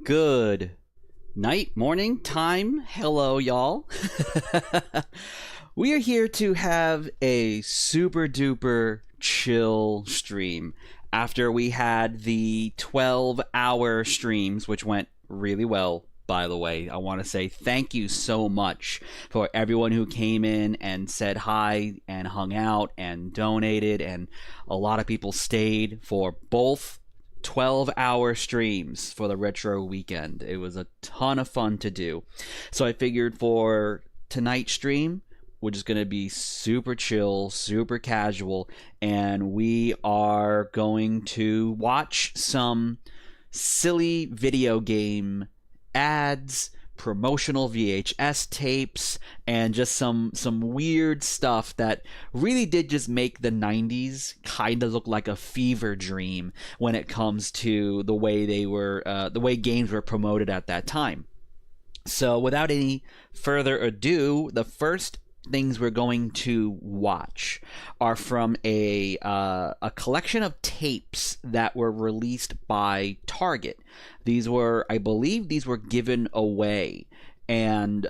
Good night, morning, time. Hello, y'all. We are here to have a super duper chill stream after we had the 12-hour streams, which went really well. By the way, I want to say thank you so much for everyone who came in and said hi and hung out and donated, and a lot of people stayed for both 12-hour streams for the retro weekend. It was a ton of fun to do. So I figured for tonight's stream, we're just going to be super chill, super casual, and we are going to watch some silly video game ads, promotional VHS tapes, and just some weird stuff that really did just make the 90s kind of look like a fever dream when it comes to the way the way games were promoted at that time. So without any further ado, the first things we're going to watch are from a collection of tapes that were released by Target. I believe these were given away, and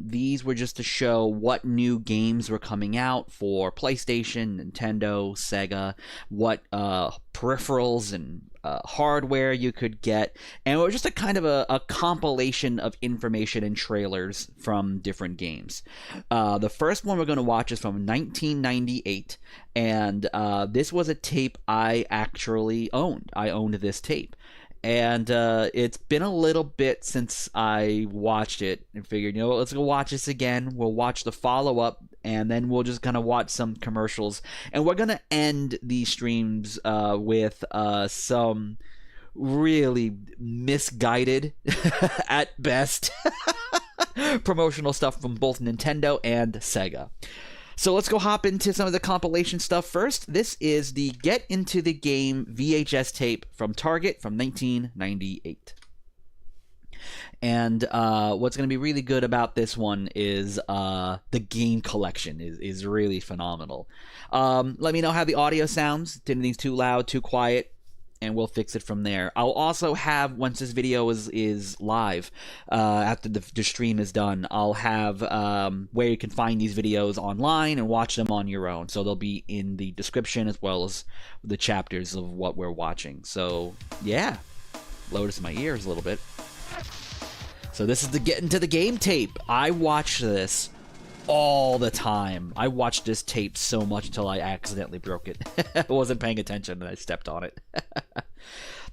these were just to show what new games were coming out for PlayStation, Nintendo, Sega, what peripherals and hardware you could get, and it was just a kind of a compilation of information and trailers from different games. The first one we're going to watch is from 1998, and this was a tape I actually owned. I owned this tape. And it's been a little bit since I watched it and figured, let's go watch this again. We'll watch the follow-up, and then we'll just kind of watch some commercials. And we're going to end these streams with some really misguided, at best, promotional stuff from both Nintendo and Sega. So let's go hop into some of the compilation stuff first. This is the Get Into the Game VHS tape from Target from 1998. And what's going to be really good about this one is the game collection is really phenomenal. Let me know how the audio sounds. Did anything too loud, too quiet? And we'll fix it from there. I'll also have, once this video is live, after the stream is done, I'll have where you can find these videos online and watch them on your own. So they'll be in the description as well as the chapters of what we're watching. So yeah, lotus in my ears a little bit. So this is the Get Into the Game tape. I watched this all the time. I watched this tape so much until I accidentally broke it. I wasn't paying attention and I stepped on it.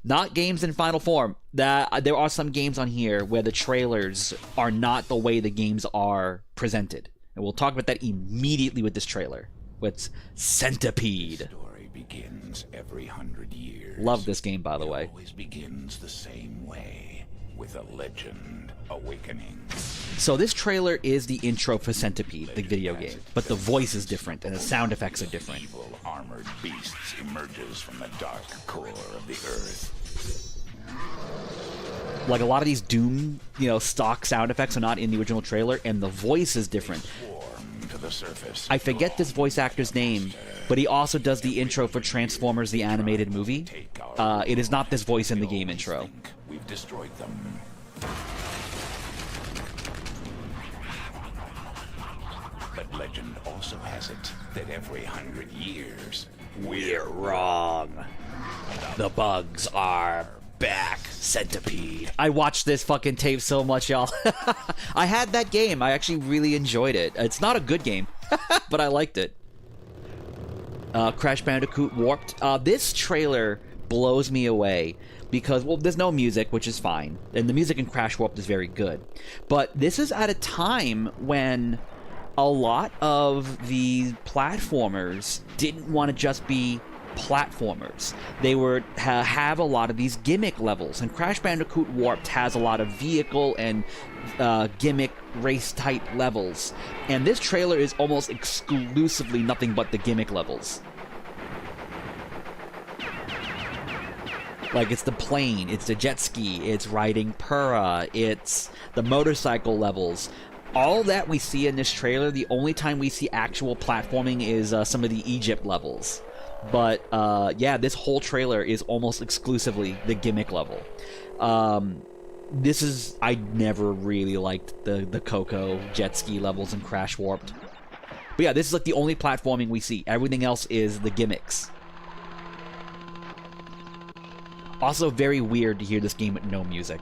Not games in final form. There are some games on here where the trailers are not the way the games are presented. And we'll talk about that immediately with this trailer. With Centipede. The story begins every 100 years. Love this game, by the way. It always begins the same way, with a legend awakening. So this trailer is the intro for Centipede, the video game, but the voice is different and the sound effects are different. Evil armored beasts emerges from the dark core of the earth. Like a lot of these Doom, stock sound effects are not in the original trailer, and the voice is different. Swarm to the surface. I forget this voice actor's name, but he also does the intro for Transformers the animated movie. It is not this voice in the game intro. We've destroyed them. But legend also has it that every 100 years, We're wrong. The bugs are back. Centipede. I watched this fucking tape so much, y'all. I had that game. I actually really enjoyed it. It's not a good game, but I liked it. Crash Bandicoot Warped. This trailer blows me away because, well, there's no music, which is fine. And the music in Crash Warped is very good. But this is at a time when a lot of the platformers didn't want to just be platformers. They would have a lot of these gimmick levels, and Crash Bandicoot Warped has a lot of vehicle and gimmick race type levels, and this trailer is almost exclusively nothing but the gimmick levels. Like, it's the plane, it's the jet ski, it's riding Pura, it's the motorcycle levels. All that we see in this trailer, the only time we see actual platforming is some of the Egypt levels. But, yeah, this whole trailer is almost exclusively the gimmick level. I never really liked the Coco jet ski levels and Crash Warped. But yeah, this is like the only platforming we see. Everything else is the gimmicks. Also very weird to hear this game with no music.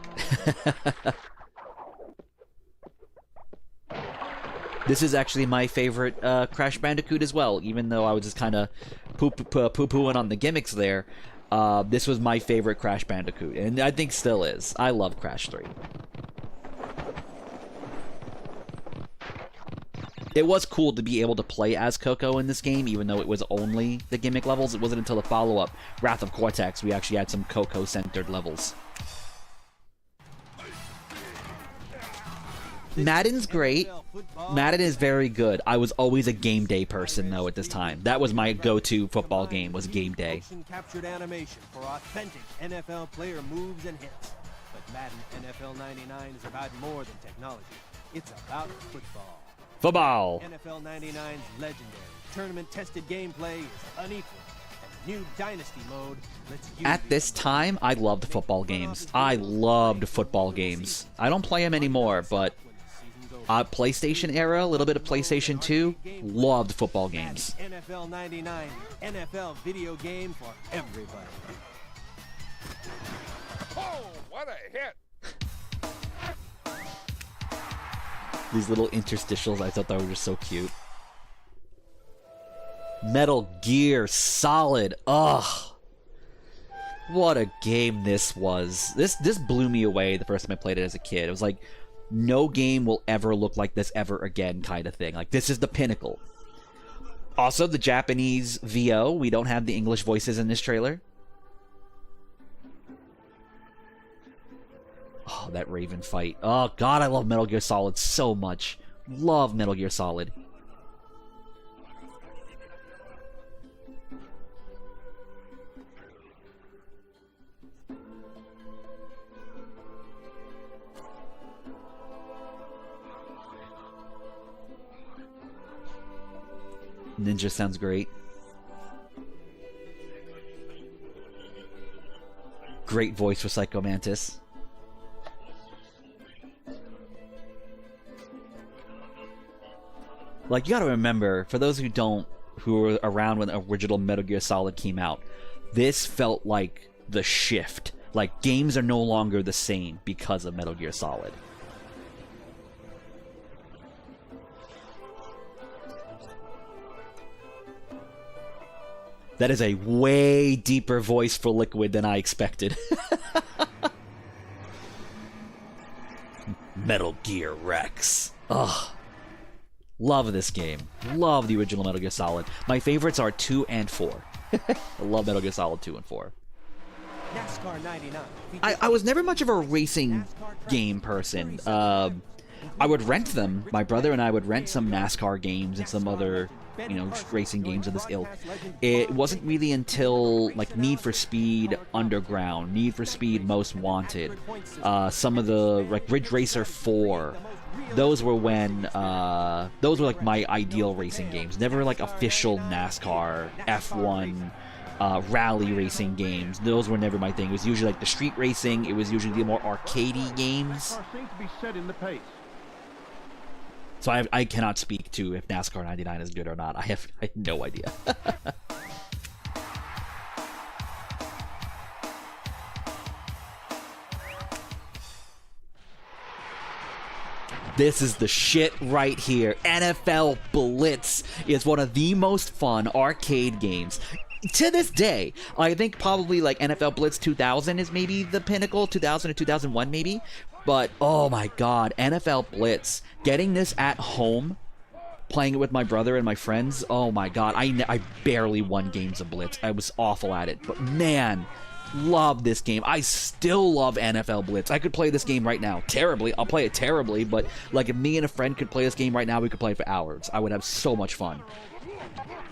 This is actually my favorite Crash Bandicoot as well, even though I was just kind of poo-pooing on the gimmicks there. This was my favorite Crash Bandicoot, and I think still is. I love Crash 3. It was cool to be able to play as Coco in this game, even though it was only the gimmick levels. It wasn't until the follow-up, Wrath of Cortex, we actually had some Coco-centered levels. Madden's great. Madden is very good. I was always a game day person, though, at this time. That was my go-to football game, was game day. Captured animation for authentic NFL player moves and hits. But Madden NFL 99 is about more than technology. It's about football. Football! NFL 99's legendary, tournament-tested gameplay is unequal. And new Dynasty mode lets you... At this time, I loved football games. I loved football games. I don't play them anymore, but... PlayStation era, a little bit of PlayStation 2, loved football games. NFL 99, NFL video game for everybody. Oh, what a hit! These little interstitials, I thought they were just so cute. Metal Gear Solid. Ugh. What a game this was. This blew me away the first time I played it as a kid. It was like, no game will ever look like this ever again kind of thing. Like, this is the pinnacle. Also, the Japanese VO. We don't have the English voices in this trailer. Oh, that Raven fight. Oh, God, I love Metal Gear Solid so much. Love Metal Gear Solid. Ninja sounds great. Great voice for Psycho Mantis. Like, you gotta remember, for those who were around when the original Metal Gear Solid came out, this felt like the shift. Like, games are no longer the same because of Metal Gear Solid. That is a way deeper voice for Liquid than I expected. Metal Gear Rex. Ugh. Love this game. Love the original Metal Gear Solid. My favorites are 2 and 4. I love Metal Gear Solid 2 and 4. NASCAR 99. I was never much of a racing game person. I would rent them. My brother and I would rent some NASCAR games and some other, racing games of this ilk. It wasn't really until, like, Need for Speed Underground, Need for Speed Most Wanted, some of the, like, Ridge Racer 4. Those were when, those were, like, my ideal racing games. Never, like, official NASCAR, F1, rally racing games. Those were never my thing. It was usually, like, the street racing. It was usually the more arcadey games. So I cannot speak to if NASCAR 99 is good or not. I have no idea. This is the shit right here. NFL Blitz is one of the most fun arcade games. To this day, I think probably like NFL Blitz 2000 is maybe the pinnacle, 2000 or 2001 maybe. But, oh my god, NFL Blitz, getting this at home, playing it with my brother and my friends, oh my god, I barely won games of Blitz. I was awful at it, but man, love this game. I still love NFL Blitz. I could play this game right now. Terribly, I'll play it terribly, but like if me and a friend could play this game right now, we could play it for hours. I would have so much fun.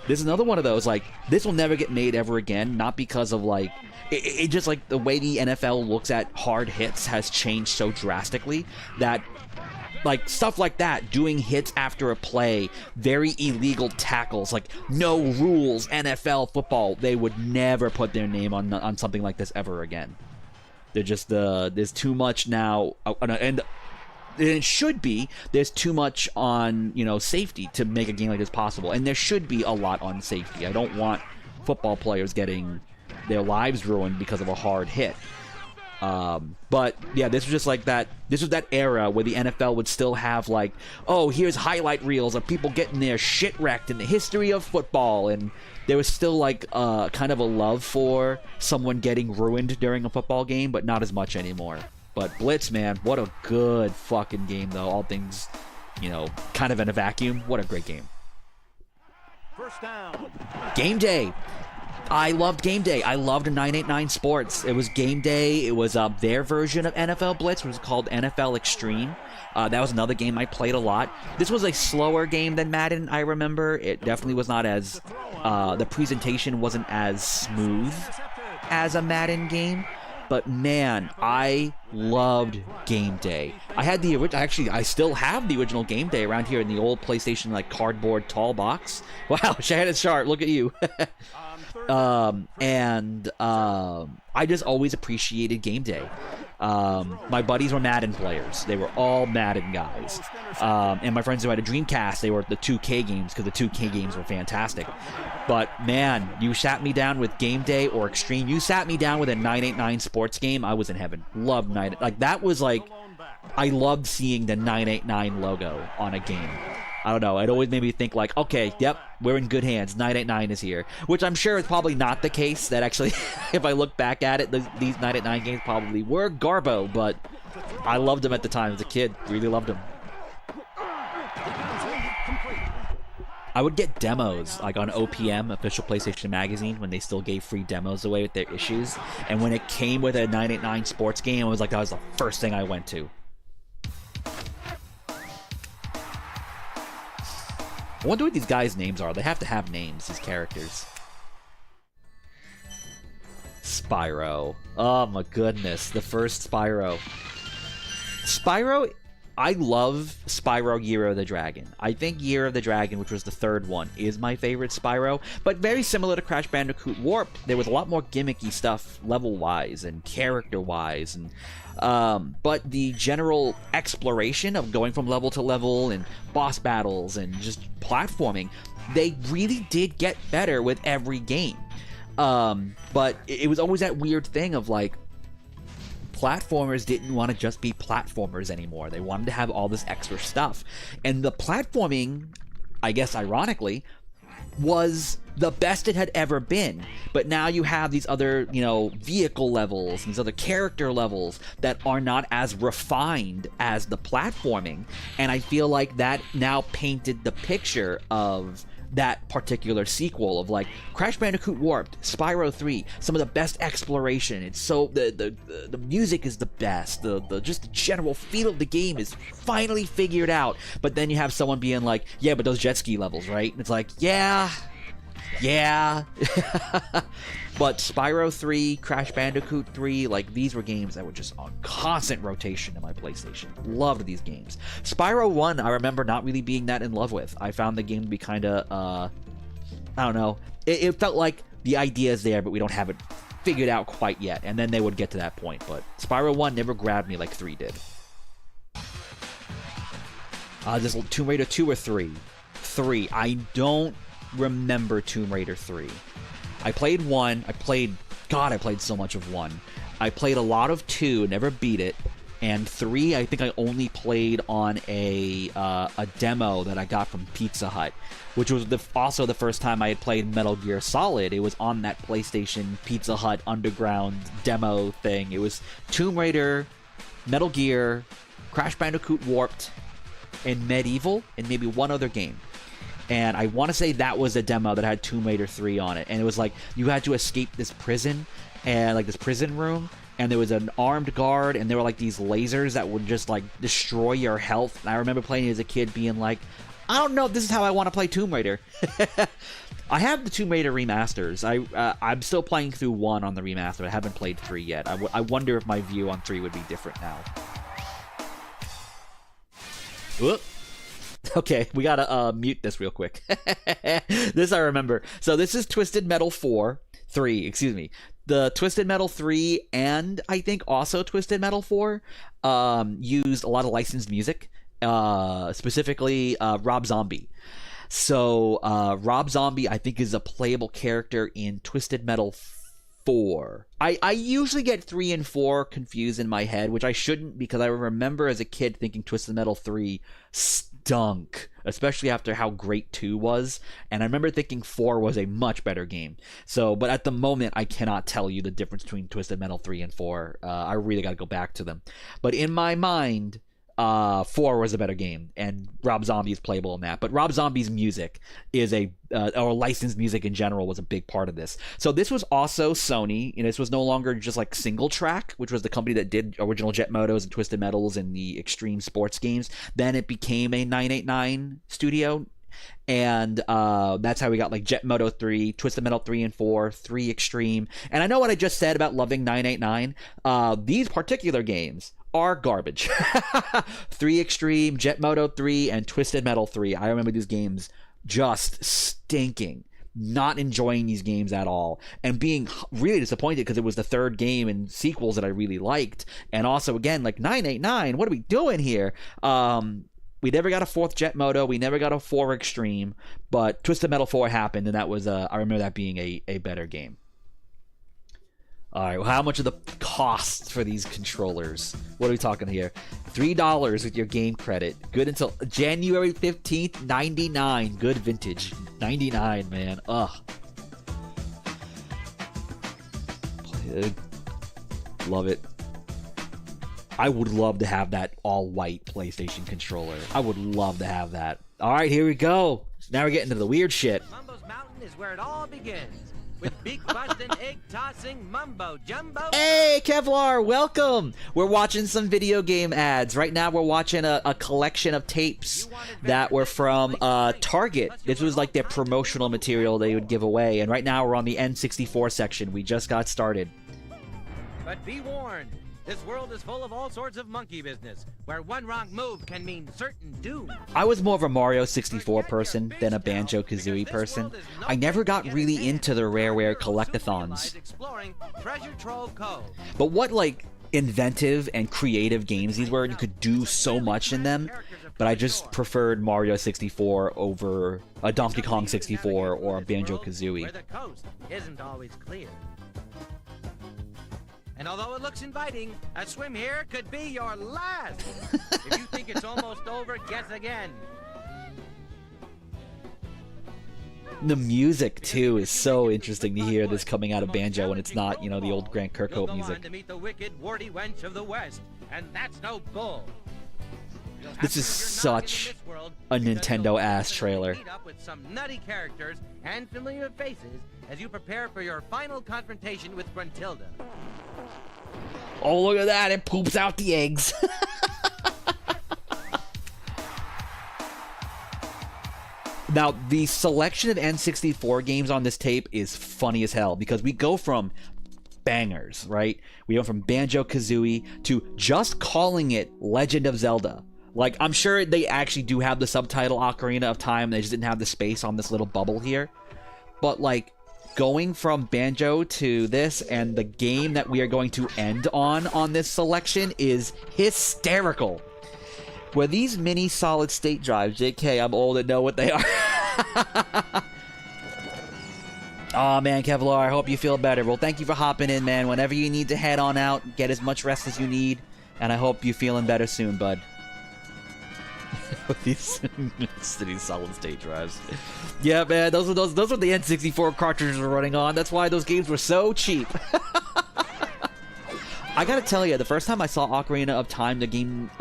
This is another one of those, like, this will never get made ever again, not because of, like, it just, like, the way the NFL looks at hard hits has changed so drastically that, like, stuff like that, doing hits after a play, very illegal tackles, like, no rules, NFL football, they would never put their name on something like this ever again. They're just there's too much now, and it should be. There's too much on safety to make a game like this possible, and there should be a lot on safety. I don't want football players getting their lives ruined because of a hard hit. But yeah, this was just like that. This was that era where the NFL would still have like, oh, here's highlight reels of people getting their shit wrecked in the history of football, and there was still like kind of a love for someone getting ruined during a football game, but not as much anymore. But Blitz, man, what a good fucking game, though. All things, kind of in a vacuum. What a great game. First down. Game Day. I loved Game Day. I loved 989 Sports. It was Game Day. It was their version of NFL Blitz. It was called NFL Extreme. That was another game I played a lot. This was a slower game than Madden, I remember. It definitely was not as... the presentation wasn't as smooth as a Madden game. But man, I loved Game Day. I had the original. Actually, I still have the original Game Day around here in the old PlayStation like cardboard tall box. Wow, Shannon Sharp, look at you. I just always appreciated Game Day. My buddies were Madden players. They were all Madden guys. And my friends who had a Dreamcast, they were the 2K games because the 2K games were fantastic. But man, you sat me down with Game Day or Extreme. You sat me down with a 989 Sports game. I was in heaven. Loved that was like, I loved seeing the 989 logo on a game. I don't know. It always made me think like, okay, yep, we're in good hands. 989 is here. Which I'm sure is probably not the case. That actually, if I look back at it, these 989 games probably were garbo, but I loved them at the time as a kid. Really loved them. I would get demos like on OPM, Official PlayStation Magazine, when they still gave free demos away with their issues. And when it came with a 989 Sports game, I was like, that was the first thing I went to. I wonder what these guys' names are. They have to have names, these characters. Spyro. Oh my goodness. The first Spyro. Spyro, I love Spyro Year of the Dragon. I think Year of the Dragon, which was the third one, is my favorite Spyro. But very similar to Crash Bandicoot Warped, there was a lot more gimmicky stuff level-wise and character-wise. And but the general exploration of going from level to level and boss battles and just platforming, they really did get better with every game. But it was always that weird thing of like, platformers didn't want to just be platformers anymore. They wanted to have all this extra stuff. And the platforming, I guess ironically, was the best it had ever been. But now you have these other, vehicle levels, these other character levels that are not as refined as the platforming. And I feel like that now painted the picture of that particular sequel of like Crash Bandicoot Warped, Spyro 3, some of the best exploration. It's so the music is the best. The just the general feel of the game is finally figured out. But then you have someone being like, yeah, but those jet ski levels, right? And it's like, yeah. But Spyro 3, Crash Bandicoot 3, like these were games that were just on constant rotation in my PlayStation. Loved these games. Spyro 1, I remember not really being that in love with. I found the game to be kind of, I don't know. It felt like the idea is there, but we don't have it figured out quite yet. And then they would get to that point. But Spyro 1 never grabbed me like 3 did. This Tomb Raider 2 or 3? 3. I don't remember Tomb Raider 3. I played 1. I played so much of 1. I played a lot of 2, never beat it. And 3, I think I only played on a demo that I got from Pizza Hut, which was also the first time I had played Metal Gear Solid. It was on that PlayStation Pizza Hut underground demo thing. It was Tomb Raider, Metal Gear, Crash Bandicoot Warped, and Medieval, and maybe one other game. And I want to say that was a demo that had Tomb Raider 3 on it. And it was like, you had to escape this prison, and like this prison room, and there was an armed guard, and there were like these lasers that would just like destroy your health. And I remember playing as a kid being like, I don't know if this is how I want to play Tomb Raider. I have the Tomb Raider remasters. I'm still playing through 1 on the remaster. I haven't played 3 yet. I wonder if my view on 3 would be different now. Whoop. Okay, we gotta mute this real quick. This I remember. So this is Twisted Metal 4. 3, excuse me. The Twisted Metal 3 and I think also Twisted Metal 4 used a lot of licensed music, specifically Rob Zombie. So Rob Zombie, I think, is a playable character in Twisted Metal 4. I usually get 3 and 4 confused in my head, which I shouldn't, because I remember as a kid thinking Twisted Metal 3 stunk, especially after how great 2 was, and I remember thinking 4 was a much better game. So, but at the moment, I cannot tell you the difference between Twisted Metal 3 and 4. I really got to go back to them. But in my mind, 4 was a better game, and Rob Zombie is playable in that. But Rob Zombie's music is or licensed music in general was a big part of this. So this was also Sony, and this was no longer just like Single Track, which was the company that did original Jet Motos and Twisted Metals and the extreme sports games. Then it became a 989 studio, and that's how we got like Jet Moto 3, Twisted Metal 3 and 4, 3 Extreme. And I know what I just said about loving 989. These particular games are garbage. 3 Extreme, Jet Moto 3, and Twisted Metal 3. I remember these games just stinking. Not enjoying these games at all, and being really disappointed because it was the third game and sequels that I really liked. And also, again, like 989, what are we doing here? We never got a 4th Jet Moto. We never got a 4 Extreme, but Twisted Metal 4 happened, and that was I remember that being a better game. All right, well, how much are the costs for these controllers? What are we talking here? $3 with your game credit. Good until January 15th, 99. Good vintage. 99, man. Ugh. Love it. I would love to have that all-white PlayStation controller. I would love to have that. All right, here we go. Now we're getting to the weird shit. Mumbo's Mountain is where it all begins. With beak busting, egg tossing, mumbo jumbo. Hey, Kevlar, welcome. We're watching some video game ads. Right now, we're watching a collection of tapes that were from Target. This was like their promotional material they would give away. And right now, we're on the N64 section. We just got started. But be warned. This world is full of all sorts of monkey business, where one wrong move can mean certain doom. I was more of a Mario 64 person than a Banjo-Kazooie person. I never got really into the Rareware collectathons. But what, like, inventive and creative games these were, and you could do so much in them. But I just preferred Mario 64 over a Donkey Kong 64 or a Banjo-Kazooie. Where the coast isn't always clear. And although it looks inviting, a swim here could be your last. If you think it's almost over, guess again. The music, too, is so interesting to hear this coming out of Banjo when it's not, you know, the old Grant Kirkhope music. To meet the wicked, warty wench of the West, and that's no bull. This is such a Nintendo-ass trailer. Meet up with some nutty characters and familiar faces as you prepare for your final confrontation with Gruntilda. Oh, look at that. It poops out the eggs. Now, the selection of N64 games on this tape is funny as hell because we go from bangers, right? We go from Banjo-Kazooie to just calling it Legend of Zelda. Like, I'm sure they actually do have the subtitle Ocarina of Time. They just didn't have the space on this little bubble here. But, like, going from Banjo to this, and the game that we are going to end on this selection is hysterical. Were these mini solid-state drives? JK, I'm old and know what they are. Oh man, Kevlar, I hope you feel better. Well, thank you for hopping in, man. Whenever you need to head on out, get as much rest as you need, and I hope you're feeling better soon, bud. These solid-state drives. Yeah, man, those were the N64 cartridges we're running on. That's why those games were so cheap. I gotta tell you, the first time I saw Ocarina of Time, the game,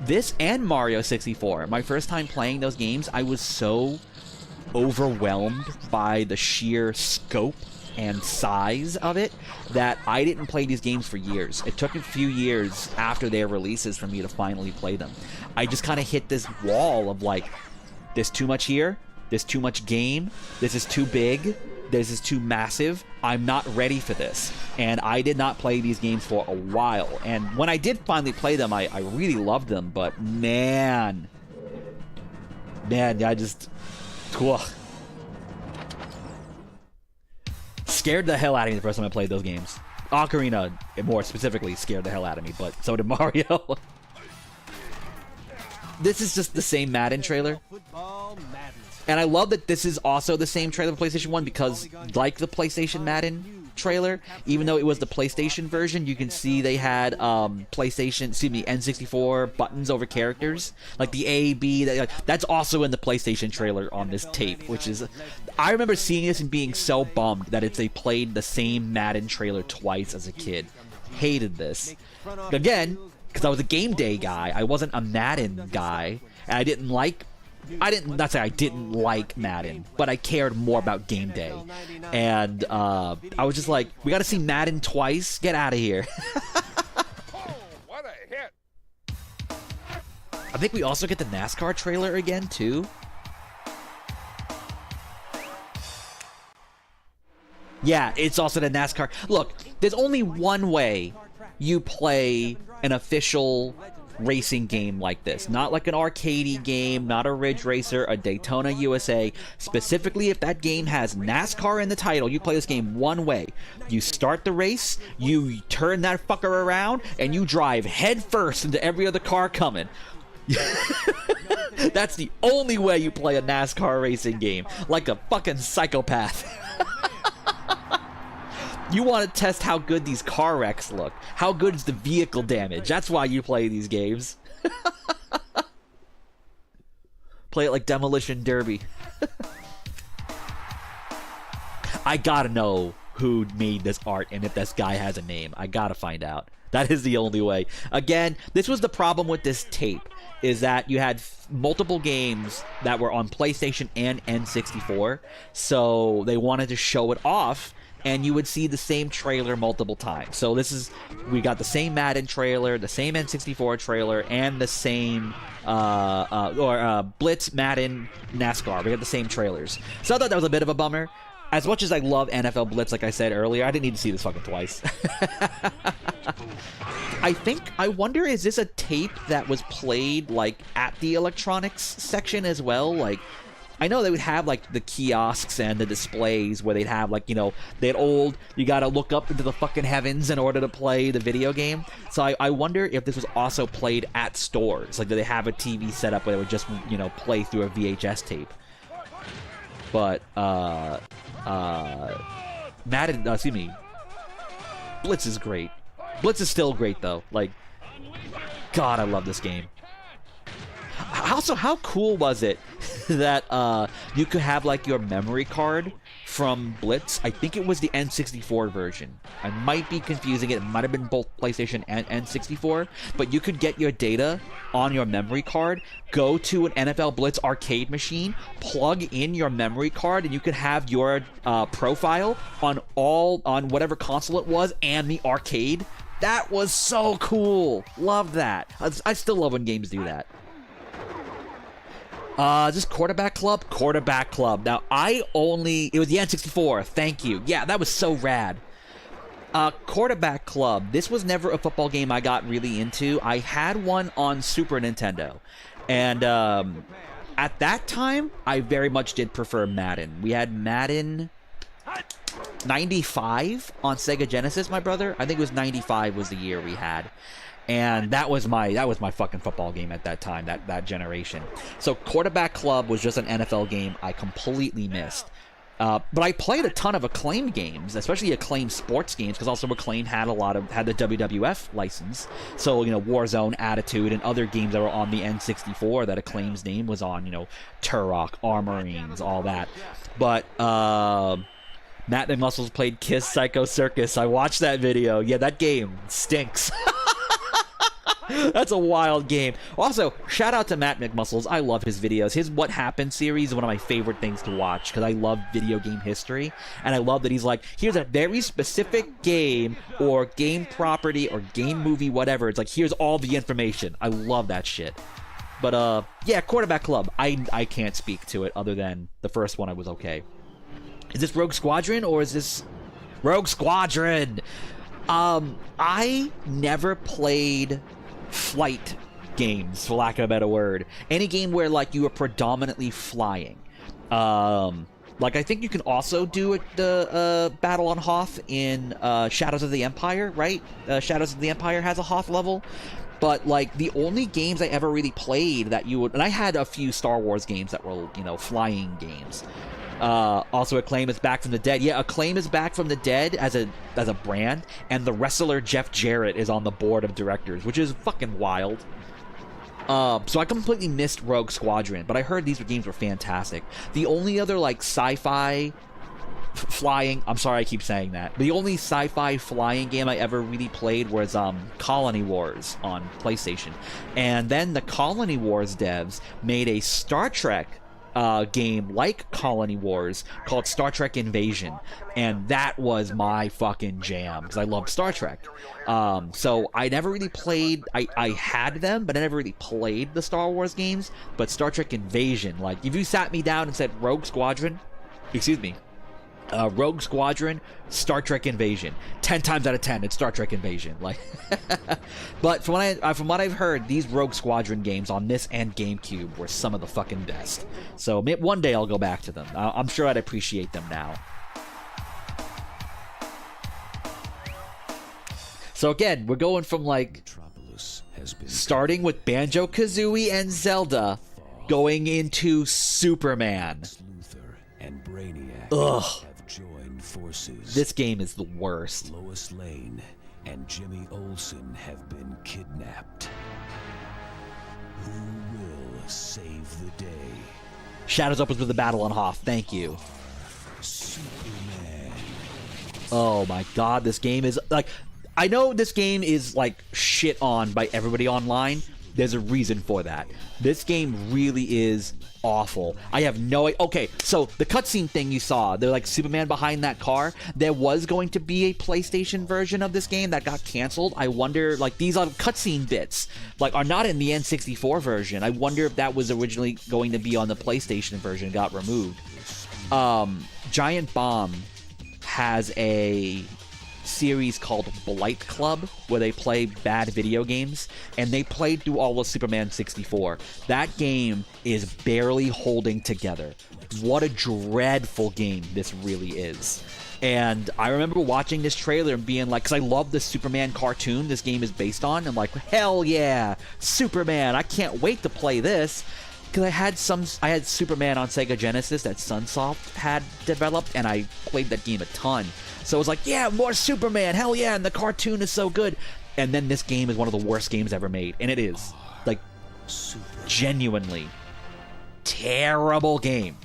this and Mario 64, my first time playing those games, I was so overwhelmed by the sheer scope and size of it that I didn't play these games for years. It took a few years after their releases for me to finally play them. I just kind of hit this wall of like, there's too much here, there's too much game, this is too big, this is too massive, I'm not ready for this. And I did not play these games for a while. And when I did finally play them, I really loved them, but man, I just... Ugh. scared the hell out of me the first time I played those games. Ocarina, more specifically, scared the hell out of me, but so did Mario. This is just the same Madden trailer. And I love that this is also the same trailer for PlayStation 1 because, like the PlayStation Madden trailer, even though it was the PlayStation version, you can see they had N64 buttons over characters. Like the A, B, that's also in the PlayStation trailer on this tape, which is... I remember seeing this and being so bummed that they played the same Madden trailer twice as a kid. Hated this. Again, because I was a game day guy, I wasn't a Madden guy, and I didn't like Madden, but I cared more about game day. And I was just like, we gotta see Madden twice? Get out of here. What a hit! I think we also get the NASCAR trailer again, too. Yeah, it's also the NASCAR. Look, there's only one way you play an official racing game like this. Not like an arcadey game, not a Ridge Racer, a Daytona USA. Specifically, if that game has NASCAR in the title, you play this game one way. You start the race, you turn that fucker around, and you drive head first into every other car coming. That's the only way you play a NASCAR racing game. Like a fucking psychopath. You want to test how good these car wrecks look. How good is the vehicle damage? That's why you play these games. Play it like Demolition Derby. I gotta know who made this art and if this guy has a name. I gotta find out. That is the only way. Again, this was the problem with this tape, is that you had multiple games that were on PlayStation and N64, so they wanted to show it off, and you would see the same trailer multiple times. So we got the same Madden trailer, the same N64 trailer, and the same Blitz, Madden, NASCAR. We got the same trailers. So I thought that was a bit of a bummer. As much as I love NFL Blitz, like I said earlier, I didn't need to see this fucking twice. I wonder, is this a tape that was played, like, at the electronics section as well? Like, I know they would have, like, the kiosks and the displays where they'd have, like, you know, you gotta look up into the fucking heavens in order to play the video game. So I wonder if this was also played at stores. Like, do they have a TV set up where they would just, you know, play through a VHS tape? But, Blitz is great. Blitz is still great, though. Like, God, I love this game. Also, how cool was it that you could have, like, your memory card from Blitz? I think it was the N64 version. I might be confusing it. It might have been both PlayStation and N64. But you could get your data on your memory card, go to an NFL Blitz arcade machine, plug in your memory card, and you could have your profile on whatever console it was and the arcade. That was so cool. Love that. I still love when games do that. Just Quarterback Club? Quarterback Club. Now, it was the N64. Thank you. Yeah, that was so rad. Quarterback Club. This was never a football game I got really into. I had one on Super Nintendo. And, at that time, I very much did prefer Madden. We had Madden 95 on Sega Genesis, my brother. I think it was 95 was the year we had. And that was my fucking football game at that time, that generation. So Quarterback Club was just an NFL game I completely missed. But I played a ton of Acclaim games, especially Acclaim sports games, because also Acclaim had the WWF license. So, you know, Warzone, Attitude, and other games that were on the N64 that Acclaim's name was on, you know, Turok, Armorines, all that. But Matt McMuscles played Kiss Psycho Circus. I watched that video. Yeah, that game stinks. That's a wild game. Also, shout out to Matt McMuscles. I love his videos. His What Happened series is one of my favorite things to watch because I love video game history. And I love that he's like, here's a very specific game or game property or game movie, whatever. It's like, here's all the information. I love that shit. But, yeah, Quarterback Club. I can't speak to it other than the first one I was okay. Is this Rogue Squadron or is this... Rogue Squadron! I never played flight games, for lack of a better word. Any game where, like, you were predominantly flying. Like, I think you can also do the Battle on Hoth in Shadows of the Empire, right? Shadows of the Empire has a Hoth level. But, like, the only games I ever really played that you would... And I had a few Star Wars games that were, you know, flying games. Also, Acclaim is back from the dead. Yeah, Acclaim is back from the dead as a brand. And the wrestler Jeff Jarrett is on the board of directors, which is fucking wild. So I completely missed Rogue Squadron, but I heard these games were fantastic. The only other, like, sci-fi flying... I'm sorry I keep saying that. The only sci-fi flying game I ever really played was Colony Wars on PlayStation. And then the Colony Wars devs made a Star Trek game like Colony Wars called Star Trek Invasion, and that was my fucking jam because I loved Star Trek. So I never really played... I had them, but I never really played the Star Wars games. But Star Trek Invasion, like, if you sat me down and said Rogue Squadron, Rogue Squadron, Star Trek Invasion, 10 times out of 10 it's Star Trek Invasion. Like, but from what I've heard, these Rogue Squadron games on this and GameCube were some of the fucking best. So one day I'll go back to them. I'm sure I'd appreciate them now. So again, we're going from, like, starting with Banjo-Kazooie and Zelda, going into Superman. And Brainiac Ugh. have joined forces. This game is the worst. Lois Lane and Jimmy Olsen have been kidnapped. Who will save the day? Shadows opens with the Battle on Hoth. Thank you. Superman. Oh my god, this game is, like... I know this game is, like, shit on by everybody online. There's a reason for that. This game really is awful. I have no... Okay, so the cutscene thing you saw, they're like Superman behind that car. There was going to be a PlayStation version of this game that got canceled. I wonder, like, these cutscene bits, like, are not in the N64 version. I wonder if that was originally going to be on the PlayStation version and got removed. Giant Bomb has a series called Blight Club where they play bad video games, and they played through all of Superman 64. That game is barely holding together. What a dreadful game this really is. And I remember watching this trailer and being like, because I love the Superman cartoon this game is based on, I'm like, hell yeah, Superman, I can't wait to play this. Because I had Superman on Sega Genesis that Sunsoft had developed, and I played that game a ton. So I was like, yeah, more Superman, hell yeah, and the cartoon is so good. And then this game is one of the worst games ever made. And it is. Like, genuinely terrible game.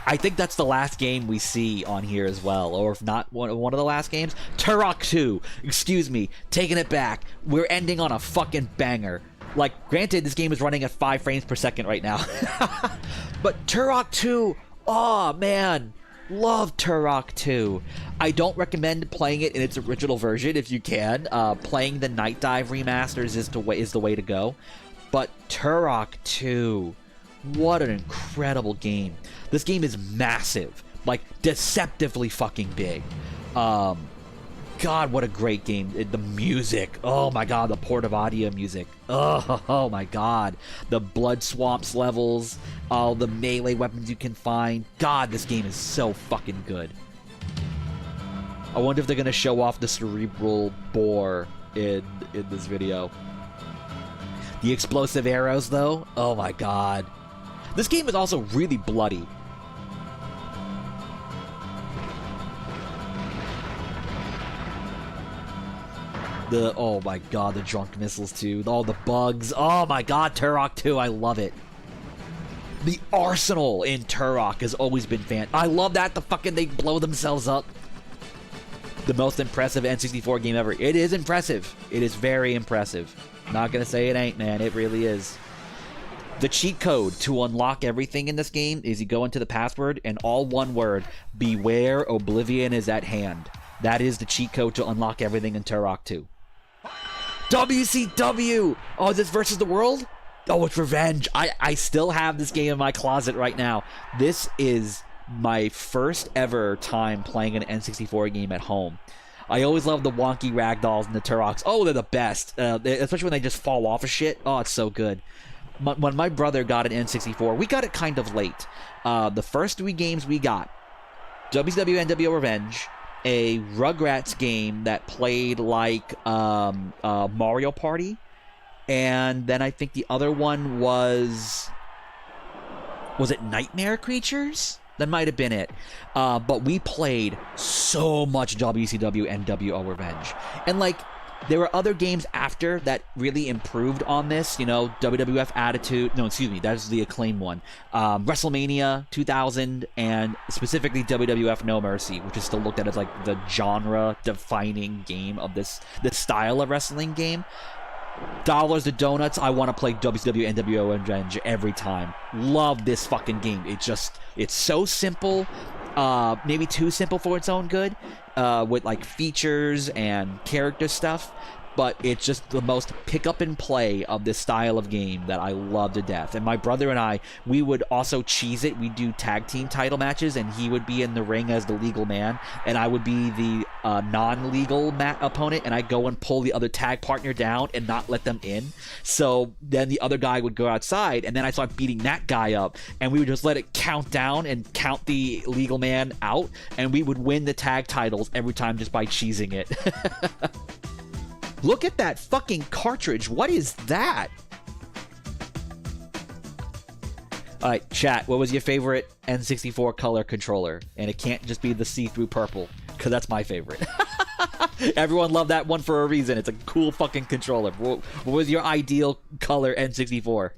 I think that's the last game we see on here as well. Or if not one of the last games. Turok 2. Excuse me. Taking it back. We're ending on a fucking banger. Like, granted, this game is running at 5 frames per second right now. But Turok 2, oh man, love Turok 2. I don't recommend playing it in its original version if you can. Playing the Night Dive remasters is the way to go. But Turok 2, what an incredible game. This game is massive, like deceptively fucking big. God, what a great game. The music. Oh my god, the Port of Audio music. Oh my god. The Blood Swamps levels. All the melee weapons you can find. God, this game is so fucking good. I wonder if they're going to show off the cerebral bore in this video. The explosive arrows, though. Oh my god. This game is also really bloody. Oh my god, the drunk missiles too. All the bugs. Oh my god, Turok 2, I love it. The arsenal in Turok has always been I love that they blow themselves up. The most impressive N64 game ever. It is impressive. It is very impressive. Not gonna say it ain't, man. It really is. The cheat code to unlock everything in this game is you go into the password and all one word, beware oblivion is at hand. That is the cheat code to unlock everything in Turok 2. WCW! Oh, is this Versus the World? Oh, it's Revenge. I still have this game in my closet right now. This is my first ever time playing an N64 game at home. I always love the wonky ragdolls and the Turoks. Oh, they're the best. Especially when they just fall off of shit. Oh, it's so good. when my brother got an N64, we got it kind of late. The first 3 games we got, WCW NWO Revenge, a Rugrats game that played like Mario Party, and then I think the other one was it Nightmare Creatures? That might have been it. But we played so much WCW NWO Revenge. And like, there were other games after that really improved on this. You know, WWF Attitude. No, excuse me. That's the Acclaim one. WrestleMania 2000, and specifically WWF No Mercy, which is still looked at as like the genre-defining game of this style of wrestling game. Dollars to donuts, I want to play WCW NWO Revenge every time. Love this fucking game. It's so simple. Maybe too simple for its own good, with like features and character stuff, but it's just the most pick up and play of this style of game that I love to death. And my brother and I, we would also cheese it. We'd do tag team title matches, and he would be in the ring as the legal man, and I would be the non-legal opponent, and I'd go and pull the other tag partner down and not let them in. So then the other guy would go outside, and then I start beating that guy up, and we would just let it count down and count the legal man out, and we would win the tag titles every time just by cheesing it. Look at that fucking cartridge. What is that? Alright, chat, what was your favorite N64 color controller? And it can't just be the see-through purple, because that's my favorite. Everyone loved that one for a reason. It's a cool fucking controller. What was your ideal color N64?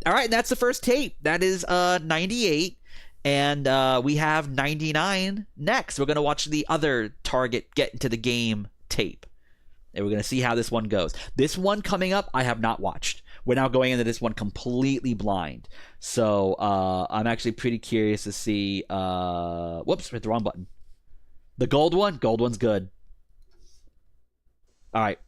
Alright, that's the first tape. That is 98. And we have 99 next. We're going to watch the other Target Get Into the Game tape. And we're going to see how this one goes. This one coming up, I have not watched. We're now going into this one completely blind. So I'm actually pretty curious to see... whoops, hit the wrong button. The gold one? Gold one's good. Alright.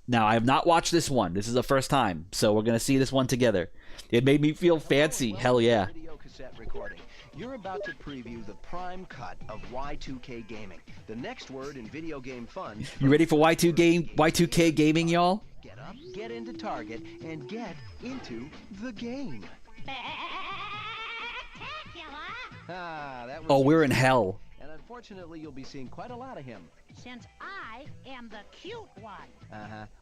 Now, I have not watched this one. This is the first time. So we're going to see this one together. It made me feel fancy. Hell yeah. Video cassette recording. You're about to preview the prime cut of Y2K gaming. The next word in video game fun. You ready for Y2K gaming, y'all? Get up, get into Target, and get into the game. That was Oh, we're in hell. And unfortunately, you'll be seeing quite a lot of him. Since I am the cute one.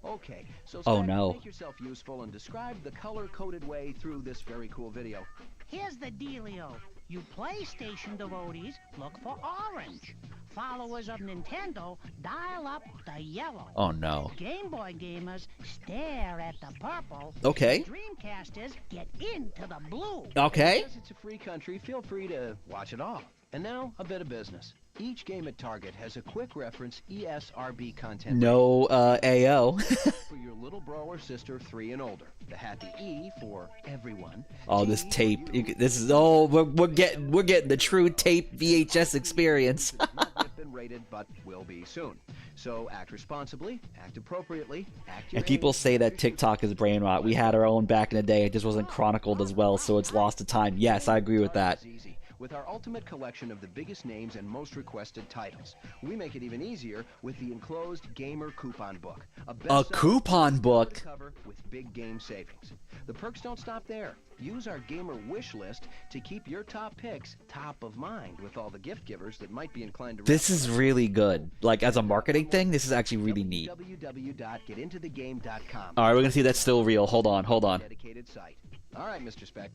Okay. So Oh, Stack, no. make yourself useful and describe the color-coded way through this very cool video. Here's the dealio. You PlayStation devotees look for orange. Followers of Nintendo dial up the yellow. Oh, no. Game Boy gamers stare at the purple. Okay. Dreamcasters get into the blue. Okay. Because it's a free country, feel free to watch it all. And now, a bit of business. Each game at Target has a quick reference ESRB content. No AO. For your little bro or sister 3 and older. The happy E for everyone. Oh, this G tape. for you. This is we're getting the true tape VHS experience. It's not yet been rated, but will be soon. So act responsibly, act appropriately, act your And people age. say that TikTok is brain rot. We had our own back in the day. It just wasn't chronicled as well, so it's lost to time. Yes, I agree with that. It's easy. With our ultimate collection of the biggest names and most requested titles. We make it even easier with the enclosed Gamer Coupon Book. A bestseller coupon book? cover with big game savings. The perks don't stop there. Use our Gamer Wish List to keep your top picks top of mind with all the gift givers that might be inclined to... This is really good. Like, as a marketing thing, this is actually really neat. www.getintothegame.com. All right, we're going to see if that's still real. Hold on. Dedicated site. All right, Mr. Speck.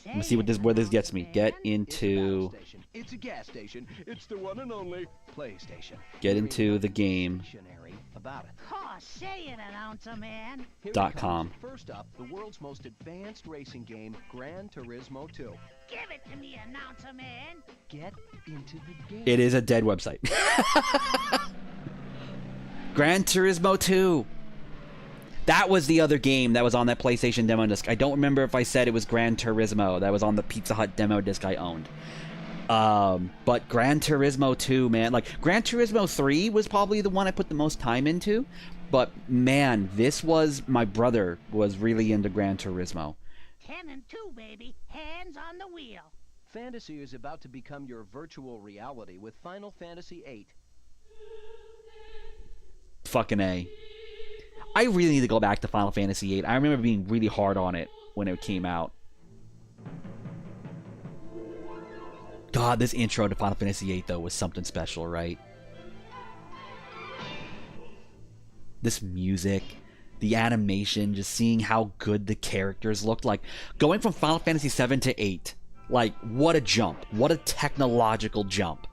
Let me see where this gets me. Get into... It's a gas station. It's the one and only PlayStation. Get into the game. Dictionary about it. Oh, say it, announcer man. Here it .com. comes. First up, the world's most advanced racing game, Gran Turismo 2. Give it to me, announcer man. Get into the game. It is a dead website. Gran Turismo 2. That was the other game that was on that PlayStation demo disc. I don't remember if I said it was Gran Turismo. That was on the Pizza Hut demo disc I owned. But Gran Turismo 2, man. Like, Gran Turismo 3 was probably the one I put the most time into. But, man, this was... My brother was really into Gran Turismo. 10 and 2, baby. Hands on the wheel. Fantasy is about to become your virtual reality with Final Fantasy VIII. Fucking A. I really need to go back to Final Fantasy VIII. I remember being really hard on it when it came out. God, this intro to Final Fantasy VIII, though, was something special, right? This music, the animation, just seeing how good the characters looked. Like, going from Final Fantasy VII to 8, like, what a jump. What a technological jump.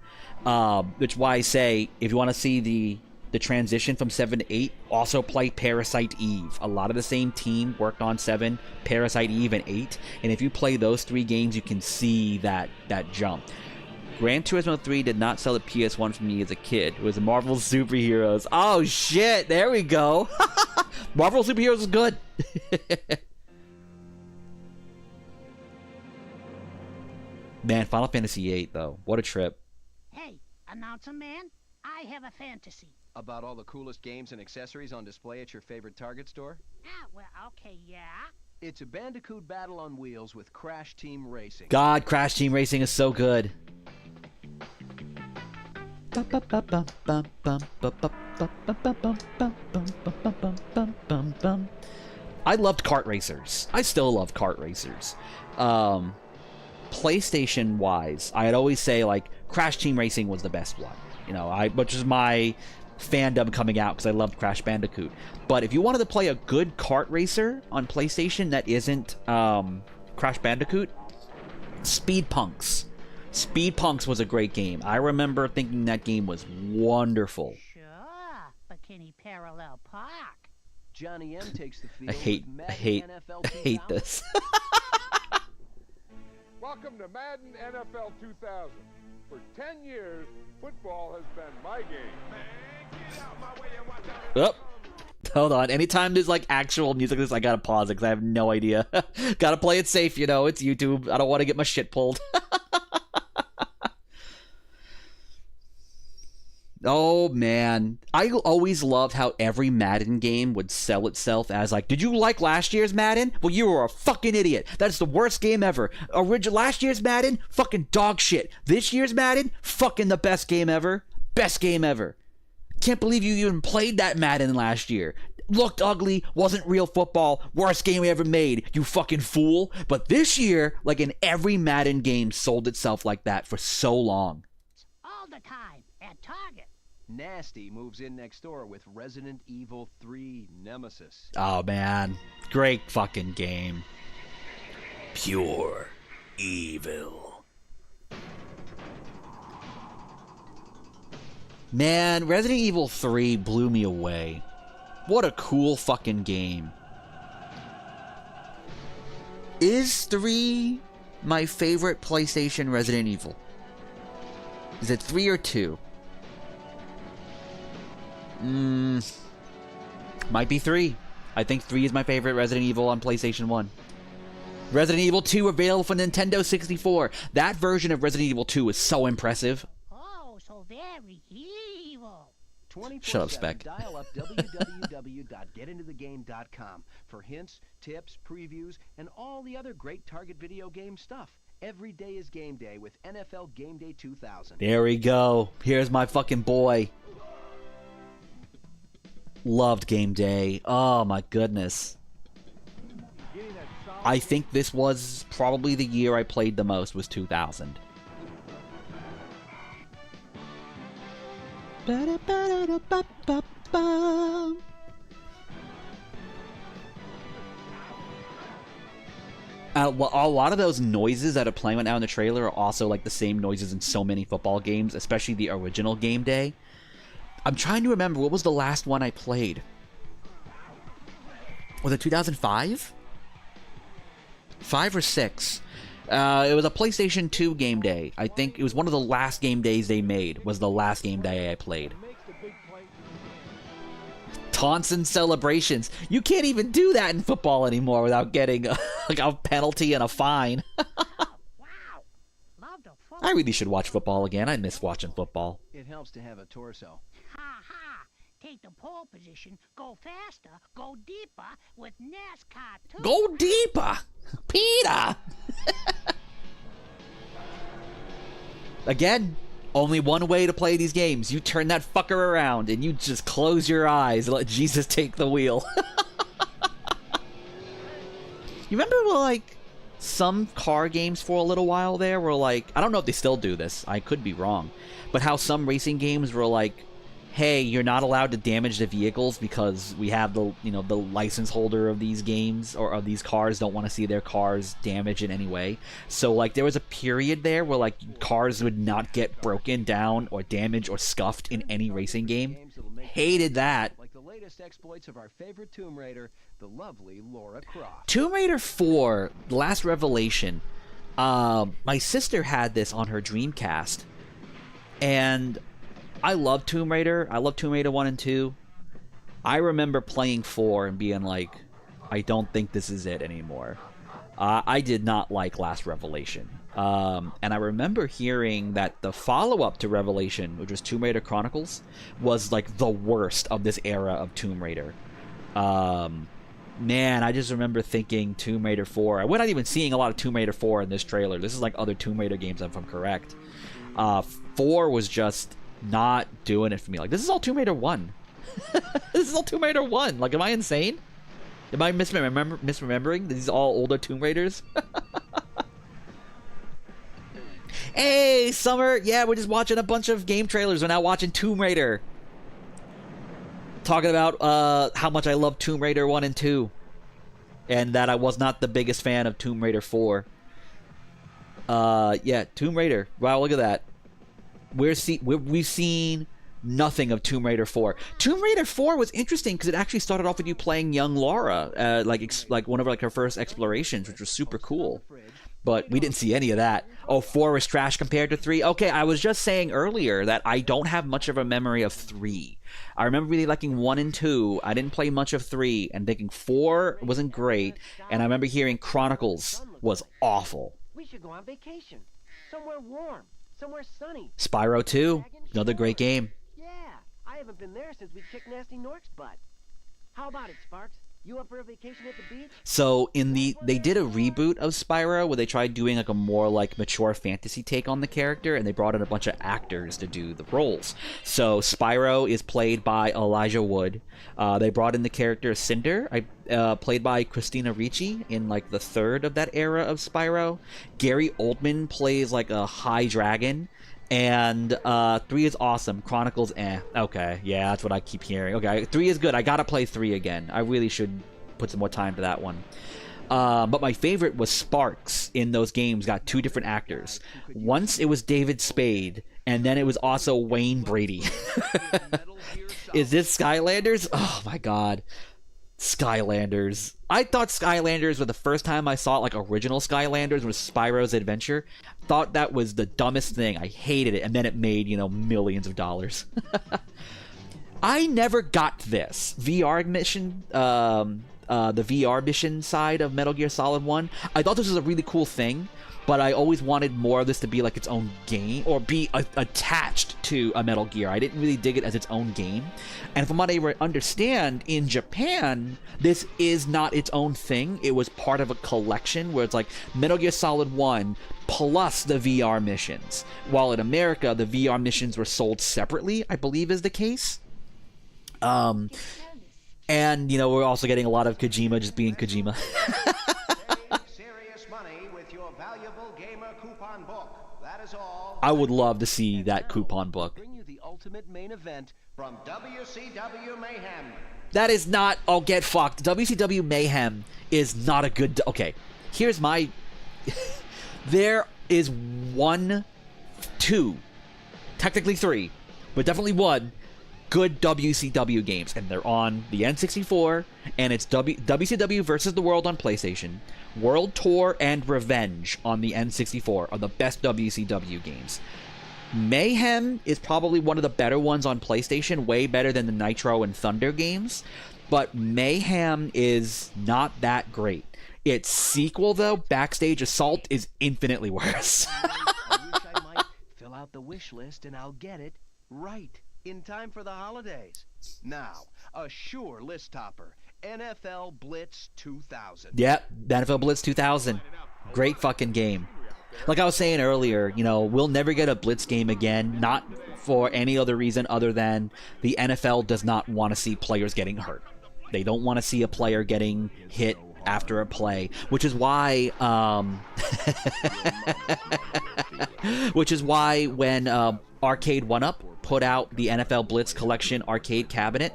Which is why I say, if you want to see the transition from 7 to 8, also play Parasite Eve. A lot of the same team worked on 7, Parasite Eve, and 8. And if you play those 3 games, you can see that jump. Gran Turismo 3 did not sell the PS1 for me as a kid. It was Marvel Superheroes. Oh, shit. There we go. Marvel Superheroes is good. Man, Final Fantasy VIII, though. What a trip. Hey, announcer man, I have a fantasy. About all the coolest games and accessories on display at your favorite Target store? Well, okay, yeah. It's a Bandicoot battle on wheels with Crash Team Racing. God, Crash Team Racing is so good. I loved kart racers. I still love kart racers. PlayStation wise, I'd always say like Crash Team Racing was the best one. You know, which is my fandom coming out because I loved Crash Bandicoot. But if you wanted to play a good kart racer on PlayStation that isn't Crash Bandicoot, Speed Punks. Speed Punks was a great game. I remember thinking that game was wonderful. Sure, but can he parallel park? Johnny M takes the field. I hate this. Welcome to Madden NFL 2000. For 10 years, football has been my game. Oh, hold on. Anytime there's like actual music, I gotta pause it because I have no idea. Gotta play it safe, you know. It's YouTube. I don't want to get my shit pulled. Oh, man. I always loved how every Madden game would sell itself as like, did you like last year's Madden? Well, you were a fucking idiot. That's the worst game ever. Last year's Madden? Fucking dog shit. This year's Madden? Fucking the best game ever. Best game ever. Can't believe you even played that Madden last year. Looked ugly, wasn't real football, worst game we ever made, you fucking fool. But this year, like in every Madden game, sold itself like that for so long. All the time at Target. Nasty moves in next door with Resident Evil 3 Nemesis. Oh, man. Great fucking game. Pure evil. Man, Resident Evil 3 blew me away. What a cool fucking game. Is 3 my favorite PlayStation Resident Evil? Is it 3 or 2? Might be 3. I think 3 is my favorite Resident Evil on PlayStation 1. Resident Evil 2 available for Nintendo 64. That version of Resident Evil 2 is so impressive. Oh, so very evil. 24/7, Shut up, Spec. Dial up www.getintothegame.com for hints, tips, previews, and all the other great Target video game stuff. Every day is game day with NFL Game Day 2000. There we go. Here's my fucking boy. Loved Game Day. Oh my goodness. I think this was probably the year I played the most, was 2000. A lot of those noises that are playing right now in the trailer are also like the same noises in so many football games, especially the original Game Day. I'm trying to remember, what was the last one I played? Was it 2005? 5 or 6? It was a PlayStation 2 Game Day. I think it was one of the last game days they made, was the last Game Day I played. Taunts and celebrations. You can't even do that in football anymore without getting like a penalty and a fine. Wow. Love the football. I really should watch football again. I miss watching football. It helps to have a torso. Ha ha. Take the pole position, go faster, go deeper with NASCAR too. Go deeper, Peter. Again, Only one way to play these games. You turn that fucker around and you just close your eyes and let Jesus take the wheel. You remember, like, some car games for a little while there were like, I don't know if they still do this, I could be wrong, but how some racing games were like, hey, you're not allowed to damage the vehicles because we have the, you know, the license holder of these games or of these cars don't want to see their cars damaged in any way. So, like, there was a period there where, like, cars would not get broken down or damaged or scuffed in any racing game. Hated that. Like the latest exploits of our favorite Tomb Raider, the lovely Lara Croft. Tomb Raider 4, The Last Revelation. My sister had this on her Dreamcast, and I love Tomb Raider. I love Tomb Raider 1 and 2. I remember playing 4 and being like, I don't think this is it anymore. I did not like Last Revelation. And I remember hearing that the follow-up to Revelation, which was Tomb Raider Chronicles, was like the worst of this era of Tomb Raider. Man, I just remember thinking Tomb Raider 4. We're not even seeing a lot of Tomb Raider 4 in this trailer. This is like other Tomb Raider games, if I'm correct. 4 was just not doing it for me. Like, this is all Tomb Raider 1. This is all Tomb Raider 1. Like, am I insane? Am I misremembering? These are all older Tomb Raiders? Hey, Summer! Yeah, we're just watching a bunch of game trailers. We're now watching Tomb Raider. Talking about how much I love Tomb Raider 1 and 2. And that I was not the biggest fan of Tomb Raider 4. Yeah, Tomb Raider. Wow, look at that. We've seen nothing of Tomb Raider 4. Tomb Raider 4 was interesting because it actually started off with you playing young Lara, like one of like her first explorations, which was super cool. But we didn't see any of that. Oh, 4 was trash compared to 3. Okay, I was just saying earlier that I don't have much of a memory of 3. I remember really liking 1 and 2. I didn't play much of 3, and thinking 4 wasn't great. And I remember hearing Chronicles was awful. We should go on vacation. Somewhere warm. Somewhere sunny. Spyro 2, another great game. Yeah, I haven't been there since we kicked Nasty Nork's butt. How about it, Sparks? You up for a vacation at the beach? So they did a reboot of Spyro where they tried doing like a more like mature fantasy take on the character, and they brought in a bunch of actors to do the roles. So Spyro is played by Elijah Wood. They brought in the character Cinder, played by Christina Ricci in like the third of that era of Spyro. Gary Oldman plays like a high dragon. And 3 is awesome. Chronicles, okay, yeah, that's what I keep hearing. Okay, 3 is good. I gotta play 3 again. I really should put some more time to that one. But my favorite was Sparks in those games. Got 2 different actors. Once it was David Spade, and then it was also Wayne Brady. Is this Skylanders? Oh my god. Skylanders. I thought Skylanders were the first time I saw like original Skylanders was Spyro's Adventure. Thought that was the dumbest thing. I hated it, and then it made, you know, millions of dollars. I never got this VR mission, the VR mission side of Metal Gear Solid 1. I thought this was a really cool thing, but I always wanted more of this to be like its own game or be attached to a Metal Gear. I didn't really dig it as its own game. And from what I understand, in Japan, this is not its own thing. It was part of a collection where it's like Metal Gear Solid 1 plus the VR missions. While in America, the VR missions were sold separately, I believe is the case. And, you know, we're also getting a lot of Kojima just being Kojima. I would love to see that coupon book. Bring you the ultimate main event from WCW Mayhem. That is not... Oh, get fucked. WCW Mayhem is not a good... Okay, here's my... There is 1, 2, technically 3, but definitely 1 good WCW games, and they're on the N64, and it's WCW versus the World on PlayStation, World Tour and Revenge on the N64 are the best WCW games. Mayhem is probably one of the better ones on PlayStation, way better than the Nitro and Thunder games, but Mayhem is not that great. Its sequel, though, Backstage Assault, is infinitely worse. I wish I might fill out the wish list and I'll get it right in time for the holidays. Now, a sure list topper, NFL Blitz 2000. Yep, NFL Blitz 2000. Great fucking game. Like I was saying earlier, you know, we'll never get a Blitz game again, not for any other reason other than the NFL does not want to see players getting hurt. They don't want to see a player getting hit after a play, which is why when Arcade 1-Up put out the NFL Blitz Collection arcade cabinet,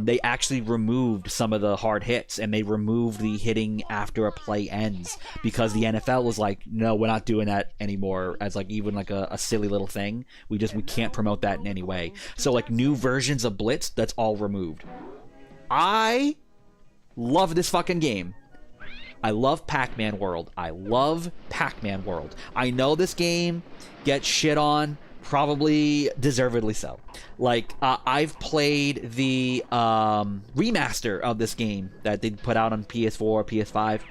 they actually removed some of the hard hits, and they removed the hitting after a play ends, because the NFL was like, no, we're not doing that anymore, as like even like a silly little thing. We can't promote that in any way. So like new versions of Blitz, that's all removed. I love this fucking game. I love Pac-Man World. I love Pac-Man World. I know this game gets shit on, probably deservedly so. Like, I've played the remaster of this game that they put out on PS4, PS5,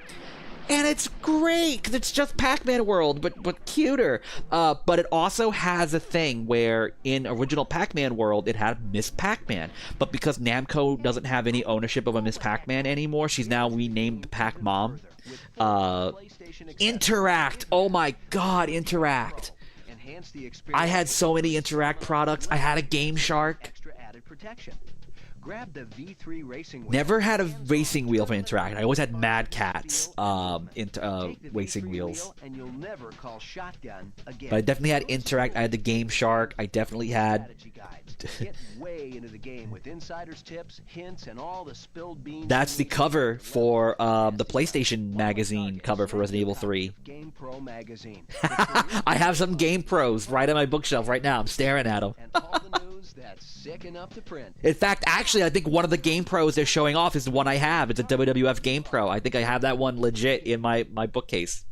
and it's great, 'cause it's just Pac-Man World, but cuter. But it also has a thing where in original Pac-Man World, it had Miss Pac-Man. But because Namco doesn't have any ownership of a Miss Pac-Man anymore, she's now renamed Pac-Mom. Interact! Oh my god, Interact! I had so many Interact products. I had a Game Shark. Grab the V3 racing wheel. Never had a racing wheel for Interact. I always had Mad Catz racing wheels. And you'll never call shotgun again. But I definitely had Interact. I had the Game Shark. I definitely had... Get way into the game with insiders tips, hints, and all the spilled beans. That's the cover for the PlayStation magazine cover for Resident Evil 3. Game Pro magazine. I have some Game Pros right on my bookshelf right now. I'm staring at them. And all the news that's sick enough to print. In fact, actually, I think one of the Game Pros they're showing off is the one I have. It's a WWF Game Pro. I think I have that one legit in my bookcase.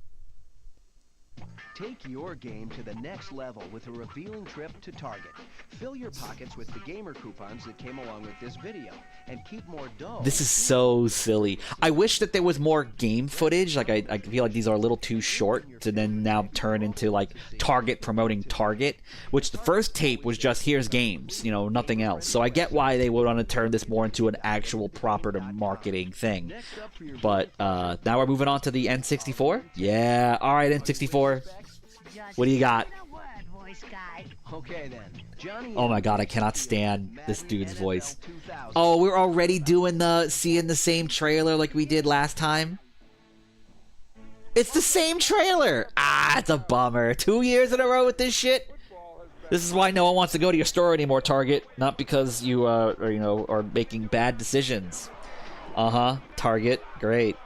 Take your game to the next level with a revealing trip to Target. Fill your pockets with the gamer coupons that came along with this video, and keep more dough. This is so silly. I wish that there was more game footage. Like I feel like these are a little too short to then now turn into like Target promoting Target, which the first tape was just here's games, you know, nothing else. So I get why they would want to turn this more into an actual proper marketing thing. But now we're moving on to the N64. Yeah, all right, N64. What do you got? Okay then. Johnny, oh my god, I cannot stand this dude's voice. Oh, we're already doing seeing the same trailer like we did last time? It's the same trailer! Ah, it's a bummer. 2 years in a row with this shit? This is why no one wants to go to your store anymore, Target. Not because you, are making bad decisions. Uh-huh, Target, great.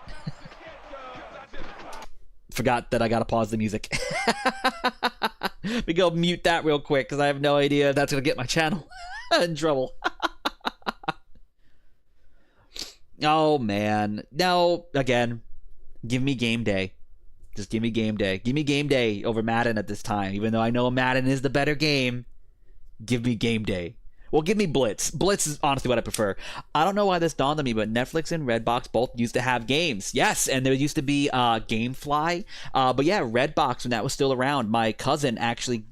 Forgot that I gotta pause the music. We go mute that real quick because I have no idea if that's gonna get my channel in trouble. Oh man, no! Again, give me game day. Just give me game day. Give me game day over Madden at this time. Even though I know Madden is the better game, give me game day. Well, give me Blitz. Blitz is honestly what I prefer. I don't know why this dawned on me, but Netflix and Redbox both used to have games. Yes, and there used to be GameFly. But yeah, Redbox, when that was still around, my cousin actually,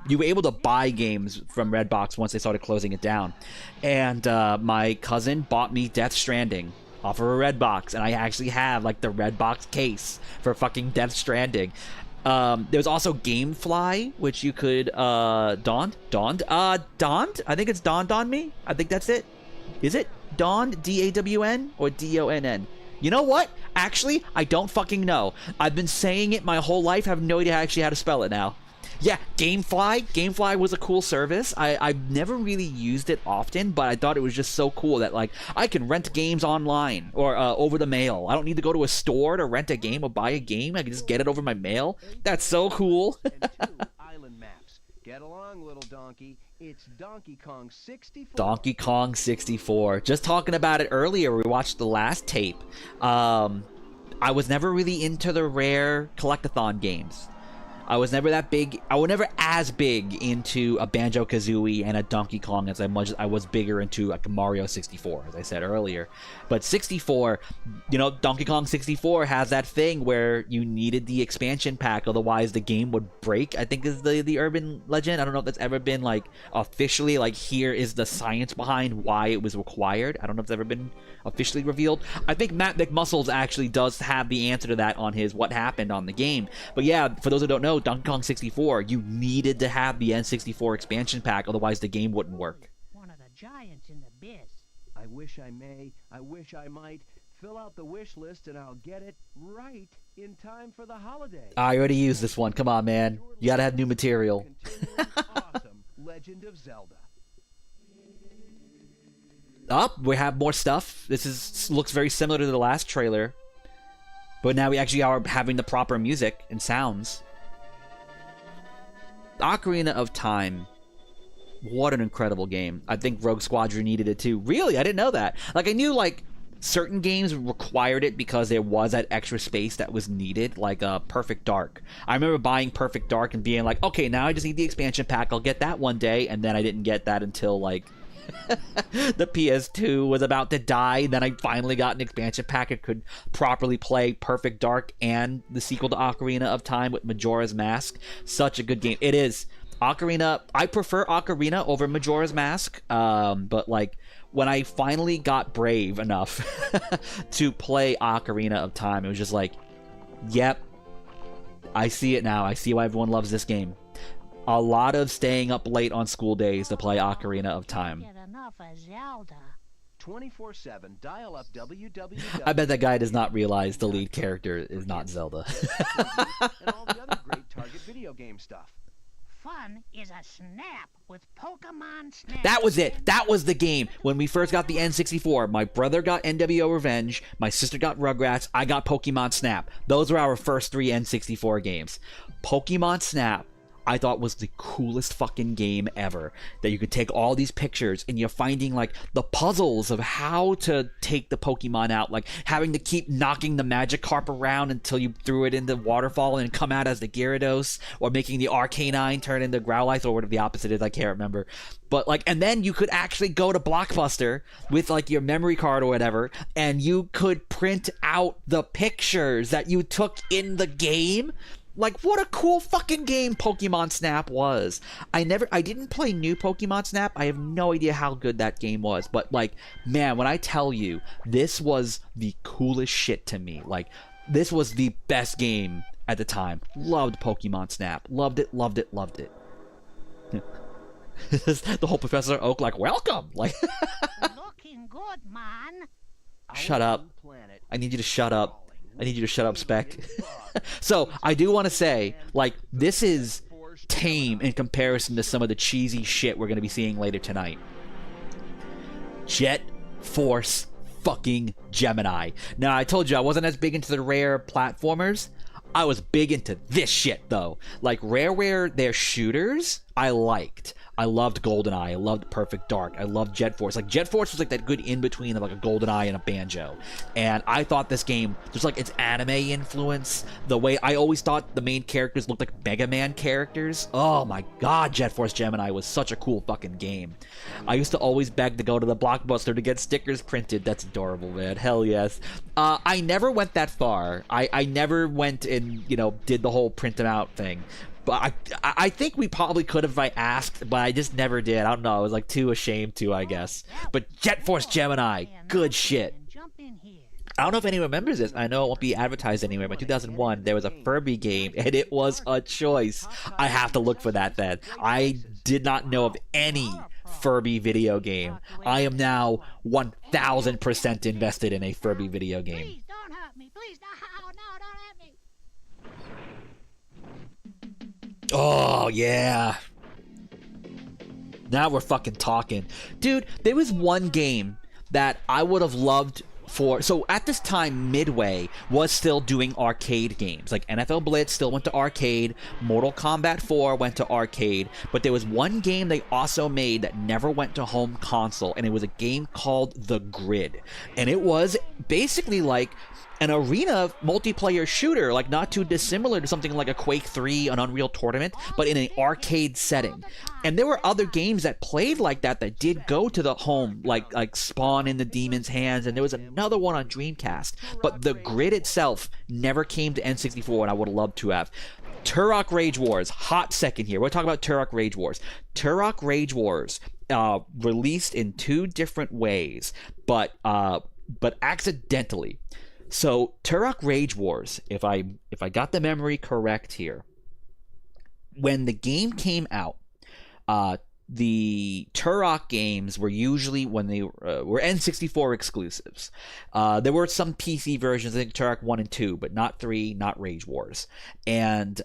you were able to buy games from Redbox once they started closing it down. And my cousin bought me Death Stranding off of a Redbox, and I actually have like the Redbox case for fucking Death Stranding. There's also GameFly, which you could Dawned? I think it's Dawned on Me. I think that's it. Is it Dawned? D-A-W-N or D-O-N-N? You know what? Actually, I don't fucking know. I've been saying it my whole life. I have no idea actually how to spell it now. Yeah, GameFly. GameFly was a cool service. I've never really used it often, but I thought it was just so cool that, like, I can rent games online or over the mail. I don't need to go to a store to rent a game or buy a game. I can just get it over my mail. That's so cool. Island maps. Get along, little donkey. It's Donkey Kong 64. Donkey Kong 64. Just talking about it earlier, we watched the last tape. I was never really into the Rare collectathon games. I was never that big. I was never as big into a Banjo-Kazooie and a Donkey Kong as I was bigger into like Mario 64, as I said earlier. But 64, you know, Donkey Kong 64 has that thing where you needed the expansion pack, otherwise the game would break, I think is the urban legend. I don't know if that's ever been like officially like here is the science behind why it was required. I don't know if it's ever been officially revealed. I think Matt McMuscles actually does have the answer to that on his What Happened on the Game. But yeah, for those who don't know, Donkey Kong 64, you needed to have the N64 expansion pack, otherwise the game wouldn't work. One of the giants in the biz. I wish I may, I wish I might. Fill out the wish list and I'll get it right in time for the holiday. I already used this one. Come on, man. You gotta have new material. Awesome Legend of Zelda. We have more stuff. This looks very similar to the last trailer, but now we actually are having the proper music and sounds. Ocarina of Time. What an incredible game. I think Rogue Squadron needed it too. Really? I didn't know that. Like, I knew, like, certain games required it because there was that extra space that was needed, like Perfect Dark. I remember buying Perfect Dark and being like, okay, now I just need the expansion pack. I'll get that one day. And then I didn't get that until, like, the PS2 was about to die. Then I finally got an expansion pack and could properly play Perfect Dark and the sequel to Ocarina of Time with Majora's Mask. Such a good game. It is. Ocarina, I prefer Ocarina over Majora's Mask, but like when I finally got brave enough to play Ocarina of Time, it was just like, yep, I see it now. I see why everyone loves this game. A lot of staying up late on school days to play Ocarina of Time. Get enough of Zelda. 24/7, dial up www. I bet that guy does not realize the lead character is not Zelda. And all the other great Target video game stuff. Fun is a snap with Pokemon Snap. That was it. That was the game. When we first got the N64, my brother got NWO Revenge, my sister got Rugrats, I got Pokemon Snap. Those were our first 3 N64 games. Pokemon Snap, I thought was the coolest fucking game ever. That you could take all these pictures and you're finding like the puzzles of how to take the Pokemon out, like having to keep knocking the Magikarp around until you threw it in the waterfall and come out as the Gyarados, or making the Arcanine turn into Growlithe, or whatever the opposite is, I can't remember. But like, and then you could actually go to Blockbuster with like your memory card or whatever, and you could print out the pictures that you took in the game. Like, what a cool fucking game Pokemon Snap was. I didn't play new Pokemon Snap. I have no idea how good that game was. But, like, man, when I tell you, this was the coolest shit to me. Like, this was the best game at the time. Loved Pokemon Snap. Loved it, loved it, loved it. The whole Professor Oak, like, welcome! Like, Looking good, man. shut up. I need you to shut up. I need you to shut up, Spec. So, I do want to say, like, this is tame in comparison to some of the cheesy shit we're going to be seeing later tonight. Jet Force fucking Gemini. Now, I told you I wasn't as big into the Rare platformers. I was big into this shit, though. Like, Rareware, their shooters, I liked. I loved GoldenEye. I loved Perfect Dark. I loved Jet Force. Like, Jet Force was like that good in-between of like a GoldenEye and a Banjo. And I thought this game, just like its anime influence, the way I always thought the main characters looked like Mega Man characters. Oh my god, Jet Force Gemini was such a cool fucking game. I used to always beg to go to the Blockbuster to get stickers printed. That's adorable, man. Hell yes. I never went that far. I never went and, you know, did the whole print them out thing. But I think we probably could have if I asked, but I just never did. I don't know. I was like too ashamed to, I guess. But Jet Force Gemini, good shit. I don't know if anyone remembers this. I know it won't be advertised anywhere, but 2001, there was a Furby game, and it was a choice. I have to look for that then. I did not know of any Furby video game. I am now 1,000% invested in a Furby video game. Please don't hurt me. Please, no, don't hurt me. Oh, yeah. Now we're fucking talking. Dude, there was one game that I would have loved so at this time, Midway was still doing arcade games. Like NFL Blitz still went to arcade, Mortal Kombat 4 went to arcade, but there was one game they also made that never went to home console, and it was a game called The Grid. And it was basically like an arena multiplayer shooter, like not too dissimilar to something like a Quake 3, an Unreal Tournament, but in an arcade setting. And there were other games that played like that did go to the home, like Spawn in the Demon's Hands, and there was another one on Dreamcast. But The Grid itself never came to N64, and I would have loved to have. Turok Rage Wars, hot second here. We're talking about Turok Rage Wars. Turok Rage Wars released in two different ways, but accidentally. So Turok Rage Wars, if I got the memory correct here, when the game came out, the Turok games were usually, when they were N64 exclusives. There were some PC versions, I think Turok 1 and 2, but not 3, not Rage Wars. And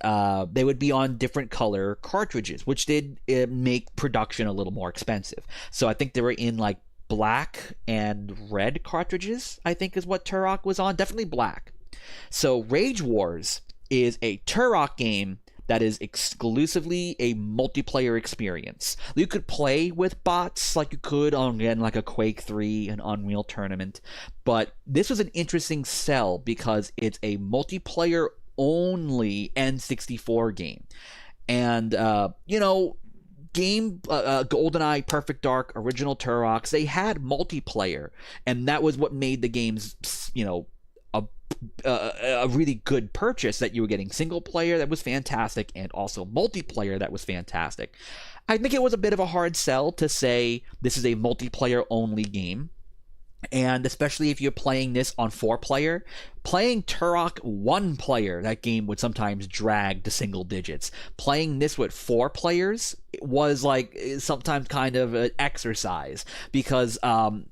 they would be on different color cartridges, which did make production a little more expensive. So I think they were in like black and red cartridges, I think is what Turok was on. Definitely black. So Rage Wars is a Turok game that is exclusively a multiplayer experience. You could play with bots like you could on, again, like a Quake 3, an Unreal Tournament, but this was an interesting sell because it's a multiplayer only N64 game. And, GoldenEye, Perfect Dark, original Turoks, they had multiplayer, and that was what made the games, a really good purchase, that you were getting single player that was fantastic and also multiplayer that was fantastic. I think it was a bit of a hard sell to say this is a multiplayer only game. And especially if you're playing this on 4-player, playing Turok 1-player, that game would sometimes drag to single digits. Playing this with 4 players was like sometimes kind of an exercise, because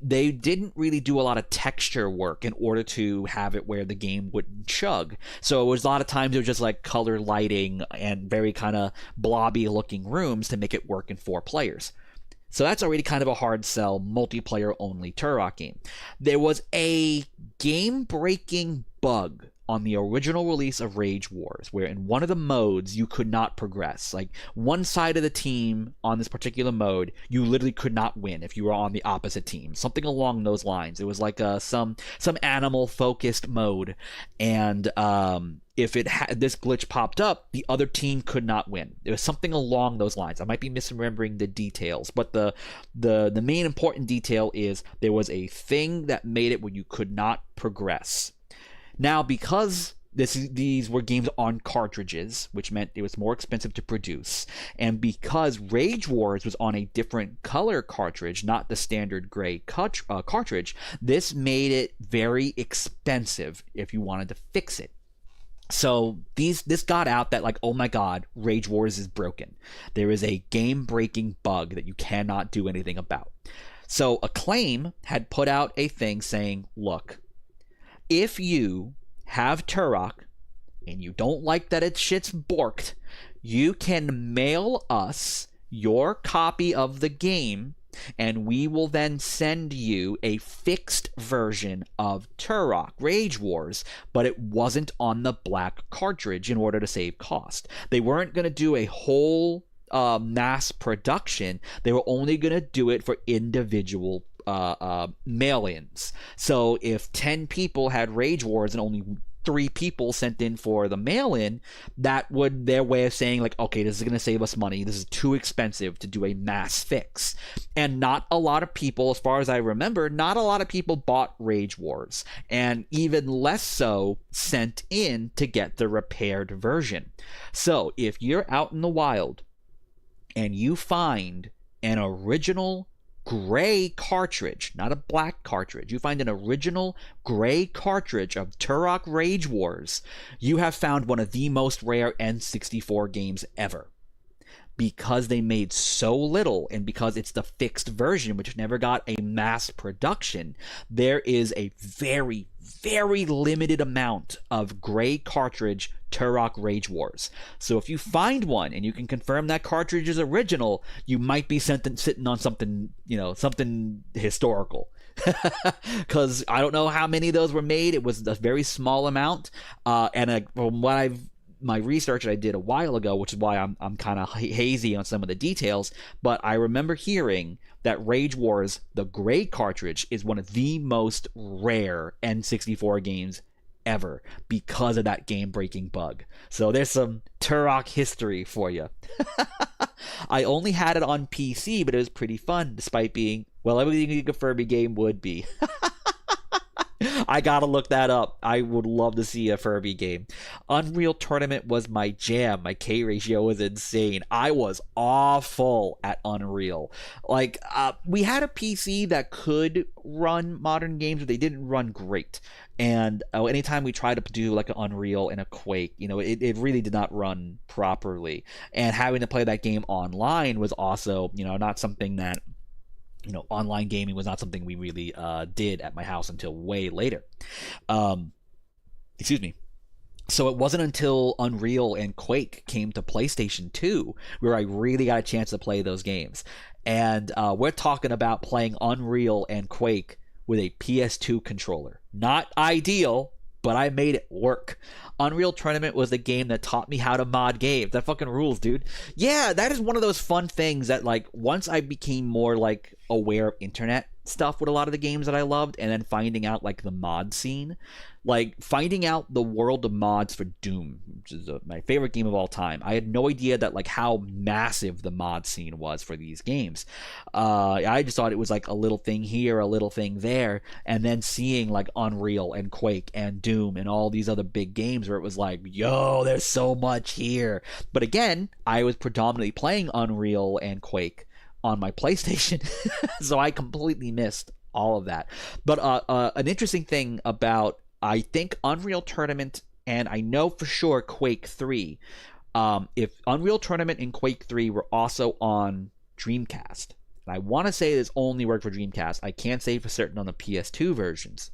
they didn't really do a lot of texture work in order to have it where the game wouldn't chug. So it was a lot of times it was just like color lighting and very kind of blobby looking rooms to make it work in 4 players. So that's already kind of a hard sell, multiplayer-only Turok game. There was a game-breaking bug on the original release of Rage Wars, where in one of the modes you could not progress. Like, one side of the team on this particular mode, you literally could not win if you were on the opposite team. Something along those lines. It was like some animal-focused mode, and if this glitch popped up, the other team could not win. It was something along those lines. I might be misremembering the details, but the main important detail is there was a thing that made it where you could not progress. Now, because these were games on cartridges, which meant it was more expensive to produce, and because Rage Wars was on a different color cartridge, not the standard gray cartridge, this made it very expensive if you wanted to fix it. So this got out that, like, oh my god, Rage Wars is broken. There is a game-breaking bug that you cannot do anything about. So Acclaim had put out a thing saying, look, if you have Turok and you don't like that its shit's borked, you can mail us your copy of the game, and we will then send you a fixed version of Turok Rage Wars, but it wasn't on the black cartridge in order to save cost. They weren't going to do a whole mass production. They were only going to do it for individual mail-ins. So if 10 people had Rage Wars and only 3 people sent in for the mail-in, that would their way of saying, like, okay, this is going to save us money. This is too expensive to do a mass fix. And not a lot of people, as far as I remember, not a lot of people bought Rage Wars, and even less so sent in to get the repaired version. So if you're out in the wild and you find an original gray cartridge, not a black cartridge, you find an original gray cartridge of Turok Rage Wars, you have found one of the most rare N64 games ever. Because they made so little, and because it's the fixed version, which never got a mass production, there is a very, very limited amount of gray cartridge Turok Rage Wars. So if you find one and you can confirm that cartridge is original, you might be sitting on something, something historical. because I don't know how many of those were made. It was a very small amount, from what my research that I did a while ago, which is why I'm kind of hazy on some of the details, but I remember hearing that Rage Wars, the gray cartridge, is one of the most rare N64 games ever because of that game-breaking bug. So there's some Turok history for you. I only had it on PC, but it was pretty fun, despite being, well, everything a Furby game would be. I gotta look that up. I would love to see a Furby game. Unreal Tournament was my jam. My K ratio was insane. I was awful at Unreal. Like, we had a PC that could run modern games, but they didn't run great. And anytime we tried to do like an Unreal and a Quake, it really did not run properly. And having to play that game online was also, not something that, online gaming was not something we really did at my house until way later. Excuse me. So it wasn't until Unreal and Quake came to PlayStation 2 where I really got a chance to play those games. And we're talking about playing Unreal and Quake with a PS2 controller. Not ideal, but I made it work. Unreal Tournament was the game that taught me how to mod games. That fucking rules, dude. Yeah, that is one of those fun things that, like, once I became more, like, aware of internet stuff with a lot of the games that I loved, and then finding out, like, the mod scene, like, finding out the world of mods for Doom, which is my favorite game of all time. I had no idea that, like, how massive the mod scene was for these games. I just thought it was, like, a little thing here, a little thing there, and then seeing, like, Unreal and Quake and Doom and all these other big games where it was like, yo, there's so much here. But again, I was predominantly playing Unreal and Quake on my PlayStation, so I completely missed all of that. But an interesting thing about, I think, Unreal Tournament, and I know for sure Quake 3, if Unreal Tournament and Quake 3 were also on Dreamcast, and I want to say this only worked for Dreamcast, I can't say for certain on the PS2 versions,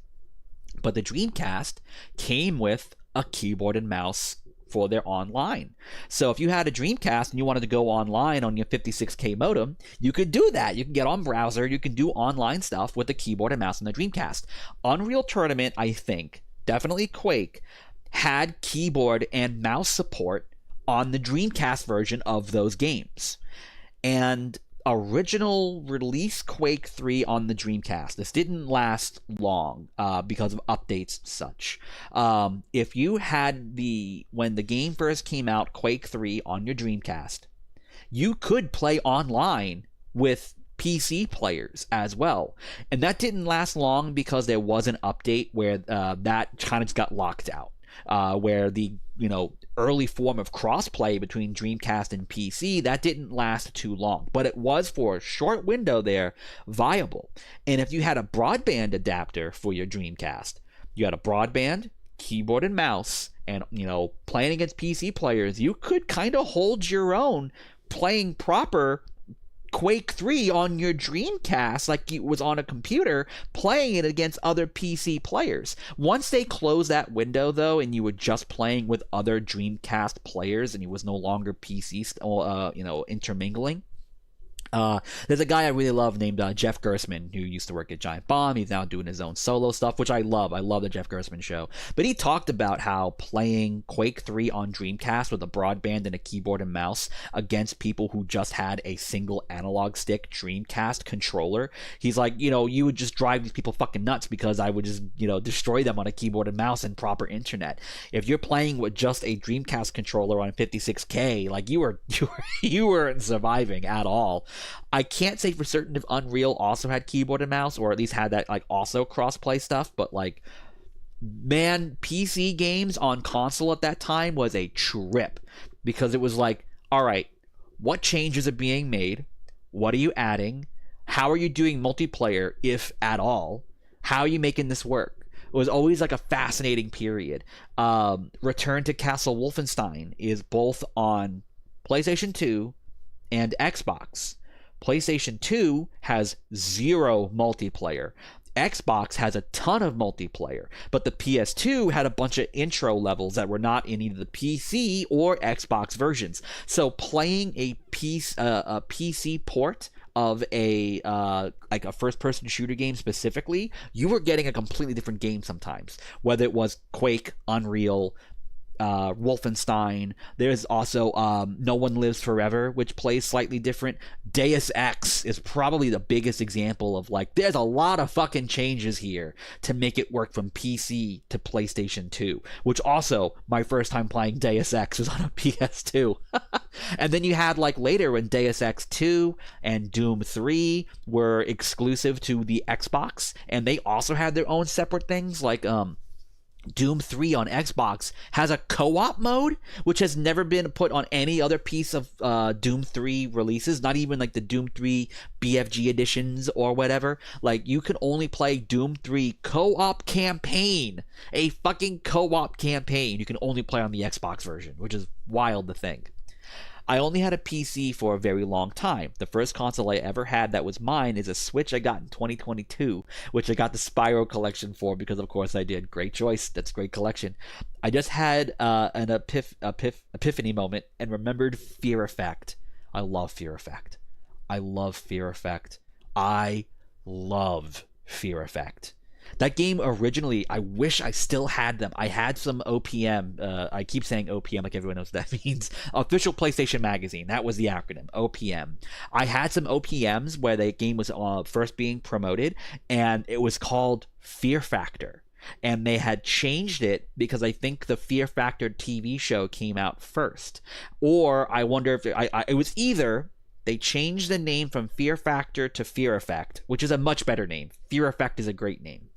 but the Dreamcast came with a keyboard and mouse for their online. So if you had a Dreamcast and you wanted to go online on your 56K modem, you could do that. You can get on browser, you can do online stuff with the keyboard and mouse on the Dreamcast. Unreal Tournament, I think, definitely Quake, had keyboard and mouse support on the Dreamcast version of those games. And original release Quake 3 on the Dreamcast. This didn't last long because of updates and such. If you had when the game first came out, Quake 3 on your Dreamcast, you could play online with PC players as well. And that didn't last long because there was an update where that kind of just got locked out. Where the early form of crossplay between Dreamcast and PC, that didn't last too long, but it was for a short window there viable. And if you had a broadband adapter for your Dreamcast, you had a broadband, keyboard and mouse, and playing against PC players, you could kind of hold your own playing proper Quake 3 on your Dreamcast like it was on a computer, playing it against other PC players. Once they closed that window, though, and you were just playing with other Dreamcast players and it was no longer PC, intermingling, there's a guy I really love named Jeff Gersman who used to work at Giant Bomb. He's now doing his own solo stuff, which I love. I love the Jeff Gersman show. But he talked about how playing Quake 3 on Dreamcast with a broadband and a keyboard and mouse against people who just had a single analog stick Dreamcast controller, he's like, you would just drive these people fucking nuts because I would just, destroy them on a keyboard and mouse and proper internet. If you're playing with just a Dreamcast controller on 56K, like you weren't surviving at all. I can't say for certain if Unreal also had keyboard and mouse, or at least had that like also cross-play stuff, but like, man, PC games on console at that time was a trip, because it was like, all right, what changes are being made? What are you adding? How are you doing multiplayer, if at all? How are you making this work? It was always like a fascinating period. Return to Castle Wolfenstein is both on PlayStation 2 and Xbox. PlayStation 2 has 0 multiplayer. Xbox has a ton of multiplayer, but the PS2 had a bunch of intro levels that were not in either the PC or Xbox versions. So playing a PC port of a like a first-person shooter game specifically, you were getting a completely different game sometimes. Whether it was Quake, Unreal, Wolfenstein. There's also No One Lives Forever, which plays slightly different. Deus Ex is probably the biggest example of like, there's a lot of fucking changes here to make it work from PC to PlayStation 2, which also, my first time playing Deus Ex was on a PS2. And then you had like later when Deus Ex 2 and Doom 3 were exclusive to the Xbox, and they also had their own separate things like Doom 3 on Xbox has a co-op mode, which has never been put on any other piece of Doom 3 releases, not even like the Doom 3 BFG editions or whatever. Like, you can only play Doom 3 co-op campaign, a fucking co-op campaign you can only play on the Xbox version, which is wild to think. I only had a PC for a very long time. The first console I ever had that was mine is a Switch I got in 2022, which I got the Spyro collection for because, of course, I did. Great choice. That's a great collection. I just had an epiphany moment and remembered Fear Effect. I love Fear Effect. I love Fear Effect. I love Fear Effect. That game originally, I wish I still had them. I had some OPM. I keep saying OPM like everyone knows what that means. Official PlayStation Magazine. That was the acronym. OPM. I had some OPMs where the game was first being promoted, and it was called Fear Factor. And they had changed it because I think the Fear Factor TV show came out first. Or I wonder if it was either they changed the name from Fear Factor to Fear Effect, which is a much better name. Fear Effect is a great name.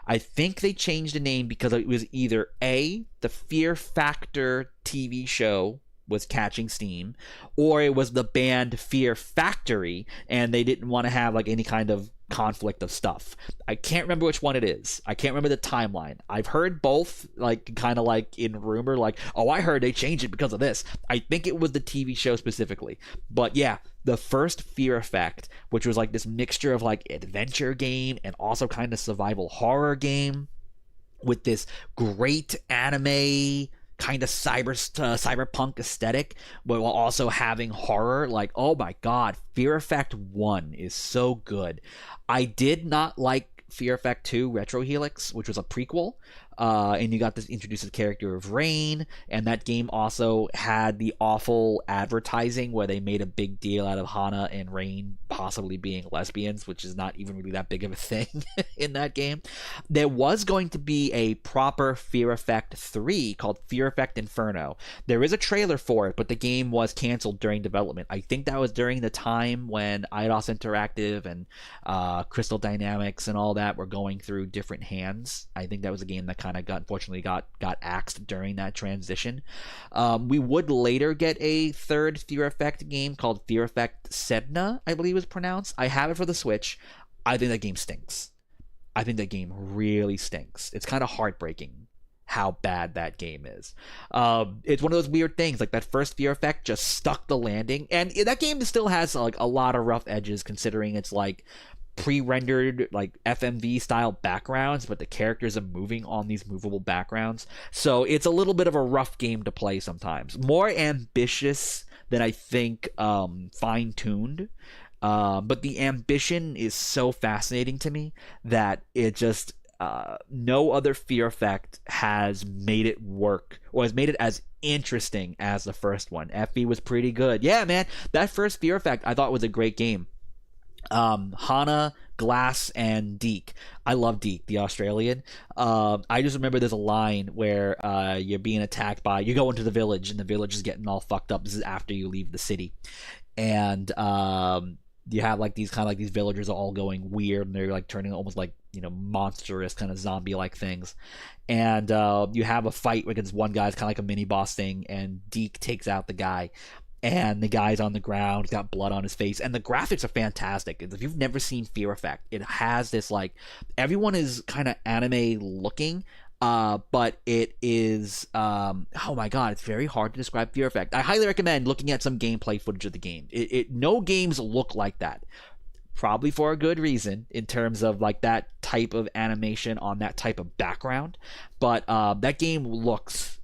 I think they changed the name because it was either A, the Fear Factor TV show was catching steam, or it was the band Fear Factory, and they didn't want to have like any kind of conflict of stuff. I can't remember which one it is. I can't remember the timeline. I've heard both, like kind of like in rumor, like, oh, I heard they changed it because of this. I think it was the TV show specifically. But yeah, the first Fear Effect, which was like this mixture of like adventure game and also kind of survival horror game with this great anime kind of cyberpunk aesthetic, but while also having horror. Like, oh my god, Fear Effect 1 is so good. I did not like Fear Effect 2 Retro Helix, which was a prequel. And you got this introduced the character of Rain, and that game also had the awful advertising where they made a big deal out of Hana and Rain possibly being lesbians, which is not even really that big of a thing in that game. There was going to be a proper Fear Effect 3 called Fear Effect Inferno. There is a trailer for it, but the game was canceled during development. I think that was during the time when Eidos Interactive and Crystal Dynamics and all that were going through different hands. I think that was a game that kind of unfortunately got axed during that transition. We would later get a third Fear Effect game called Fear Effect Sedna, I believe is pronounced. I have it for the Switch. I think that game stinks. I think that game really stinks. It's kind of heartbreaking how bad that game is. It's one of those weird things, like that first Fear Effect just stuck the landing, and that game still has like a lot of rough edges considering it's like pre-rendered like FMV style backgrounds, but the characters are moving on these movable backgrounds, so it's a little bit of a rough game to play sometimes. More ambitious than I think fine-tuned, but the ambition is so fascinating to me that it just no other Fear Effect has made it work or has made it as interesting as the first one. FE was pretty good. Yeah, man, that first Fear Effect I thought was a great game. Hana, Glass, and Deke. I love Deke, the Australian. I just remember there's a line where you're being attacked by, you go into the village and the village is getting all fucked up. This is after you leave the city, and you have like these kind of like these villagers are all going weird and they're like turning almost like, you know, monstrous kind of zombie like things, and you have a fight against one guy's kind of like a mini boss thing, and Deke takes out the guy. And the guy's on the ground, he's got blood on his face, and the graphics are fantastic. If you've never seen Fear Effect, it has this like, everyone is kind of anime looking, but it is, oh my god, it's very hard to describe Fear Effect. I highly recommend looking at some gameplay footage of the game. No games look like that. probably for a good reason in terms of like that type of animation on that type of background. But that game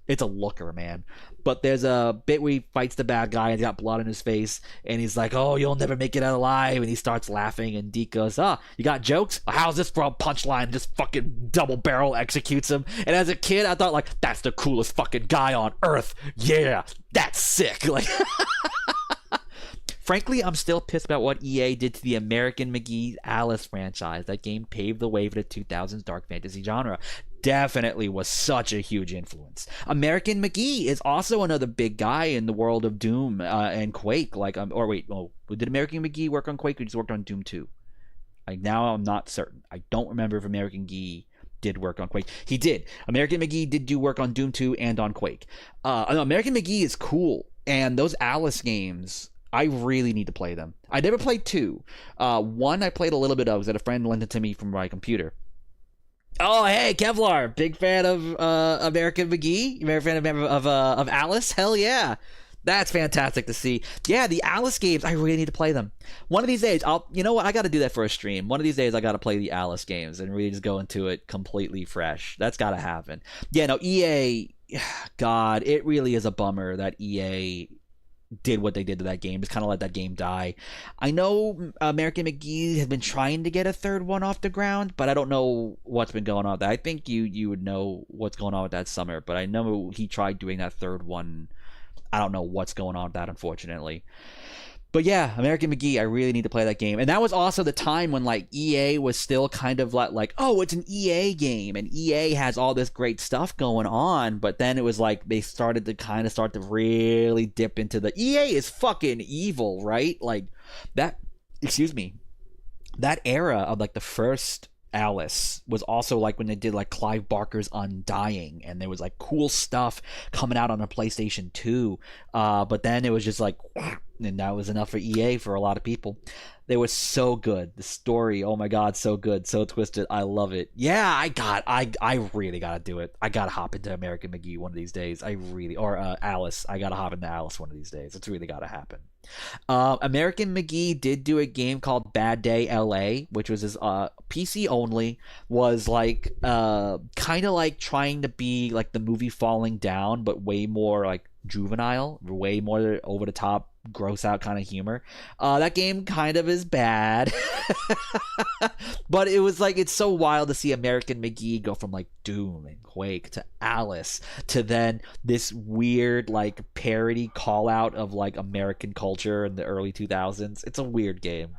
it's a looker, man. But there's a bit where he fights the bad guy and he's got blood on his face, and he's like, "Oh, you'll never make it out alive," and he starts laughing, and Deke goes, you got jokes? How's this for a punchline? Just fucking double barrel executes him. And as a kid, I thought, like, that's the coolest fucking guy on earth. Yeah, that's sick. Like, frankly, I'm still pissed about what EA did to the American McGee Alice franchise. That game paved the way for the 2000s dark fantasy genre. Definitely was such a huge influence. American McGee is also another big guy in the world of Doom and Quake. Did American McGee work on Quake, or just worked on Doom 2? Now I'm not certain. I don't remember if American McGee did work on Quake. He did. American McGee did do work on Doom 2 and on Quake. American McGee is cool, and those Alice games, I really need to play them. I never played 2. 1 I played a little bit of, because a friend lent it to me from my computer. Oh, hey, Kevlar, big fan of American McGee, fan of Alice. Hell yeah, that's fantastic to see. Yeah, the Alice games, I really need to play them. One of these days, you know what? I got to do that for a stream. One of these days, I got to play the Alice games and really just go into it completely fresh. That's got to happen. Yeah, no, EA, God, it really is a bummer that EA did what they did to that game. Just kind of let that game die. I know American McGee has been trying to get a third one off the ground, but I don't know what's been going on with that. I think you would know what's going on with that summer, but I know he tried doing that third one. I don't know what's going on with that, unfortunately. But yeah, American McGee, I really need to play that game. And that was also the time when, like, EA was still kind of like, oh, it's an EA game, and EA has all this great stuff going on. But then it was like they started to really dip into the EA is fucking evil, right? Like that era of like the first Alice was also like when they did like Clive Barker's Undying, and there was like cool stuff coming out on a PlayStation 2, but then it was just like, and that was enough for EA for a lot of people. They were so good. The story, oh my god, so good, so twisted. I love it. Yeah, I really gotta do it. I gotta hop into American McGee one of these days. Alice. I gotta hop into Alice one of these days. It's really gotta happen. American McGee did do a game called Bad Day LA, which was his PC only, was like kind of like trying to be like the movie Falling Down, but way more like juvenile, way more over the top, gross out kind of humor. That game kind of is bad. But it was like, it's so wild to see American McGee go from like Doom and Quake to Alice to then this weird like parody call out of like American culture in the early 2000s. It's a weird game.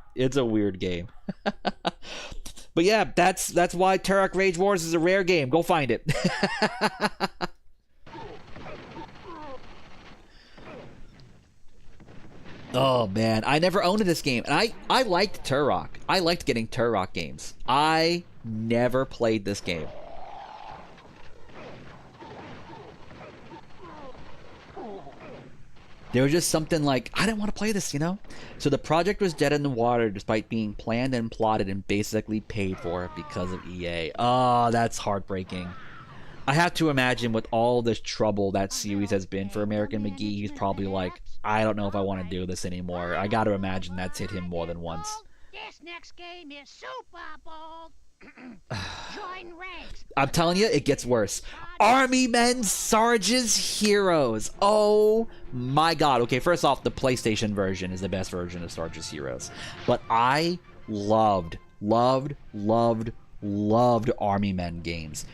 But yeah, that's why Turok Rage Wars is a rare game. Go find it. Oh man, I never owned this game, and I liked Turok. I liked getting Turok games. I never played this game. There was just something like, I didn't want to play this, you know? So the project was dead in the water despite being planned and plotted and basically paid for because of EA. Oh, that's heartbreaking. I have to imagine with all this trouble that series has been for American McGee, he's probably like, I don't know if I want to do this anymore. I got to imagine that's hit him more than once. This next game is Super Bowl. Join ranks. I'm telling you, it gets worse. Army Men Sarge's Heroes. Oh my god. Okay, first off, the PlayStation version is the best version of Sarge's Heroes. But I loved Army Men games.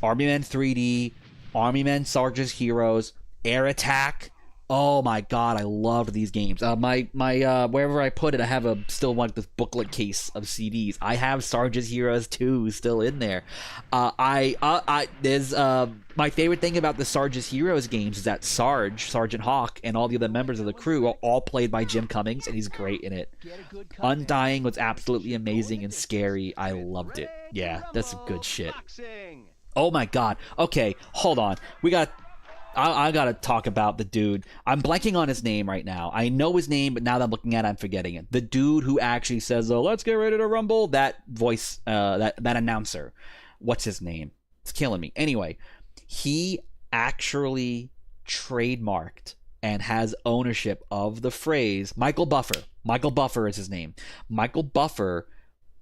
Army Men 3D, Army Men Sarge's Heroes, Air Attack. Oh my god, I loved these games. My wherever I put it, I have still like this booklet case of CDs. I have Sarge's Heroes 2 still in there. There's my favorite thing about the Sarge's Heroes games is that Sergeant Hawk, and all the other members of the crew are all played by Jim Cummings, and he's great in it. Undying was absolutely amazing and scary. I loved it. Yeah, that's some good shit. Oh my god. Okay, hold on. I gotta talk about the dude. I'm blanking on his name right now. I know his name, but now that I'm looking at it, I'm forgetting it. The dude who actually says, "Oh, let's get ready to rumble." That voice, that announcer. What's his name? It's killing me. Anyway, he actually trademarked and has ownership of the phrase. Michael Buffer. Michael Buffer is his name. Michael Buffer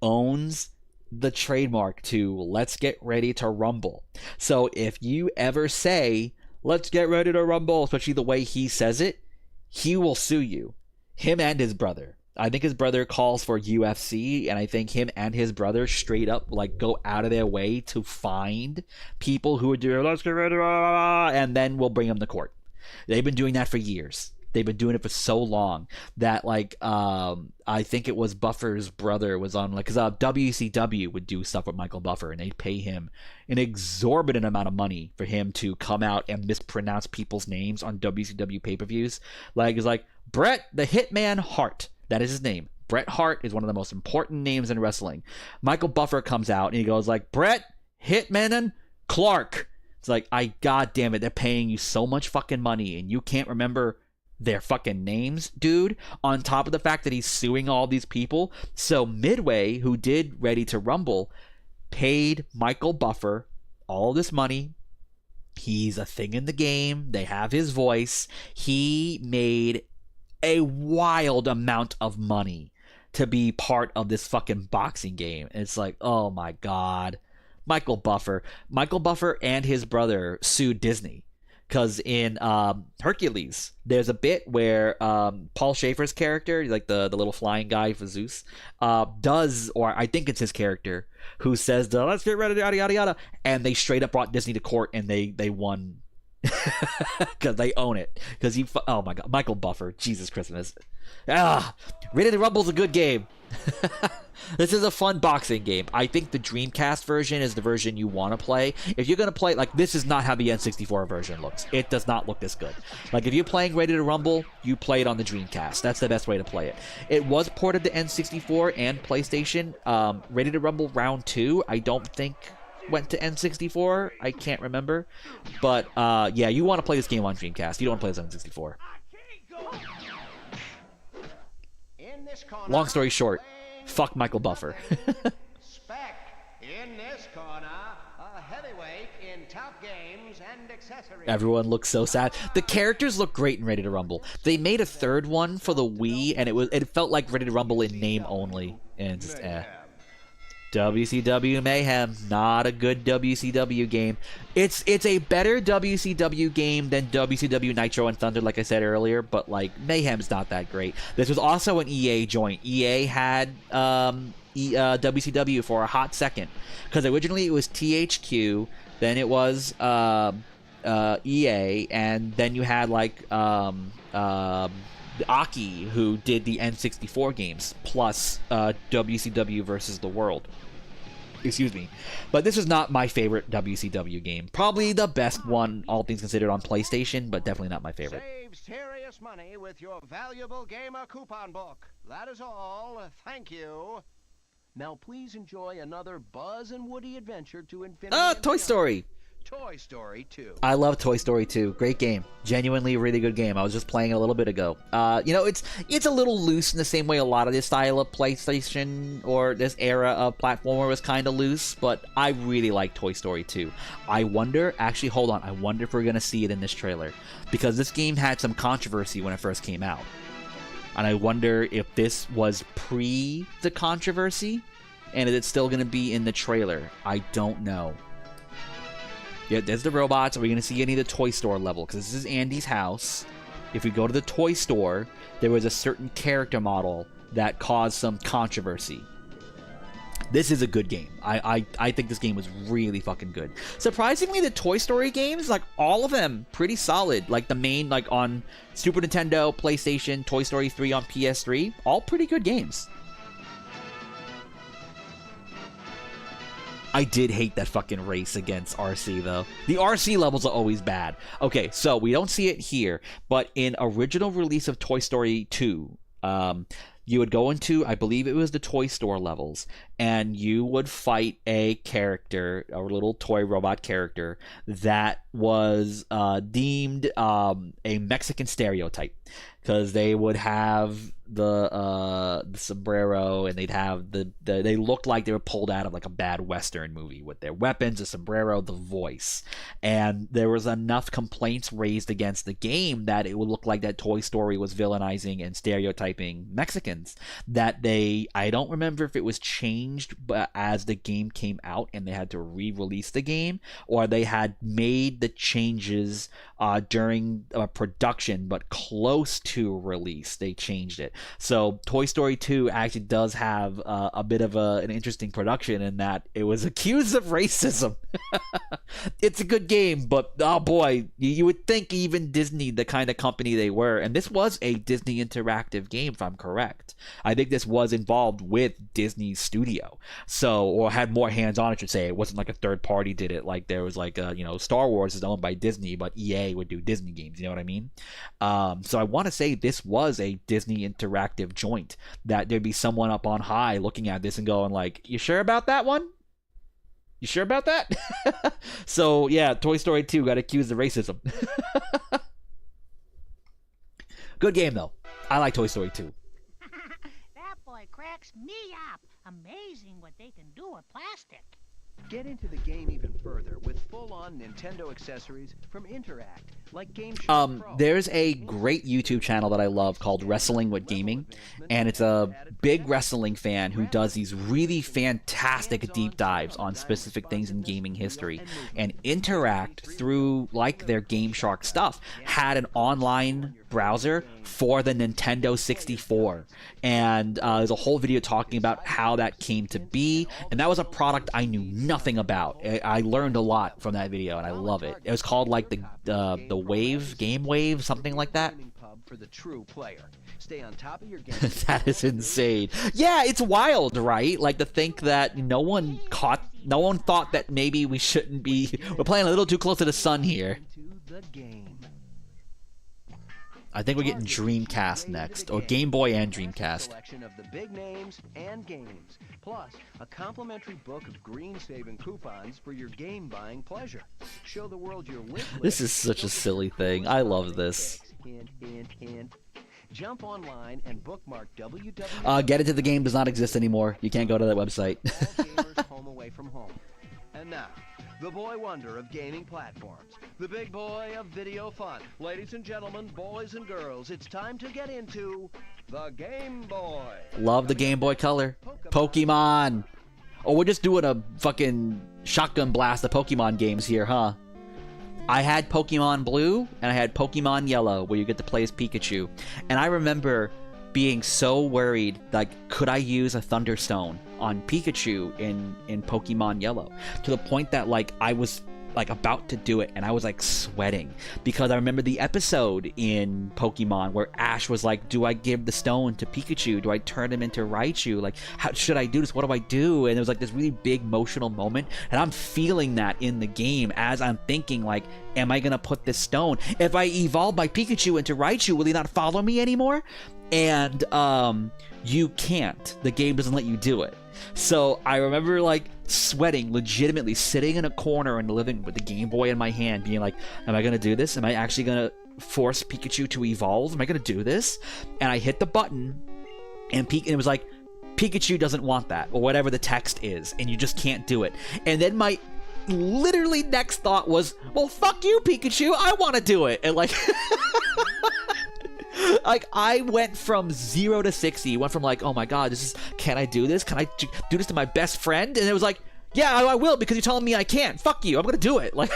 owns the trademark to "Let's get ready to rumble." So if you ever say "Let's get ready to rumble," especially the way he says it, he will sue you. Him and his brother. I think his brother calls for UFC, and I think him and his brother straight up like go out of their way to find people who are doing "Let's get ready to," and then we'll bring them to court. They've been doing that for years. They've been doing it for so long that like I think it was Buffer's brother was on like, because WCW would do stuff with Michael Buffer, and they'd pay him an exorbitant amount of money for him to come out and mispronounce people's names on WCW pay-per-views. Like it's like Bret the Hitman Hart. That is his name. Bret Hart is one of the most important names in wrestling. Michael Buffer comes out and he goes like, Bret Hitman and Clark. It's like, God damn it, they're paying you so much fucking money and you can't remember their fucking names, dude, on top of the fact that he's suing all these people. So Midway, who did Ready to Rumble, paid Michael Buffer all this money. He's a thing in the game. They have his voice. He made a wild amount of money to be part of this fucking boxing game. And it's like, oh my God. Michael Buffer and his brother sued Disney. Because in Hercules, there's a bit where Paul Schaefer's character, like the little flying guy for Zeus, does, or I think it's his character, who says, "Let's get ready, yada, yada, yada." And they straight up brought Disney to court, and they won. Because they own it. Because oh my God, Michael Buffer, Jesus Christmas. Ready to Rumble's a good game. This is a fun boxing game. I think the Dreamcast version is the version you want to play. If you're going to play, like, this is not how the N64 version looks. It does not look this good. Like, if you're playing Ready to Rumble, you play it on the Dreamcast. That's the best way to play it. It was ported to N64 and PlayStation. Ready to Rumble Round 2, I don't think went to N64. I can't remember. But, yeah, you want to play this game on Dreamcast. You don't want to play this on N64. Long story short, fuck Michael Buffer. Spec in this corner, a heavyweight in Top Games and Accessories. Everyone looks so sad. The characters look great in Ready to Rumble. They made a third one for the Wii, and it felt like Ready to Rumble in name only, and just WCW Mayhem, not a good WCW game. It's a better WCW game than WCW Nitro and Thunder, like I said earlier, but like Mayhem's not that great. This was also an EA joint. EA had WCW for a hot second, because originally it was THQ, then it was EA, and then you had like Aki, who did the N64 games, plus WCW versus the World. Excuse me. But this is not my favorite WCW game. Probably the best one, all things considered, on PlayStation, but definitely not my favorite. Save serious money with your valuable gamer coupon book. That is all. Thank you. Now please enjoy another Buzz and Woody adventure to infinity. Toy Story! Toy Story 2. I love Toy Story 2. Great game. Genuinely a really good game. I was just playing it a little bit ago. It's a little loose in the same way a lot of this style of PlayStation or this era of platformer was kind of loose, but I really like Toy Story 2. I wonder if we're going to see it in this trailer, because this game had some controversy when it first came out. And I wonder if this was pre the controversy, and is it still going to be in the trailer? I don't know. Yeah, there's the robots. Are we going to see any of the toy store level? Because this is Andy's house. If we go to the toy store, there was a certain character model that caused some controversy. This is a good game. I think this game was really fucking good. Surprisingly, the Toy Story games, like all of them, pretty solid. Like the main, like on Super Nintendo, PlayStation, Toy Story 3 on PS3, all pretty good games. I did hate that fucking race against RC, though. The RC levels are always bad. Okay, so we don't see it here, but in original release of Toy Story 2, you would go into, I believe it was the toy store levels, and you would fight a character, a little toy robot character that was deemed a Mexican stereotype, because they would have the sombrero, and they'd have they looked like they were pulled out of like a bad Western movie with their weapons, the sombrero, the voice. And there was enough complaints raised against the game that it would look like that Toy Story was villainizing and stereotyping Mexicans, that I don't remember if it was changed but as the game came out and they had to re-release the game, or they had made the changes during production, but close to release they changed it. So Toy Story 2 actually does have a bit of an interesting production in that it was accused of racism. It's a good game, but oh boy, you would think even Disney, the kind of company they were, and this was a Disney interactive game if I'm correct. I think this was involved with Disney's studio, so, or had more hands on, I should say. It wasn't like a third party did it, like there was like Star Wars is owned by Disney, but EA would do Disney games, you know what I mean? So I want to say this was a Disney interactive joint, that there'd be someone up on high looking at this and going like, you sure about that one? You sure about that? So yeah, Toy Story 2 got accused of racism. Good game though. I like Toy Story 2. That boy cracks me up. Amazing what they can do with plastic. Get into the game even further with full-on Nintendo accessories from Interact, like Game Pro. There's a great YouTube channel that I love called Wrestling with Gaming, and it's a big wrestling fan who does these really fantastic deep dives on specific things in gaming history. And Interact, through like their Game Shark stuff, had an online browser for the Nintendo 64, and there's a whole video talking about how that came to be, and that was a product I knew nothing about. I learned a lot from that video, and I love it. It was called like the Wave, Game Wave, something like that. For the true player. Stay on top of your game. That is insane. Yeah, it's wild, right? Like to think that no one thought that maybe we shouldn't be. We're playing a little too close to the sun here. The game. I think we're getting Dreamcast next, or Game Boy and Dreamcast. Selection of the big names and games, plus a complimentary book of green saving coupons for your game buying pleasure. Show the world your wish list. This is such a silly thing. I love this. Hint, hint, hint. Jump online and bookmark www. Get Into the Game does not exist anymore. You can't go to that website. All gamers home away from home. And now, the boy wonder of gaming platforms, the big boy of video fun. Ladies and gentlemen, boys and girls, it's time to get into the Game Boy. Love the Game Boy Color. Pokemon. Oh, we're just doing a fucking shotgun blast of Pokemon games here, huh? I had Pokemon Blue and I had Pokemon Yellow, where you get to play as Pikachu. And I remember being so worried, like, could I use a Thunderstone on Pikachu in Pokemon Yellow? To the point that, like, I was like about to do it and I was like sweating, because I remember the episode in Pokemon where Ash was like, do I give the stone to Pikachu? Do I turn him into Raichu? Like, how should I do this? What do I do? And it was like this really big emotional moment, and I'm feeling that in the game as I'm thinking, like, am I gonna put this stone? If I evolve my Pikachu into Raichu, will he not follow me anymore? And you can't. The game doesn't let you do it. So I remember like sweating, legitimately sitting in a corner in the living room with the Game Boy in my hand, being like, am I gonna do this? Am I actually gonna force Pikachu to evolve? Am I gonna do this? And I hit the button, and it was like, Pikachu doesn't want that, or whatever the text is, and you just can't do it. And then my literally next thought was, well, fuck you, Pikachu, I want to do it. And like like, I went from 0 to 60. Went from like, oh my god, can I do this? Can I do this to my best friend? And it was like, yeah, I will, because you're telling me I can't. Fuck you, I'm gonna do it. Like,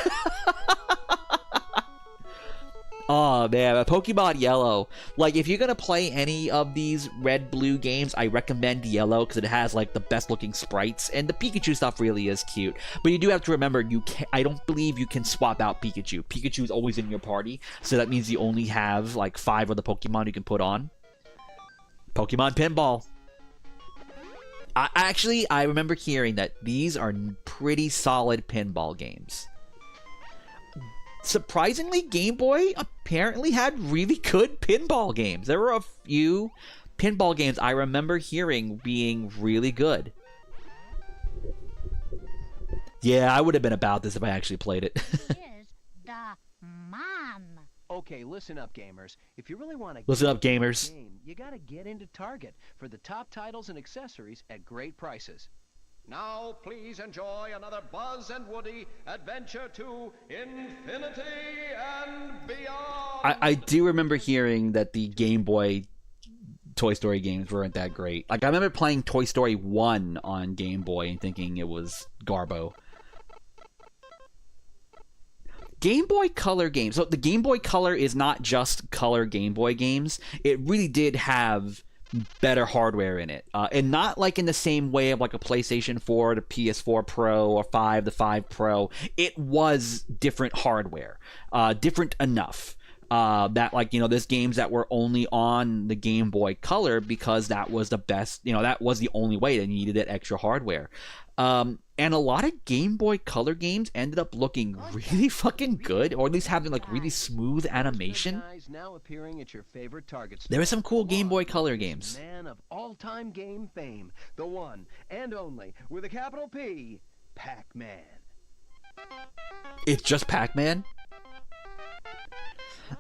oh man, Pokemon Yellow. Like, if you're gonna play any of these red blue games, I recommend Yellow, because it has like the best looking sprites, and the Pikachu stuff really is cute. But you do have to remember, I don't believe you can swap out Pikachu. Pikachu is always in your party, so that means you only have like 5 of the Pokemon you can put on. Pokemon Pinball. I remember hearing that these are pretty solid pinball games. Surprisingly, Game Boy apparently had really good pinball games. There were a few pinball games I remember hearing being really good. Yeah, I would have been about this if I actually played it. Is the man. Okay, listen up, gamers. If you really want to Listen up, gamers. game, you got to get into Target for the top titles and accessories at great prices. Now, please enjoy another Buzz and Woody adventure to infinity and beyond. I do remember hearing that the Game Boy Toy Story games weren't that great. Like, I remember playing Toy Story 1 on Game Boy and thinking it was Garbo. Game Boy Color games. So the Game Boy Color is not just color Game Boy games. It really did have better hardware in it. And not like in the same way of like a PlayStation 4, the PS4 Pro, or 5, the 5 Pro. It was different hardware. Different enough. That, like, you know, there's games that were only on the Game Boy Color because that was the best, you know, that was the only way they needed that extra hardware. And a lot of Game Boy Color games ended up looking really fucking good, or at least having like really smooth animation. Now appearing at your favorite Target store. There were some cool Game Boy Color games. Man of all-time game fame, the one and only with a capital P, Pac-Man. It's just Pac-Man?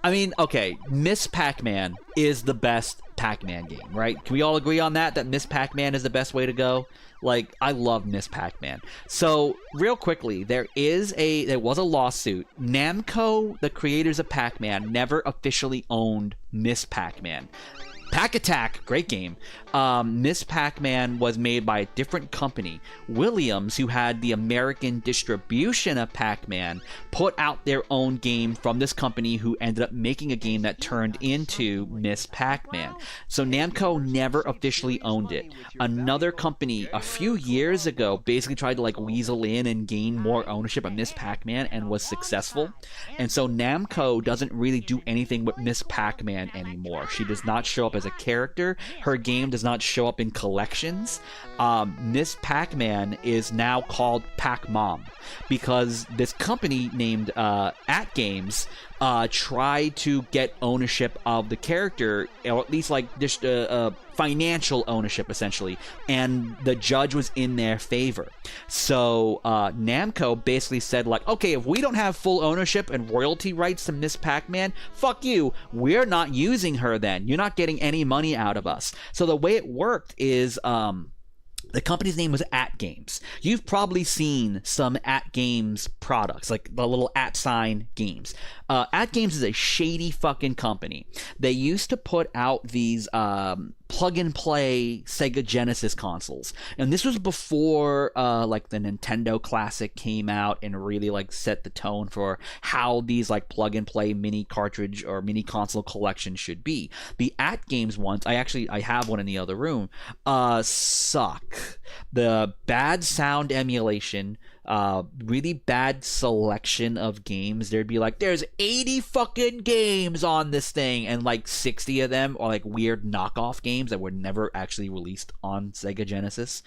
I mean, okay, Miss Pac-Man is the best Pac-Man game, right? Can we all agree on that? That Miss Pac-Man is the best way to go? Like, I love Miss Pac-Man. So, real quickly, there was a lawsuit. Namco, the creators of Pac-Man, never officially owned Miss Pac-Man. Pac Attack, great game. Miss Pac-Man was made by a different company. Williams, who had the American distribution of Pac-Man, put out their own game from this company, who ended up making a game that turned into Miss Pac-Man. So Namco never officially owned it. Another company a few years ago basically tried to like weasel in and gain more ownership of Miss Pac-Man and was successful. And so Namco doesn't really do anything with Miss Pac-Man anymore. She does not show up as a character. Her game does not show up in collections. Miss Pac-Man is now called Pac-Mom because this company named At Games tried to get ownership of the character, or at least like just financial ownership, essentially, and the judge was in their favor. So Namco basically said, like, okay, if we don't have full ownership and royalty rights to Miss Pac-Man, fuck you, we're not using her then. You're not getting any money out of us. So the way it worked is the company's name was At Games. You've probably seen some At Games products, like the little at sign games. At Games is a shady fucking company. They used to put out these plug-and-play Sega Genesis consoles. And this was before like the Nintendo Classic came out and really like set the tone for how these like plug-and-play mini cartridge or mini console collections should be. The At Games ones, I have one in the other room, suck. The bad sound emulation, really bad selection of games. There'd be like, there's 80 fucking games on this thing, and like 60 of them are like weird knockoff games that were never actually released on Sega Genesis.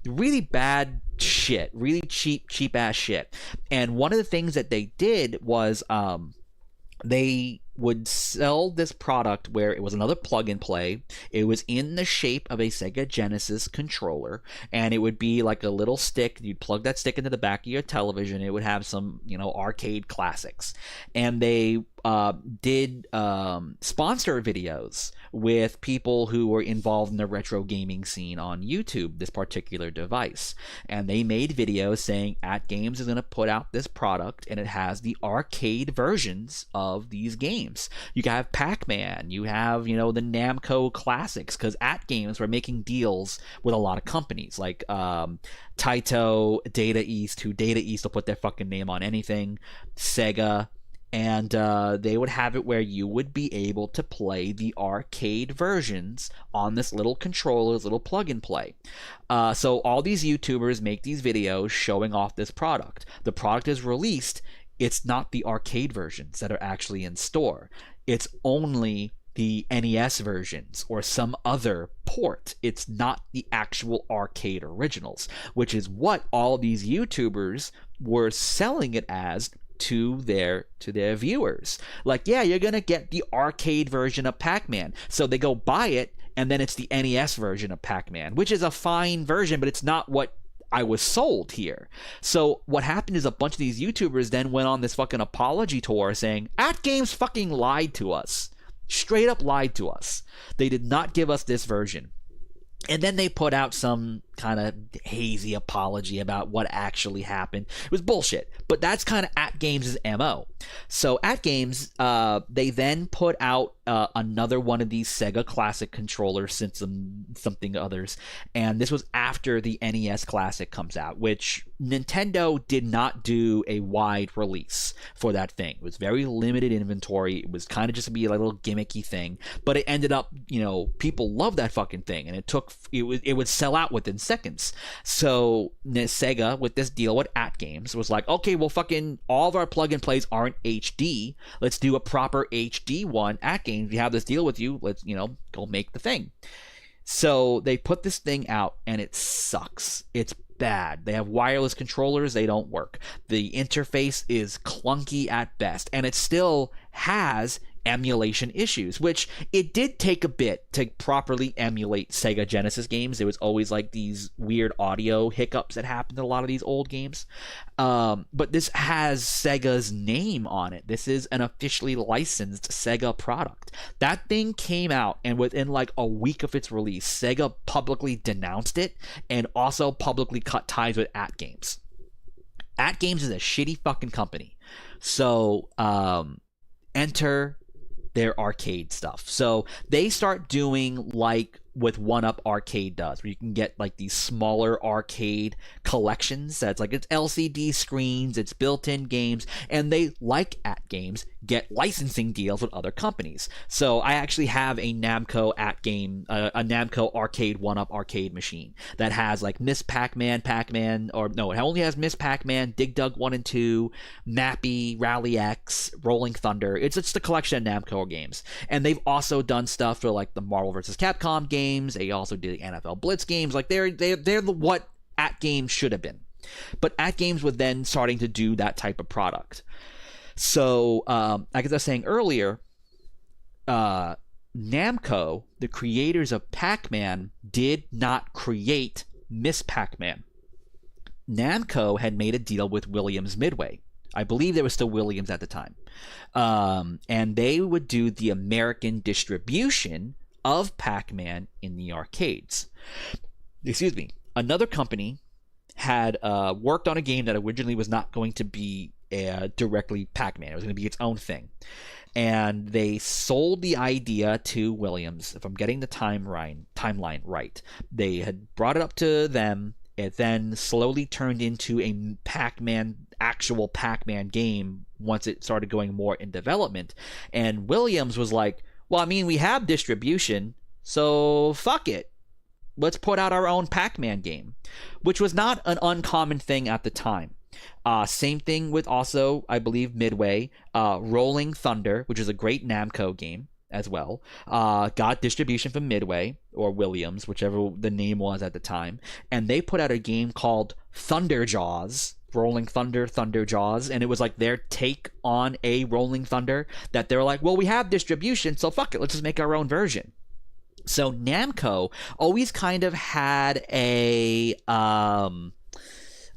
Really bad shit. Really cheap ass shit. And one of the things that they did was they would sell this product where it was another plug and play. It was in the shape of a Sega Genesis controller, and it would be like a little stick. You'd plug that stick into the back of your television. It would have some, arcade classics. And they did sponsor videos with people who were involved in the retro gaming scene on YouTube, this particular device. And they made videos saying At Games is going to put out this product, and it has the arcade versions of these games. You have Pac-Man, you have, the Namco classics, because At Games were making deals with a lot of companies like Taito, Data East, who Data East will put their fucking name on anything, Sega. And they would have it where you would be able to play the arcade versions on this little controller, this little plug and play. So all these YouTubers make these videos showing off this product. The product is released. It's not the arcade versions that are actually in store. It's only the NES versions or some other port. It's not the actual arcade originals, which is what all these YouTubers were selling it as to their viewers. Like, yeah, you're gonna get the arcade version of Pac-Man. So they go buy it, and then it's the NES version of Pac-Man, which is a fine version, but it's not what I was sold here. So what happened is a bunch of these YouTubers then went on this fucking apology tour saying, At Games fucking lied to us. Straight up lied to us. They did not give us this version. And then they put out some kind of hazy apology about what actually happened. It was bullshit. But that's kind of At Games' MO. So At Games, they then put out another one of these Sega Classic controllers since something others. And this was after the NES Classic comes out, which Nintendo did not do a wide release for that thing. It was very limited inventory. It was kind of just to be a little gimmicky thing. But it ended up, people love that fucking thing. And it would sell out within seconds. So Sega, with this deal with At Games, was like, okay, well, fucking all of our plug and plays aren't HD. Let's do a proper HD one. At Games, we have this deal with you. Let's, go make the thing. So they put this thing out, and it sucks. It's bad. They have wireless controllers. They don't work. The interface is clunky at best, and it still has emulation issues, which it did take a bit to properly emulate Sega Genesis games. There was always like these weird audio hiccups that happened in a lot of these old games. But this has Sega's name on it. This is an officially licensed Sega product. That thing came out, and within like a week of its release, Sega publicly denounced it and also publicly cut ties with At Games. At Games is a shitty fucking company. So enter their arcade stuff. So they start doing like what 1UP Arcade does, where you can get like these smaller arcade collections that's like it's LCD screens, it's built-in games, and they, like At Games, get licensing deals with other companies. So I actually have a Namco a Namco Arcade 1UP Arcade machine that has like Miss Pac-Man, or no, it only has Miss Pac-Man, Dig Dug 1 and 2, Mappy, Rally X, Rolling Thunder. It's just a collection of Namco games. And they've also done stuff for like the Marvel vs. Capcom games. They also did the NFL Blitz games. Like they're what At Games should have been. But At Games was then starting to do that type of product. So, like I was saying earlier, Namco, the creators of Pac-Man, did not create Miss Pac-Man. Namco had made a deal with Williams Midway. I believe there was still Williams at the time. And they would do the American distribution of Pac-Man in the arcades. Excuse me. Another company had worked on a game that originally was not going to be directly Pac-Man. It was going to be its own thing. And they sold the idea to Williams, if I'm getting the timeline right. They had brought it up to them. It then slowly turned into a actual Pac-Man game once it started going more in development. And Williams was like, well, I mean, we have distribution, so fuck it. Let's put out our own Pac-Man game, which was not an uncommon thing at the time. Same thing with also, I believe, Midway. Rolling Thunder, which is a great Namco game as well, got distribution from Midway, or Williams, whichever the name was at the time. And they put out a game called Thunder Jaws, Rolling Thunder, Thunder Jaws, and it was like their take on a Rolling Thunder that they were like, well, we have distribution, so fuck it, let's just make our own version. So Namco always kind of had an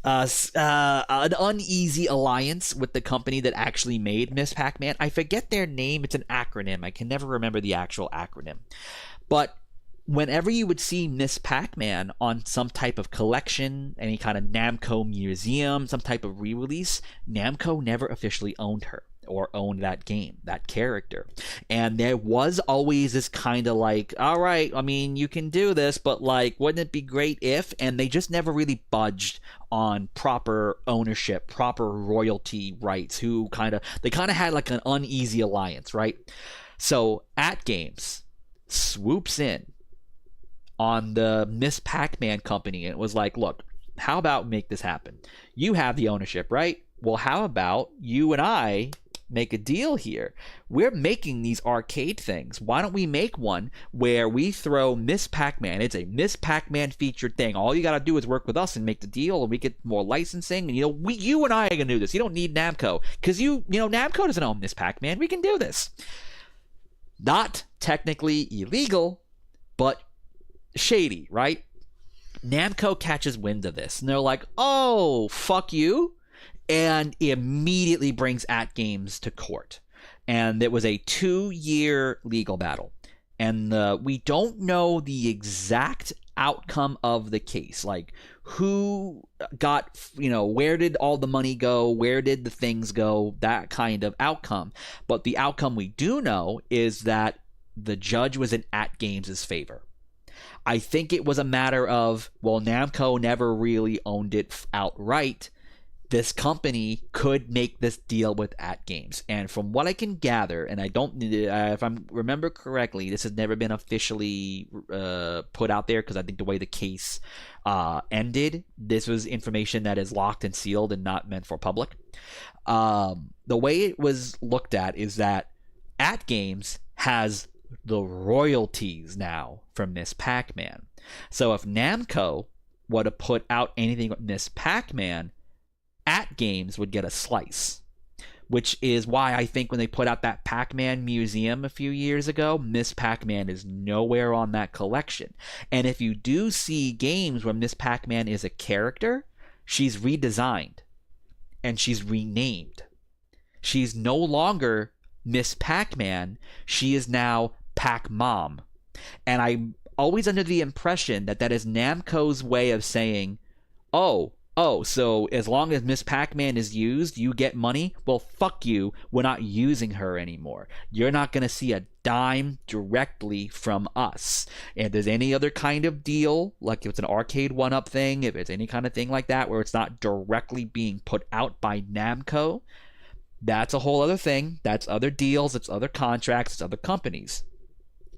uneasy alliance with the company that actually made Miss Pac-Man. I forget their name. It's an acronym. I can never remember the actual acronym. But whenever you would see Miss Pac-Man on some type of collection, any kind of Namco museum, some type of re-release, Namco never officially owned her or owned that game, that character. And there was always this kind of like, all right, I mean, you can do this, but like, wouldn't it be great if? And they just never really budged on proper ownership, proper royalty rights, they kind of had like an uneasy alliance, right? So At Games swoops in on the Miss Pac-Man company and it was like, look, how about make this happen? You have the ownership, right? Well, how about you and I make a deal here? We're making these arcade things. Why don't we make one where we throw Miss Pac-Man? It's a Miss Pac-Man featured thing. All you got to do is work with us and make the deal, and we get more licensing. And you and I are gonna do this. You don't need Namco because Namco doesn't own Miss Pac-Man. We can do this. Not technically illegal, but shady, right? Namco catches wind of this, and they're like, oh, fuck you, and immediately brings At Games to court. And it was a 2-year legal battle. And we don't know the exact outcome of the case. Like, who got, where did all the money go? Where did the things go? That kind of outcome. But the outcome we do know is that the judge was in At Games' favor. I think it was a matter of, well, Namco never really owned it outright. This company could make this deal with At Games. And from what I can gather, and I don't, if I remember correctly, this has never been officially put out there because I think the way the case ended, this was information that is locked and sealed and not meant for public. The way it was looked at is that At Games has the royalties now from Miss Pac-Man. So if Namco were to put out anything with Miss Pac-Man, At Games would get a slice, which is why I think when they put out that Pac-Man museum a few years ago, Miss Pac-Man is nowhere on that collection. And if you do see games where Miss Pac-Man is a character, she's redesigned and she's renamed. She's no longer Miss Pac-Man, she is now Pac-Mom. And I'm always under the impression that that is Namco's way of saying, oh, so as long as Miss Pac-Man is used, you get money? Well, fuck you. We're not using her anymore. You're not going to see a dime directly from us. And if there's any other kind of deal, like if it's an arcade one-up thing, if it's any kind of thing like that where it's not directly being put out by Namco, that's a whole other thing. That's other deals, it's other contracts, it's other companies.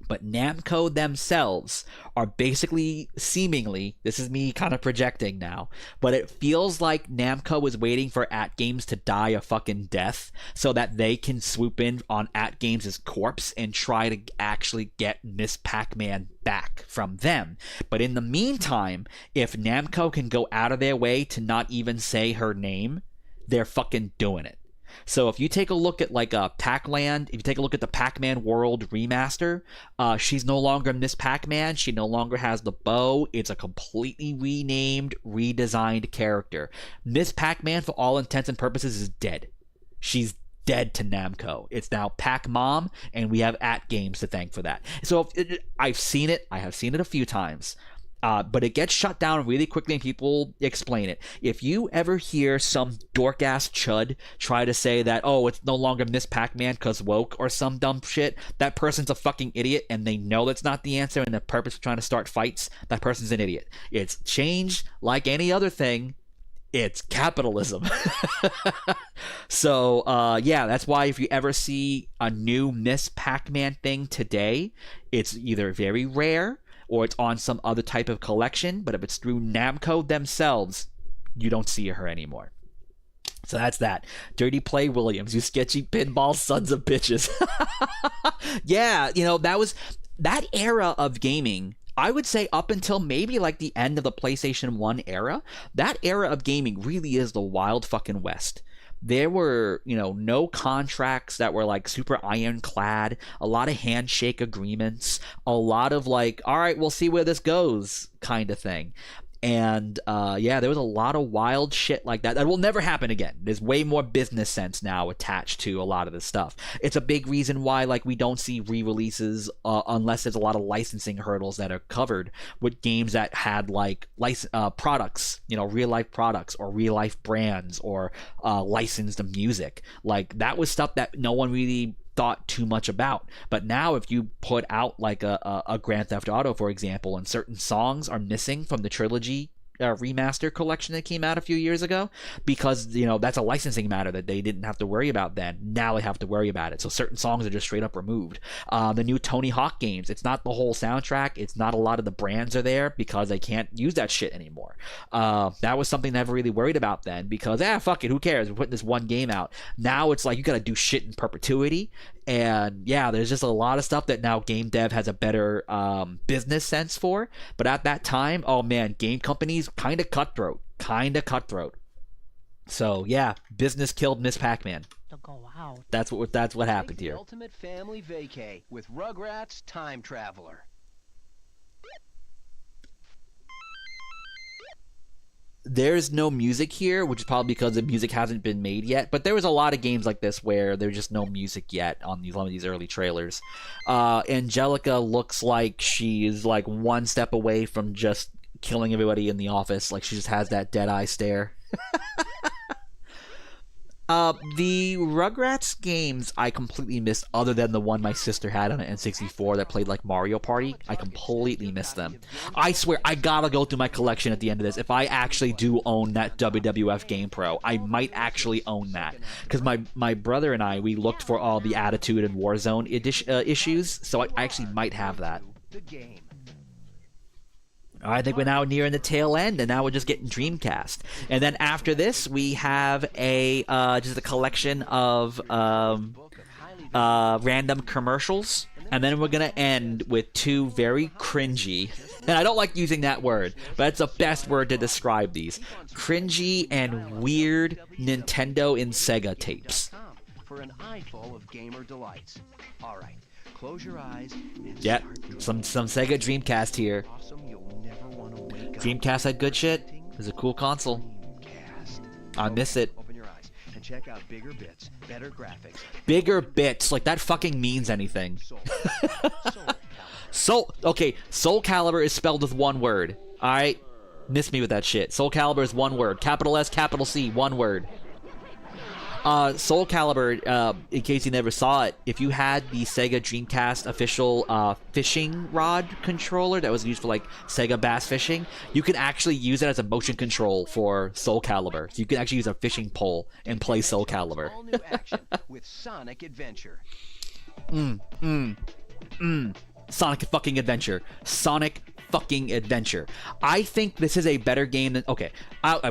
But Namco themselves are basically, seemingly, this is me kind of projecting now, but it feels like Namco is waiting for At Games to die a fucking death so that they can swoop in on At Games' corpse and try to actually get Miss Pac-Man back from them. But in the meantime, if Namco can go out of their way to not even say her name, they're fucking doing it. So if you take a look at like Pac-Land, if you take a look at the Pac-Man World remaster, she's no longer Miss Pac-Man. She no longer has the bow. It's a completely renamed, redesigned character. Miss Pac-Man, for all intents and purposes, is dead. She's dead to Namco. It's now Pac-Mom, and we have At Games to thank for that. So I've seen it. I have seen it a few times. But it gets shut down really quickly and people explain it. If you ever hear some dork-ass chud try to say that, oh, it's no longer Miss Pac-Man because woke or some dumb shit, that person's a fucking idiot and they know that's not the answer and the purpose of trying to start fights, that person's an idiot. It's changed like any other thing. It's capitalism. So, yeah, that's why if you ever see a new Miss Pac-Man thing today, it's either very rare or it's on some other type of collection, but if it's through Namco themselves, you don't see her anymore. So that's that. Dirty Play Williams, you sketchy pinball sons of bitches. Yeah, that was that era of gaming. I would say up until maybe like the end of the PlayStation 1 era, that era of gaming really is the wild fucking west. There were, no contracts that were like super ironclad, a lot of handshake agreements, a lot of like, all right, we'll see where this goes kind of thing. And yeah, there was a lot of wild shit like that will never happen again. There's way more business sense now attached to a lot of this stuff. It's a big reason why like we don't see re-releases unless there's a lot of licensing hurdles that are covered with games that had like products, real life products or real life brands or licensed music. Like that was stuff that no one really thought too much about. But now if you put out like a Grand Theft Auto, for example, and certain songs are missing from the trilogy remaster collection that came out a few years ago, because that's a licensing matter that they didn't have to worry about then. Now they have to worry about it. So certain songs are just straight up removed. The new Tony Hawk games, it's not the whole soundtrack. It's not a lot of the brands are there because they can't use that shit anymore. That was something they never really worried about then because fuck it, who cares? We're putting this one game out. Now it's like you gotta do shit in perpetuity. And yeah, there's just a lot of stuff that now game dev has a better business sense for. But at that time, oh man, game companies kind of cutthroat. So yeah, business killed Miss Pac-Man. To go out. That's what happened here. Ultimate family vacay with Rugrats Time Traveler. there's no music here, which is probably because the music hasn't been made yet. But there was a lot of games like this where there's just no music yet on one of these early trailers. Angelica looks like she is like one step away from just killing everybody in the office. Like she just has that dead eye stare. The Rugrats games I completely missed, other than the one my sister had on an N64 that played like Mario Party. I completely missed them. I swear, I gotta go through my collection at the end of this. If I actually do own that WWF Game Pro, I might actually own that. Because my brother and I, we looked for all the Attitude and Warzone issues, so I actually might have that. I think we're now nearing the tail end, and now we're just getting Dreamcast. And then after this, we have just a collection of random commercials, and then we're gonna end with two very cringy, and I don't like using that word, but it's the best word to describe these, cringy and weird Nintendo and Sega tapes. For an eyeful of gamer delights. All right, close your eyes. Yep, some Sega Dreamcast here. Dreamcast had good shit. It was a cool console. I miss it. Open your eyes and check out bigger bits, better graphics. Bigger bits, like that fucking means anything. Soul Calibur is spelled with one word. Alright? Miss me with that shit. Soul Calibur is one word. Capital S, capital C, one word. Soul Calibur, in case you never saw it, if you had the Sega Dreamcast official fishing rod controller that was used for like Sega bass fishing, you can actually use it as a motion control for Soul Calibur. So you can actually use a fishing pole and play Soul Calibur. All new action with Sonic Adventure. Sonic fucking Adventure. Sonic fucking Adventure. I think this is a better game than... Okay,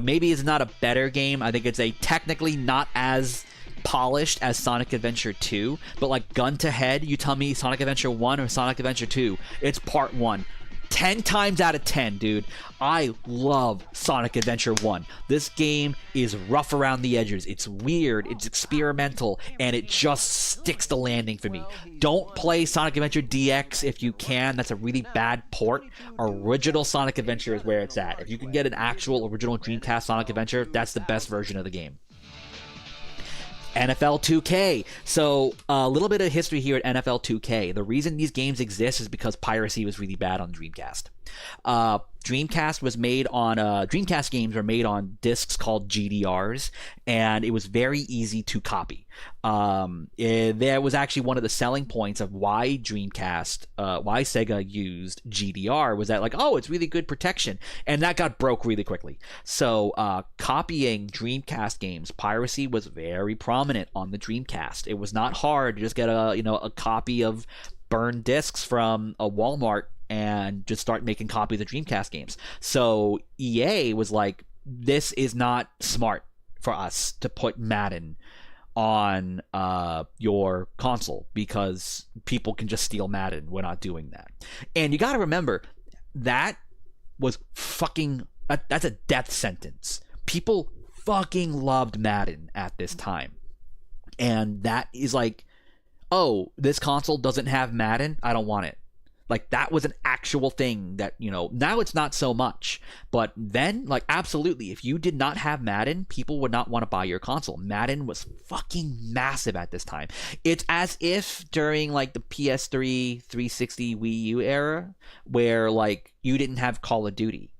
maybe it's not a better game. I think it's a technically not as polished as Sonic Adventure 2, but like gun to head, you tell me Sonic Adventure 1 or Sonic Adventure 2, it's part 1. 10 times out of 10, dude. I love Sonic Adventure 1. This game is rough around the edges. It's weird, it's experimental, and it just sticks the landing for me. Don't play Sonic Adventure DX if you can. That's a really bad port. Original Sonic Adventure is where it's at. If you can get an actual original Dreamcast Sonic Adventure, that's the best version of the game. NFL 2K. So a little bit of history here at NFL 2K. The reason these games exist is because piracy was really bad on Dreamcast. Dreamcast games were made on discs called GDRs, and it was very easy to copy. There was actually one of the selling points of why Sega used GDR was that like, oh, it's really good protection, and that got broke really quickly. So copying Dreamcast games, piracy was very prominent on the Dreamcast. It was not hard to just get a copy of burned discs from a Walmart and just start making copies of Dreamcast games. So EA was like, this is not smart for us to put Madden on your console because people can just steal Madden. We're not doing that. And you got to remember, that was that's a death sentence. People fucking loved Madden at this time. And that is like, oh, this console doesn't have Madden? I don't want it. Like, that was an actual thing that, now it's not so much. But then, like, absolutely, if you did not have Madden, people would not want to buy your console. Madden was fucking massive at this time. It's as if during, like, the PS3, 360, Wii U era, where, like, you didn't have Call of Duty.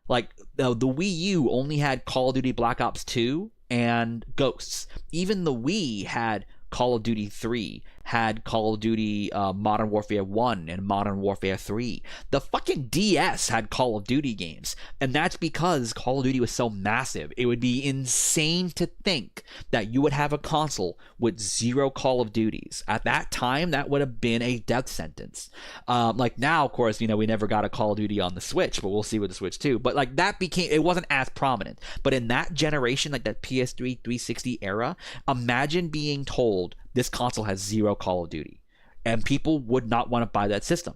Like, the Wii U only had Call of Duty Black Ops 2 and Ghosts. Even the Wii had Call of Duty 3, had Call of Duty Modern Warfare 1 and Modern Warfare 3. The fucking DS had Call of Duty games, and that's because Call of Duty was so massive. It would be insane to think that you would have a console with 0 Call of Duties. At that time, that would have been a death sentence. Like now, of course, we never got a Call of Duty on the Switch, but we'll see with the Switch too. But like it wasn't as prominent. But in that generation, like that PS3, 360 era, imagine being told this console has 0 Call of Duty, and people would not want to buy that system.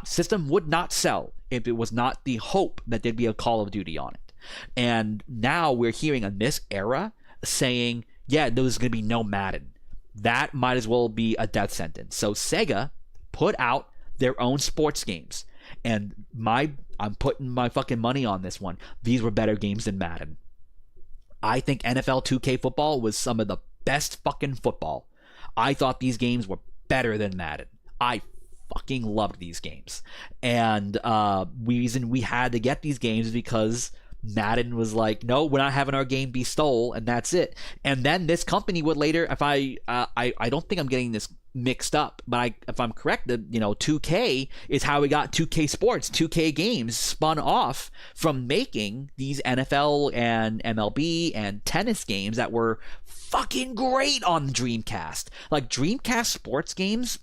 System would not sell if it was not the hope that there'd be a Call of Duty on it. And now we're hearing in this era saying, yeah, there's going to be no Madden. That might as well be a death sentence. So Sega put out their own sports games, and my I'm putting my fucking money on this one. These were better games than Madden. I think NFL 2K football was some of the best fucking football. I thought these games were better than Madden. I fucking loved these games. And reason we had to get these games is because Madden was like, no, we're not having our game be stole, and that's it. And then this company would later, if I don't think I'm getting this mixed up, but if I'm correct, 2K is how we got 2K Sports. 2K Games spun off from making these NFL and MLB and tennis games that were fucking great on the Dreamcast. Like Dreamcast sports games,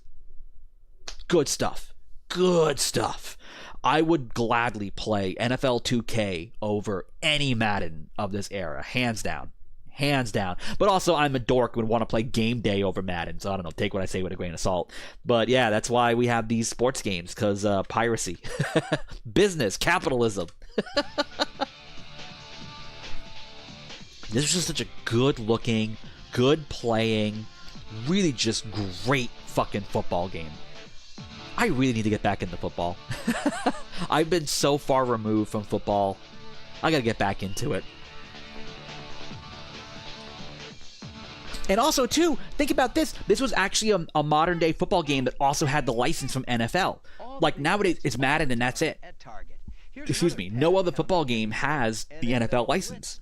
good stuff. Good stuff. I would gladly play NFL 2K over any Madden of this era, hands down. Hands down. But also, I'm a dork and would want to play Game Day over Madden, so I don't know, take what I say with a grain of salt. But yeah, that's why we have these sports games, because piracy. Business, capitalism. This is just such a good-looking, good-playing, really just great fucking football game. I really need to get back into football. I've been so far removed from football. I gotta get back into it. And also, too, think about this. This was actually a modern-day football game that also had the license from NFL. Like, nowadays, it's Madden and that's it. Excuse me. No other football game has the NFL license.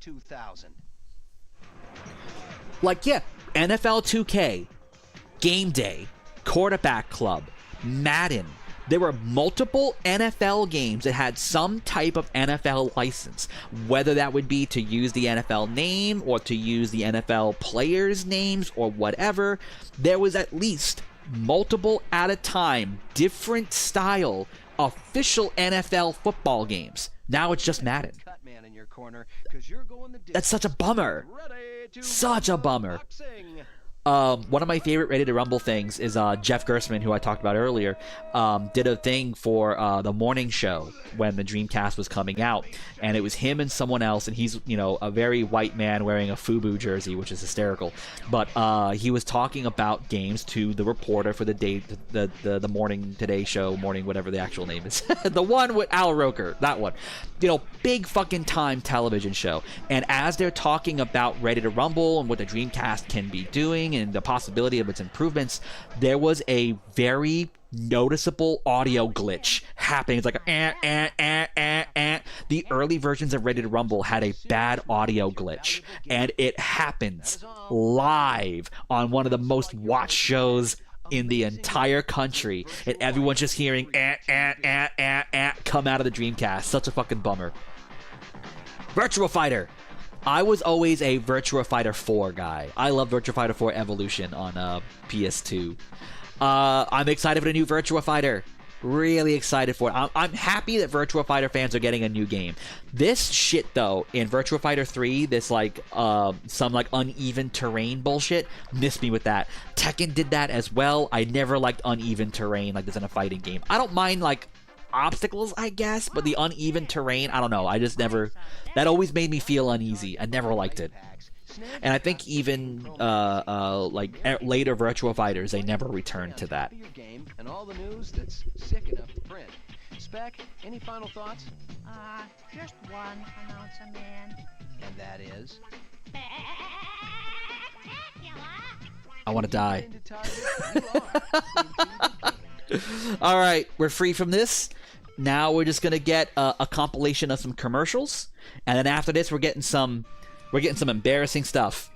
Like, yeah, NFL 2K, Game Day, Quarterback Club, Madden. There were multiple NFL games that had some type of NFL license, whether that would be to use the NFL name or to use the NFL players' names or whatever. There was at least multiple at a time, different style, official NFL football games. Now it's just Madden. That's such a bummer. Such a bummer. One of my favorite Ready to Rumble things is Jeff Gerstmann, who I talked about earlier, did a thing for the morning show when the Dreamcast was coming out, and it was him and someone else, and he's a very white man wearing a FUBU jersey, which is hysterical. But he was talking about games to the reporter for the day, the morning Today show, morning whatever the actual name is, the one with Al Roker, that one, big fucking time television show. And as they're talking about Ready to Rumble and what the Dreamcast can be doing and the possibility of its improvements, there was a very noticeable audio glitch happening. It's like the early versions of Ready to Rumble had a bad audio glitch, and it happens live on one of the most watched shows in the entire country, and everyone's just hearing come out of the Dreamcast. Such a fucking bummer. Virtua Fighter. I was always a Virtua Fighter 4 guy. I love Virtua Fighter 4 Evolution on PS2. I'm excited for the new Virtua Fighter. Really excited for it. I'm happy that Virtua Fighter fans are getting a new game. This shit, though, in Virtua Fighter 3, this, some uneven terrain bullshit, missed me with that. Tekken did that as well. I never liked uneven terrain like this in a fighting game. I don't mind, obstacles, I guess, but the uneven terrain, I don't know. I just never... That always made me feel uneasy. I never liked it. And I think even later Virtua Fighters, they never returned to that. And all the news that's sick enough to print. Spec, any final thoughts? Just one, announcer man. And that is? I want to die. All right, we're free from this. Now we're just gonna get a compilation of some commercials, and then after this, we're getting some embarrassing stuff.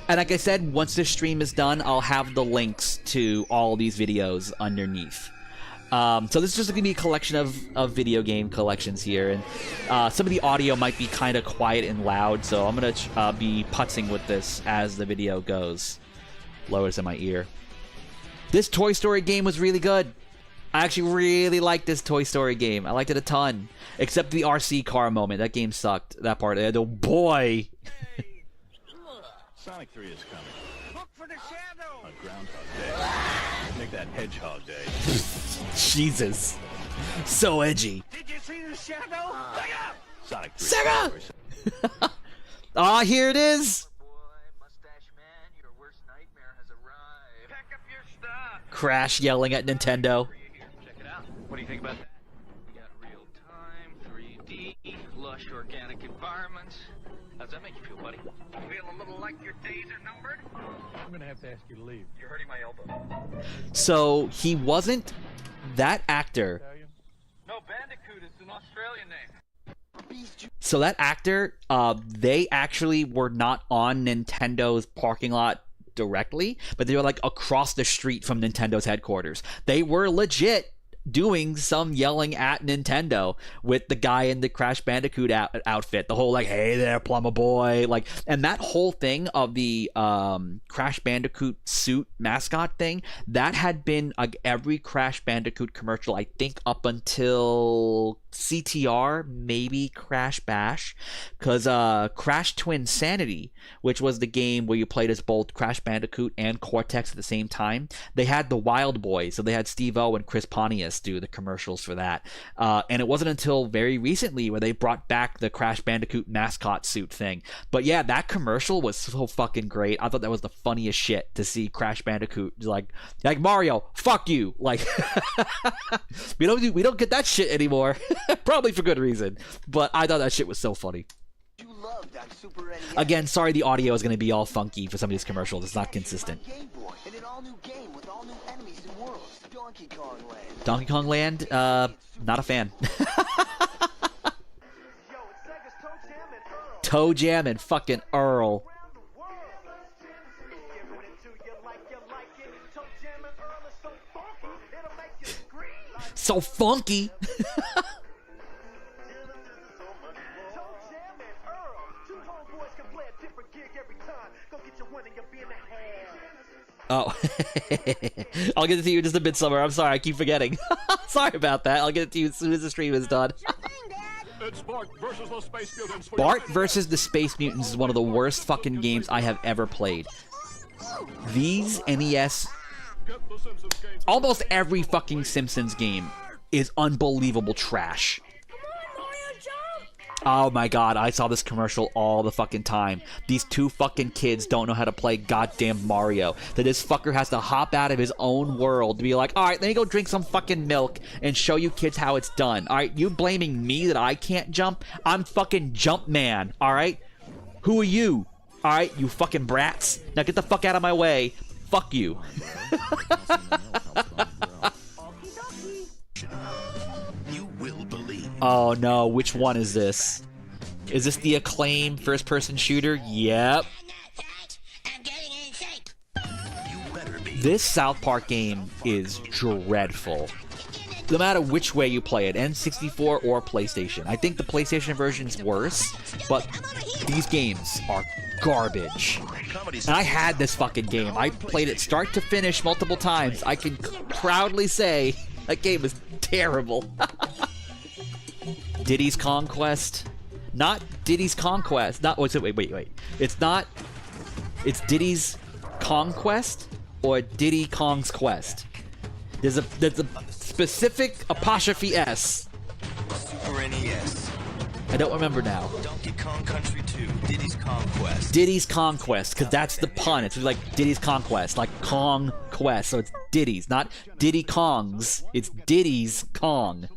And like I said, once this stream is done, I'll have the links to all these videos underneath. So this is just going to be a collection of video game collections here. And some of the audio might be kind of quiet and loud, so I'm going to be putzing with this as the video goes. Lowers in my ear. This Toy Story game was really good. I actually really liked this Toy Story game. I liked it a ton. Except the RC car moment. That game sucked. That part. Oh, boy. Sonic 3 is coming. Look for the shadow! On Groundhog Day. Make that Hedgehog Day. Jesus. So edgy. Did you see the shadow? Sonic 3. Sega! Ah, here it is! Crash yelling at Nintendo. Check it out. What do you think about that? We got real environments. How does that make you feel, buddy? Feel a little like your days are numbered? I'm gonna have to ask you to leave. You're hurting my elbow. So he wasn't that actor. No, Bandicoot is an Australian name. So that actor, they actually were not on Nintendo's parking lot directly, but they were like across the street from Nintendo's headquarters. They were legit doing some yelling at Nintendo with the guy in the Crash Bandicoot outfit. The whole like, hey there, plumber boy. Like, and that whole thing of the Crash Bandicoot suit mascot thing, that had been every Crash Bandicoot commercial, I think, up until CTR, maybe Crash Bash, because Crash Twinsanity, which was the game where you played as both Crash Bandicoot and Cortex at the same time, they had the Wild Boys, so they had Steve-O and Chris Pontius do the commercials for that. And it wasn't until very recently where they brought back the Crash Bandicoot mascot suit thing. But yeah, that commercial was so fucking great. I thought that was the funniest shit to see Crash Bandicoot like Mario, fuck you. Like we don't get that shit anymore. Probably for good reason. But I thought that shit was so funny. Again, sorry the audio is going to be all funky for some of these commercials. It's not consistent. Donkey Kong Land, not a fan. Toe Jam and fucking Earl. So funky. Oh, I'll get it to you in just a bit, Summer. I'm sorry, I keep forgetting. Sorry about that. I'll get it to you as soon as the stream is done. It's Bart versus the Space Mutants. Bart versus the Space Mutants is one of the worst fucking games I have ever played. These NES, almost every fucking Simpsons game is unbelievable trash. Oh my god, I saw this commercial all the fucking time. These two fucking kids don't know how to play goddamn Mario. That this fucker has to hop out of his own world to be like, alright, let me go drink some fucking milk and show you kids how it's done. Alright, you blaming me that I can't jump? I'm fucking Jumpman, alright? Who are you? Alright, you fucking brats. Now get the fuck out of my way. Fuck you. Oh no, which one is this? Is this the Acclaim first-person shooter? Yep. This South Park game is dreadful. No matter which way you play it, N64 or PlayStation. I think the PlayStation version's worse, but these games are garbage. And I had this fucking game. I played it start to finish multiple times. I can proudly say that game is terrible. Diddy's Conquest. Not Diddy's Conquest. Not wait. It's not. It's Diddy's Conquest or Diddy Kong's Quest. There's a specific apostrophe S. Super NES. I don't remember now. Donkey Kong Country 2. Diddy's Conquest. Diddy's Conquest, because that's the pun. It's like Diddy's Conquest, like Kong Quest. So it's Diddy's, not Diddy Kong's. It's Diddy's Kong.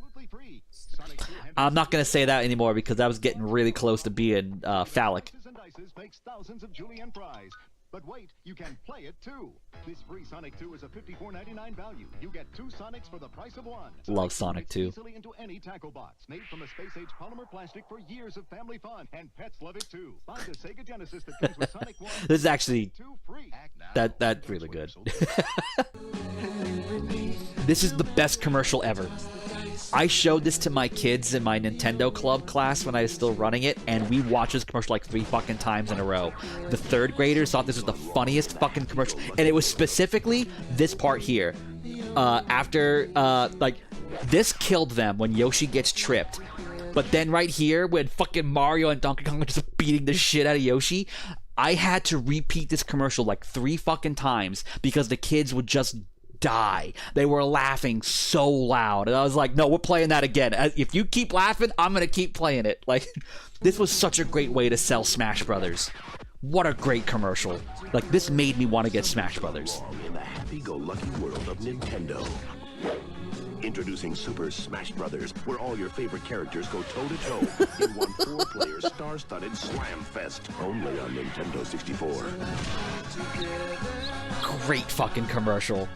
I'm not going to say that anymore because that was getting really close to being phallic. But wait, you can play it too. This free Sonic 2 is a $54.99 value. You get 2 Sonics for the price of 1. Love Sonic 2. Easily into any tackle box, made from a space-age polymer plastic for years of family fun, and pets love it too. Find a Sega Genesis that comes with Sonic 1. This is actually that's really good. This is the best commercial ever. I showed this to my kids in my Nintendo Club class when I was still running it, and we watched this commercial like 3 fucking times in a row. The 3rd graders thought this was the funniest fucking commercial, and it was specifically this part here. This killed them when Yoshi gets tripped. But then right here, when fucking Mario and Donkey Kong are just beating the shit out of Yoshi, I had to repeat this commercial like 3 fucking times because the kids would just die. They were laughing so loud, and I was like, no, we're playing that again. If you keep laughing, I'm gonna keep playing it. Like, this was such a great way to sell Smash Brothers. What a great commercial. Like, this made me want to get Smash Brothers. In the happy-go-lucky world of Nintendo. Introducing Super Smash Brothers, where all your favorite characters go toe-to-toe in one 4-player star-studded slam fest. Only on Nintendo 64. Great fucking commercial.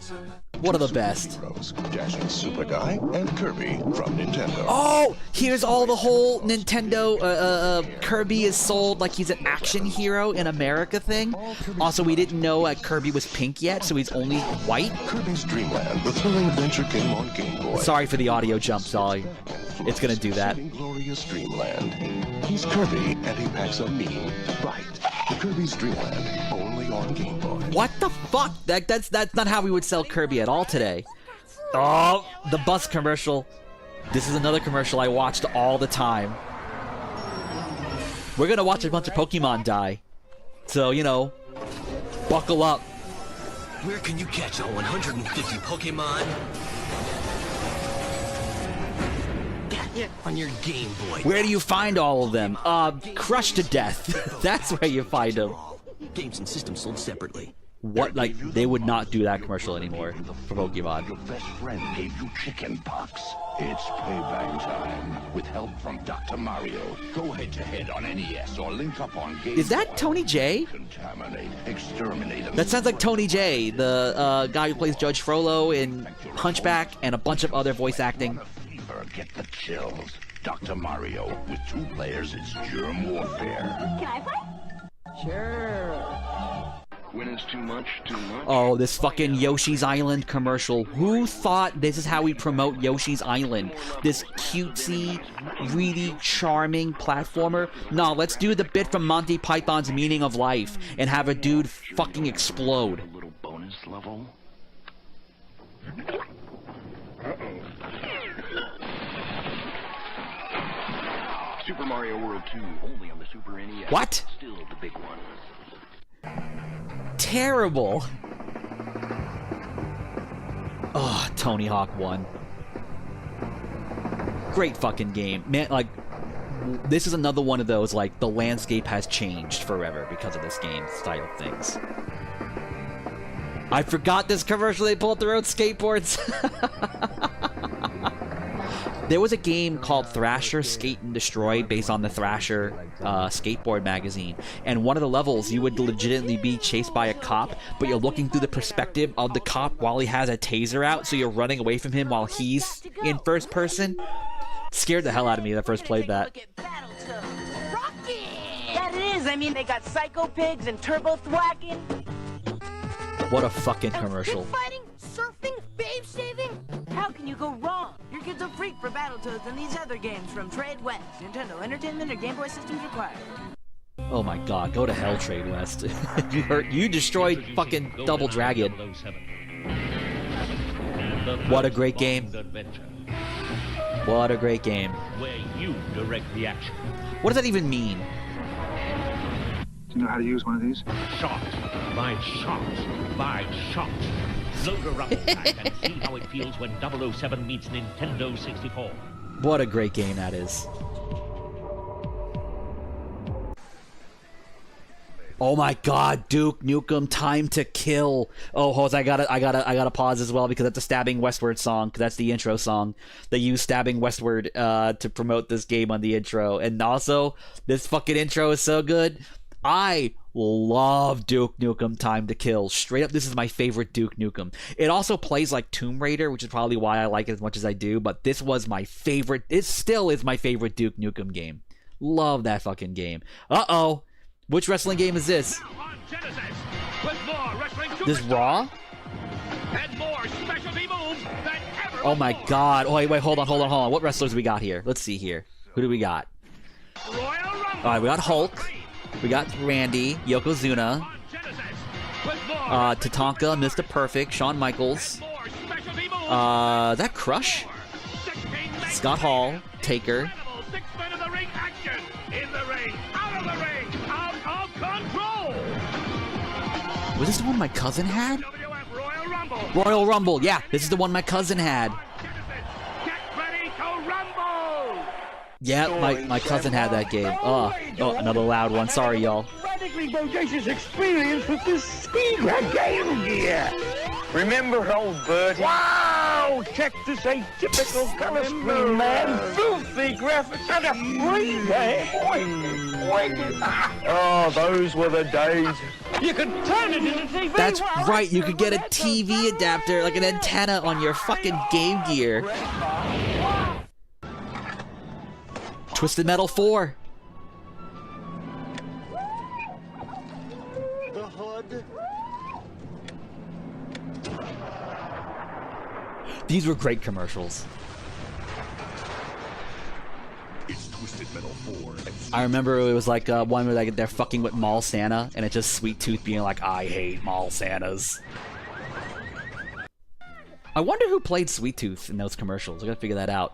One of the best. Heroes, Dashing Super Guy and Kirby from Nintendo. Oh, here's all the whole Nintendo Kirby is sold like he's an action hero in America thing. Also, we didn't know Kirby was pink yet, so he's only white. Kirby's Dream Land, the thrilling adventure game on Game Boy. Sorry for the audio jump, Solly. It's gonna do that. Glorious Dreamland. He's Kirby, and he packs a mean bite. Kirby's Dream Land, only on Game Boy. What the fuck? That's not how we would sell Kirby at all today. Oh, the bus commercial. This is another commercial I watched all the time. We're gonna watch a bunch of Pokemon die. So, you know, buckle up. Where can you catch all 150 Pokemon? On your Game Boy. Where do you find all of them? Crushed to death. That's where you find them. Games and systems sold separately. What, like, they would not do that commercial anymore for Pokemon. Your best friend gave you chicken pox. It's payback time. With help from Dr. Mario. Go head-to-head on NES or link up on Game Is that Tony J? Contaminate, exterminate, That sounds like Tony J, the guy who plays Judge Frollo in Hunchback and a bunch of other voice acting. Get the chills. Dr. Mario. With 2 players, it's germ warfare. Can I play? Sure. When it's too much, too much. Oh, this fucking Yoshi's Island commercial. Who thought this is how we promote Yoshi's Island? This cutesy, really charming platformer? No, let's do the bit from Monty Python's Meaning of Life and have a dude fucking explode. A little bonus level. Super Mario World 2, only on the Super NES. What? Still the big one. Terrible. Oh, Tony Hawk 1. Great fucking game. Man, like, this is another one of those, like, the landscape has changed forever because of this game style of things. I forgot this commercial, they pulled their own skateboards. There was a game called Thrasher Skate and Destroy based on the Thrasher skateboard magazine. And one of the levels, you would legitimately be chased by a cop, but you're looking through the perspective of the cop while he has a taser out, so you're running away from him while he's in first person. Scared the hell out of me when I first played that. That it is. I mean, they got Psycho Pigs and Turbo Thwacking. What a fucking commercial. Fighting, surfing, babe saving. How can you go wrong? Your kid's a freak for Battletoads and these other games from Trade West, Nintendo Entertainment, or Game Boy systems required. Oh my god, go to hell, Trade West. You destroyed fucking Double Dragon. What a great game. What a great game. Where you direct the action. What does that even mean? Do you know how to use one of these? Shot by shot by shot. Load a rumble pack and see how it feels when 007 meets Nintendo 64. What a great game that is. Oh my god, Duke Nukem Time to Kill. Oh, Jose, I gotta pause as well because that's a Stabbing Westward song. That's the intro song. They use Stabbing Westward to promote this game on the intro. And also, this fucking intro is so good. I love Duke Nukem Time to Kill. Straight up, this is my favorite Duke Nukem. It also plays like Tomb Raider, which is probably why I like it as much as I do, but this was my favorite. It still is my favorite Duke Nukem game. Love that fucking game. Uh-oh. Which wrestling game is this? This Raw? Oh my god. Oh, wait, hold on. What wrestlers we got here? Let's see here. Who do we got? Alright, we got Hulk. We got Randy, Yokozuna, Tatanka, Mr. Perfect, Shawn Michaels. Is that Crush? Scott Hall, Taker. Was this the one my cousin had? Royal Rumble, yeah, this is the one my cousin had. Yeah, my cousin had that game. Oh, another loud one. Sorry, y'all. Radically bodacious experience with this speed grab game gear. Remember old Birdie? Wow! don't check, this ain't typical color screen, man. Filthy graphics and a free game. Oh, those were the days. You could turn it into TV. That's right, you could get a TV adapter, like an antenna on your fucking Game Gear. Twisted Metal 4. The hood. These were great commercials. It's Twisted Metal 4. I remember it was like one where they're fucking with Mall Santa, and it's just Sweet Tooth being like, I hate Mall Santas. I wonder who played Sweet Tooth in those commercials. I gotta figure that out.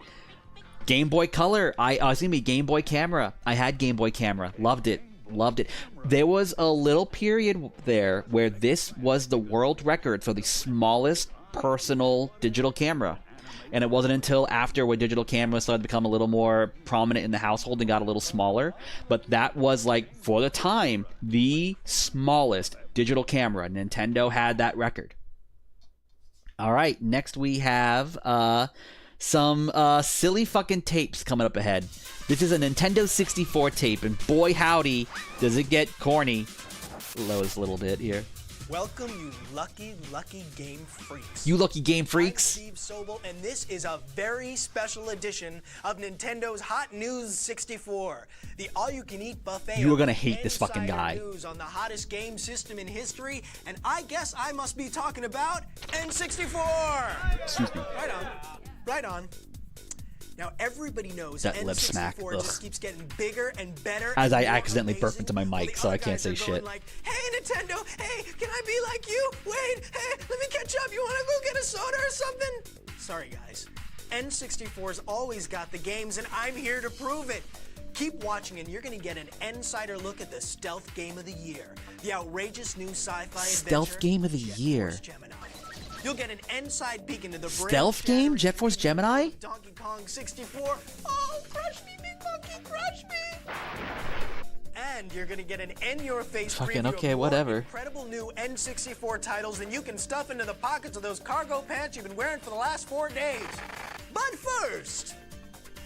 Game Boy Color. I was gonna be Game Boy Camera. I had Game Boy Camera. Loved it. Loved it. There was a little period there where this was the world record for the smallest personal digital camera. And it wasn't until after when digital cameras started to become a little more prominent in the household and got a little smaller. But that was, like, for the time, the smallest digital camera. Nintendo had that record. All right, next we have some silly fucking tapes coming up ahead. This is a Nintendo 64 tape, and boy howdy, does it get corny. Lower this a little bit here. Welcome, you lucky game freaks. You lucky game freaks. I'm Steve Sobel, and this is a very special edition of Nintendo's Hot News 64, the all-you-can-eat buffet. You are gonna hate this fucking guy. News on the hottest game system in history, and I guess I must be talking about N64. Excuse me. Right on, right on. Now everybody knows that N64 lip smack. just keeps getting bigger and better. As and I more accidentally amazing. burped into my mic, so I can't say shit. Like, hey Nintendo, hey, can I be like you? Wait, hey, let me catch up. You wanna go get a soda or something? Sorry guys, N64's always got the games, and I'm here to prove it. Keep watching, and you're gonna get an insider look at the stealth game of the year, the outrageous new sci-fi Stealth game of the year. You'll get an inside peek into the Stealth game? Jet Force Gemini? Donkey Kong 64. Oh, crush me, big monkey, crush me! And you're gonna get an in-your-face Fucking preview okay, of whatever. more incredible new N64 titles than you can stuff into the pockets of those cargo pants you've been wearing for the last 4 days. But first,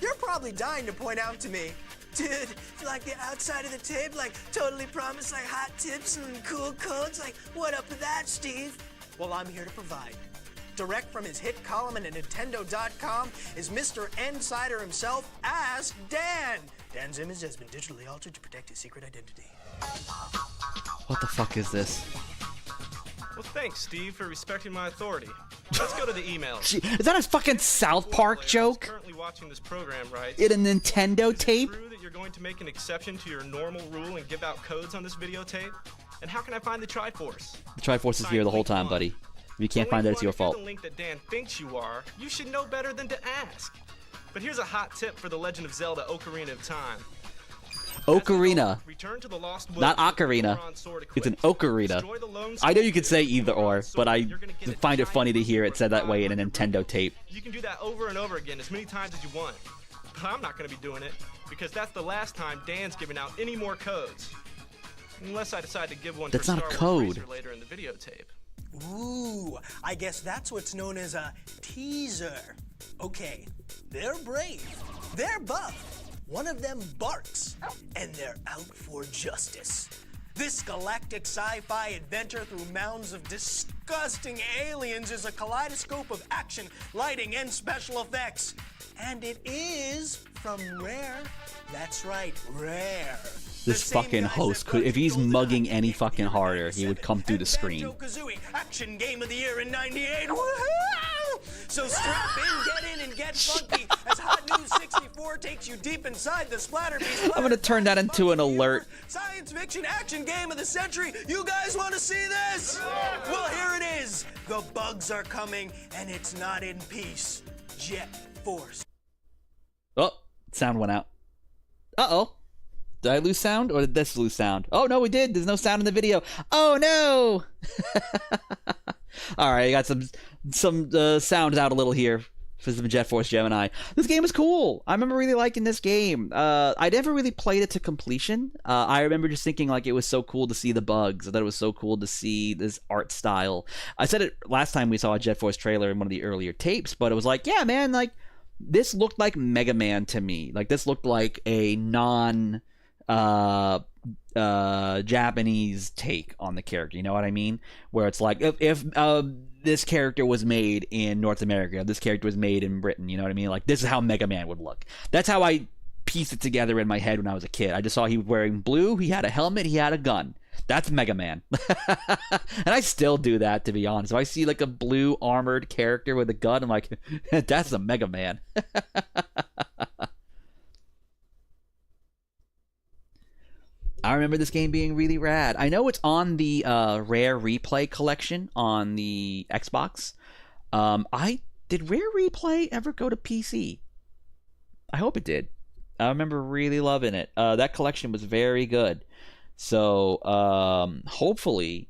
you're probably dying to point out to me, dude, like the outside of the tape, like totally promised like hot tips and cool codes, like what up with that, Steve? Well, I'm here to provide. Direct from his hit column at Nintendo.com is Mr. Insider himself, Ask Dan. Dan's image has been digitally altered to protect his secret identity. What the fuck is this? Well, thanks, Steve, for respecting my authority. Let's go to the email. Is that a fucking South Park joke? Currently watching this program, right? In a Nintendo tape? True that you're going to make an exception to your normal rule and give out codes on this videotape? And how can I find the Triforce? The Triforce is here the whole time, buddy. If you can't find it, it's your fault. The link that Dan thinks you are, you should know better than to ask. But here's a hot tip for The Legend of Zelda: Ocarina of Time. Ocarina. Return to the Lost Woods Not Ocarina. It's an Ocarina. I know you could say either or, but I find it funny to hear it said that way in a Nintendo tape. You can do that over and over again as many times as you want. But I'm not going to be doing it, because that's the last time Dan's giving out any more codes. Unless I decide to give one That's for not a Star Wars code. Racer later in the videotape. Ooh, I guess that's what's known as a teaser. Okay, they're brave, they're buff, one of them barks, and they're out for justice. This galactic sci-fi adventure through mounds of disgusting aliens is a kaleidoscope of action, lighting, and special effects. And it is from Rare. That's right, Rare. This fucking host could, if he's mugging any fucking harder, he would come through the screen. Banjo-Kazooie, action game of the year in '98. Woohoo! So strap in, get in, and get funky as Hot News 64 takes you deep inside the Splatterbeast. I'm gonna turn that into an alert. Science fiction action game of the century. You guys want to see this? Well, here it is. The bugs are coming, and it's not in peace. Jet Force. Oh, sound went out. Uh-oh. Did I lose sound, or did this lose sound? Oh, no, we did. There's no sound in the video. Oh, no! All right, I got some sounds out a little here for the Jet Force Gemini. This game was cool. I remember really liking this game. I never really played it to completion. I remember just thinking like it was so cool to see the bugs. I thought it was so cool to see this art style. I said it last time we saw a Jet Force trailer in one of the earlier tapes, but it was like, yeah, man, like this looked like Mega Man to me. Like this looked like a non Japanese take on the character, you know what I mean? Where it's like if this character was made in North America, this character was made in Britain, you know what I mean? Like this is how Mega Man would look. That's how I pieced it together in my head when I was a kid. I just saw he was wearing blue, he had a helmet, he had a gun. That's Mega Man. And I still do that, to be honest. If I see like a blue armored character with a gun, I'm like, that's a Mega Man. I remember this game being really rad. I know it's on the Rare Replay collection on the Xbox. Did Rare Replay ever go to PC? I hope it did. I remember really loving it. That collection was very good. So hopefully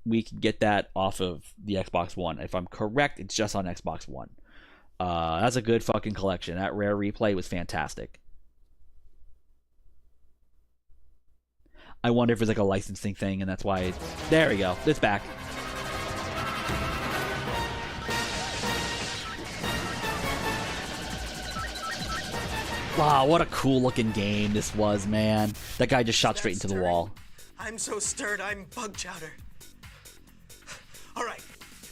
we can get that off of the Xbox One. If I'm correct, it's just on Xbox One. That's a good fucking collection. That Rare Replay was fantastic. I wonder if it's like a licensing thing, and that's why. There we go. It's back. Wow, what a cool looking game this was, man. That guy just shot straight into the wall. I'm so stirred, I'm bug chowder. All right,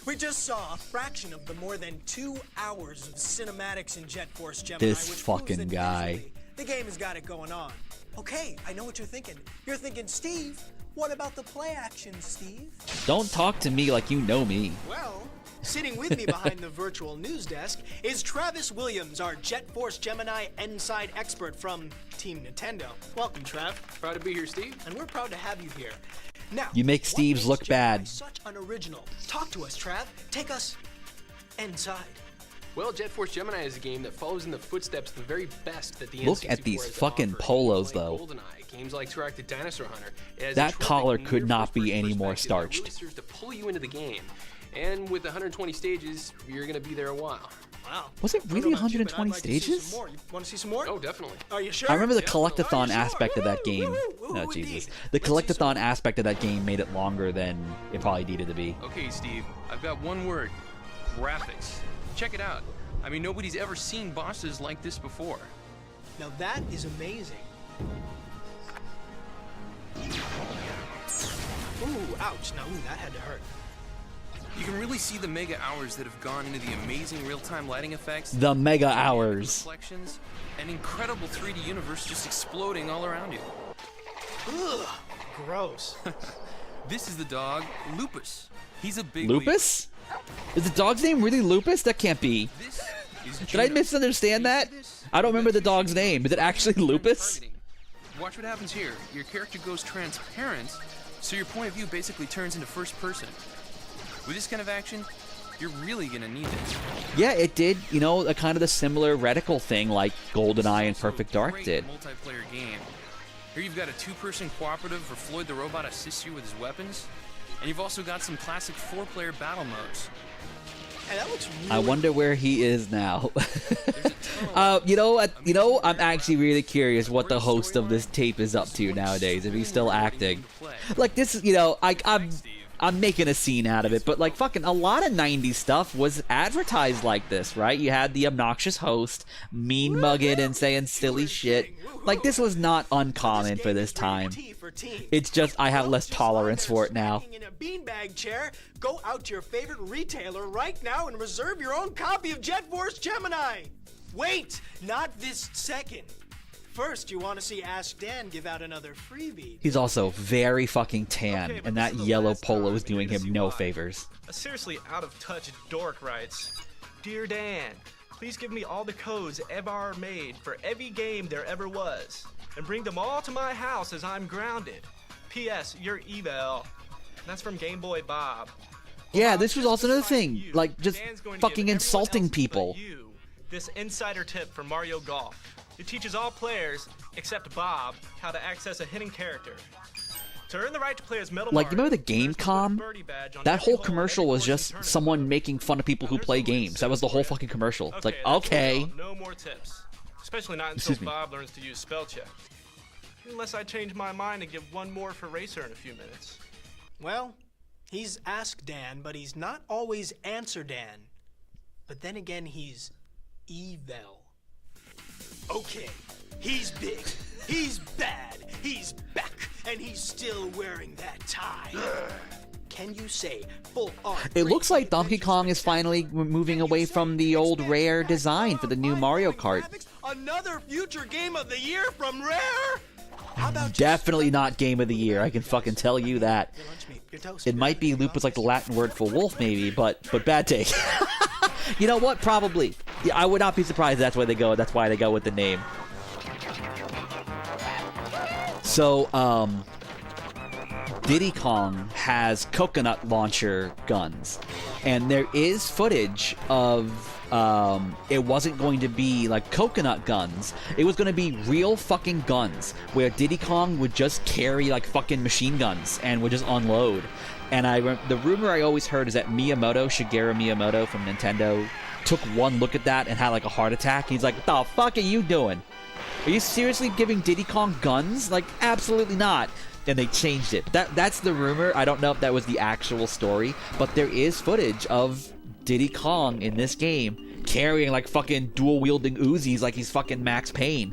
we just saw a fraction of the more than 2 hours of cinematics in Jet Force Gemini. This fucking guy. The game has got it going on. Okay, I know what you're thinking. You're thinking, Steve, what about the play action, Steve? Don't talk to me like you know me. Well, sitting with me behind the virtual news desk is Travis Williams, our Jet Force Gemini Inside expert from Team Nintendo. Welcome, Trav. Proud to be here, Steve. And we're proud to have you here. Now, you make Steve's look bad. Such an original. Talk to us, Trav. Take us inside. Well, Jet Force Gemini is a game that follows in the footsteps of the very best that the Look at these fucking polos, though. Games like Turok the Dinosaur Hunter. That collar could not be any more starched. Really serves to pull you into the game. And with 120 stages, you're going to be there a while. Wow. Was it really 120 stages? You want to see some more? Oh, definitely. Are you sure? I remember the collectathon aspect of that game. Oh, Jesus. The collectathon aspect of that game made it longer than it probably needed to be. Okay, Steve. I've got one word. Graphics. Check it out. I mean, nobody's ever seen bosses like this before. Now that is amazing. Ooh, ouch. Now, that had to hurt. You can really see the mega hours that have gone into the amazing real-time lighting effects. The mega hours. Reflections, an incredible 3D universe just exploding all around you. Ugh, gross. This is the dog, Lupus. He's a big Lupus? Is the dog's name really Lupus? That can't be. Did I misunderstand that? I don't remember the dog's name. Is it actually Lupus? Watch what happens here. Your character goes transparent, so your point of view basically turns into first person. With this kind of action, you're really gonna need this. Yeah, it did, you know, a kind of the similar reticle thing like GoldenEye and Perfect Dark did. Multiplayer game. Here you've got a two-person cooperative where Floyd the Robot assists you with his weapons, and you've also got some classic four-player battle modes. Hey, that looks really I wonder where he is now. You know, I'm actually really curious what the host of this tape is up to nowadays, if he's still acting. Like this, you know, I'm making a scene out of it, but like fucking a lot of 90s stuff was advertised like this, right? You had the obnoxious host mean mugging and saying silly shit. Like this was not uncommon for this time. It's just I have less tolerance for it now. In a beanbag chair, go out to your favorite retailer right now and reserve your own copy of Jet Force Gemini. Wait, not this second. First, you want to see Ask Dan give out another freebie. He's also very fucking tan, and that yellow polo is doing him no favors. A seriously out-of-touch dork writes, Dear Dan, please give me all the codes ever made for every game there ever was, and bring them all to my house as I'm grounded. P.S. Your eval. That's from Game Boy Bob. Yeah, this was also another thing, like just fucking insulting people. This insider tip from Mario Golf. It teaches all players, except Bob, how to access a hidden character. To earn the right to play as Metal Like, you Mario, remember the Gamecom? That whole commercial was just someone making fun of people who play games. That was the whole fucking commercial. It's like, okay. No more tips. Especially not until Bob learns to use spell check. Unless I change my mind and give one more for Racer in a few minutes. Well, he's Ask Dan, but he's not always Answer Dan. But then again, he's evil. Okay, he's big, he's bad, he's back, and he's still wearing that tie. Can you say full art? It looks like Donkey Kong is finally moving away from the old Rare design for the new Mario Kart. Another future game of the year from Rare? How about Definitely not Game of the Year, I can fucking tell you that. It might be Lupus like the Latin word for wolf, maybe, but bad take. You know what? Probably. Yeah, I would not be surprised that's why they go. That's why they go with the name. So, Diddy Kong has coconut launcher guns, and there is footage of it wasn't going to be like coconut guns. It was going to be real fucking guns where Diddy Kong would just carry like fucking machine guns and would just unload. And the rumor I always heard is that Shigeru Miyamoto from Nintendo, took one look at that and had like a heart attack. He's like, "What the fuck are you doing? Are you seriously giving Diddy Kong guns? Like, absolutely not." And they changed it. That's the rumor. I don't know if that was the actual story, but there is footage of Diddy Kong in this game carrying like fucking dual wielding Uzis like he's fucking Max Payne.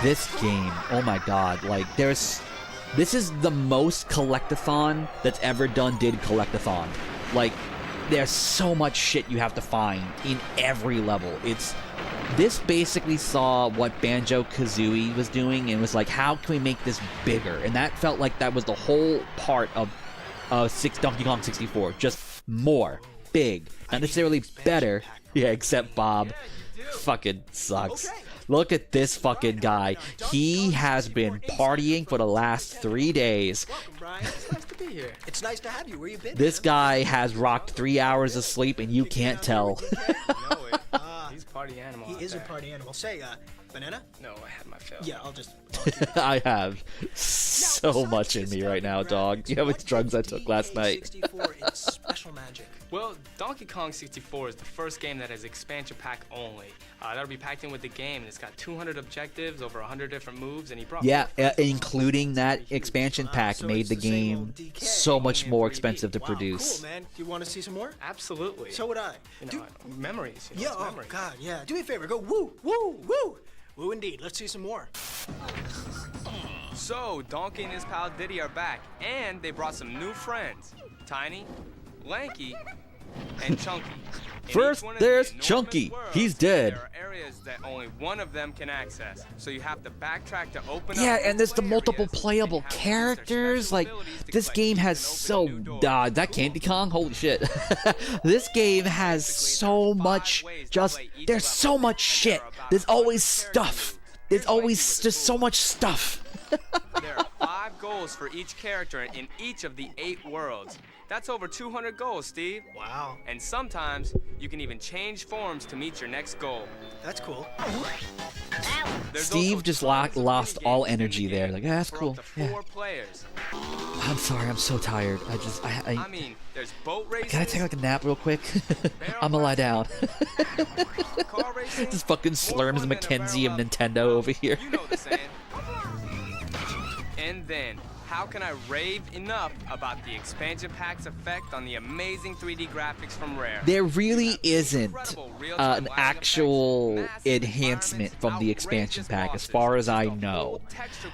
This game, oh my god, like this is the most collectathon that's ever done did collectathon. Like, there's so much shit you have to find in every level. This basically saw what Banjo-Kazooie was doing and was like, how can we make this bigger? And that felt like that was the whole part of Donkey Kong 64. Just more. Big. Not necessarily better. Yeah, except Bob fucking sucks. Look at this fucking guy. He has been partying for the last 3 days. It's nice to be here. It's nice to have you. Where you been? This guy has rocked 3 hours of sleep and you can't tell. He's a party animal. He is a party animal. Say, banana? No, I had my fill. Yeah, I'll I have so much in me right now, dog. You know how much drugs I took last night? 64, it's special magic. Well, Donkey Kong 64 is the first game that has expansion pack only. That'll be packed in with the game, and it's got 200 objectives, over 100 different moves, and he brought... Yeah, including that expansion pack made the game so much more expensive to produce. Cool, man. Do you want to see some more? Absolutely. So would I. Memories. Yeah, oh memories. God, yeah. Do me a favor, go woo, woo, woo. Woo indeed. Let's see some more. So, Donkey and his pal Diddy are back, and they brought some new friends. Tiny, Lanky, and Chunky. First, there's Chunky. He's dead. There are areas that only one of them can access, so you have to backtrack to open Yeah, up and there's the multiple playable characters. Like, this game has so... that Candy Kong? Holy shit. This game has so much... There's so much shit. There's always stuff. There's always just so much stuff. There are 5 goals for each character in each of the 8 worlds. That's over 200 goals, Steve. Wow. And sometimes you can even change forms to meet your next goal. That's cool. Steve just lost all energy there. Like, that's cool. Yeah. 4 players. I'm sorry, I'm so tired. I mean, there's boat racing. Can I take like a nap real quick? I'm gonna lie down. This fucking Slurms McKenzie of Nintendo over here. You know the saying. And then, how can I rave enough about the expansion pack's effect on the amazing 3D graphics from Rare? There really isn't an actual enhancement from the expansion pack, as far as I know.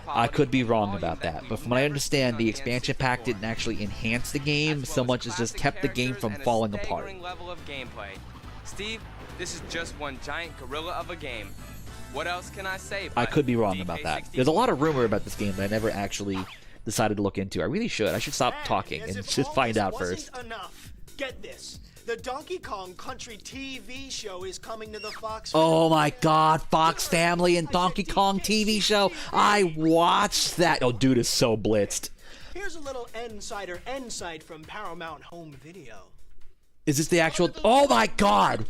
I could be wrong about that, but from what I understand, the expansion pack didn't actually enhance the game so much as just kept the game from falling apart. Level of gameplay. Steve, this is just one giant gorilla of a game. What else can I say? I could be wrong about that. There's a lot of rumor about this game that I never actually decided to look into. I really should. I should stop talking and just find out first. Enough. Get this. The Donkey Kong Country TV show is coming to the Fox. Oh my god, Fox Family and Donkey Kong TV show. I watched that. Oh, dude is so blitzed. Here's a little insider insight from Paramount Home Video. Is this the actual? Oh my god!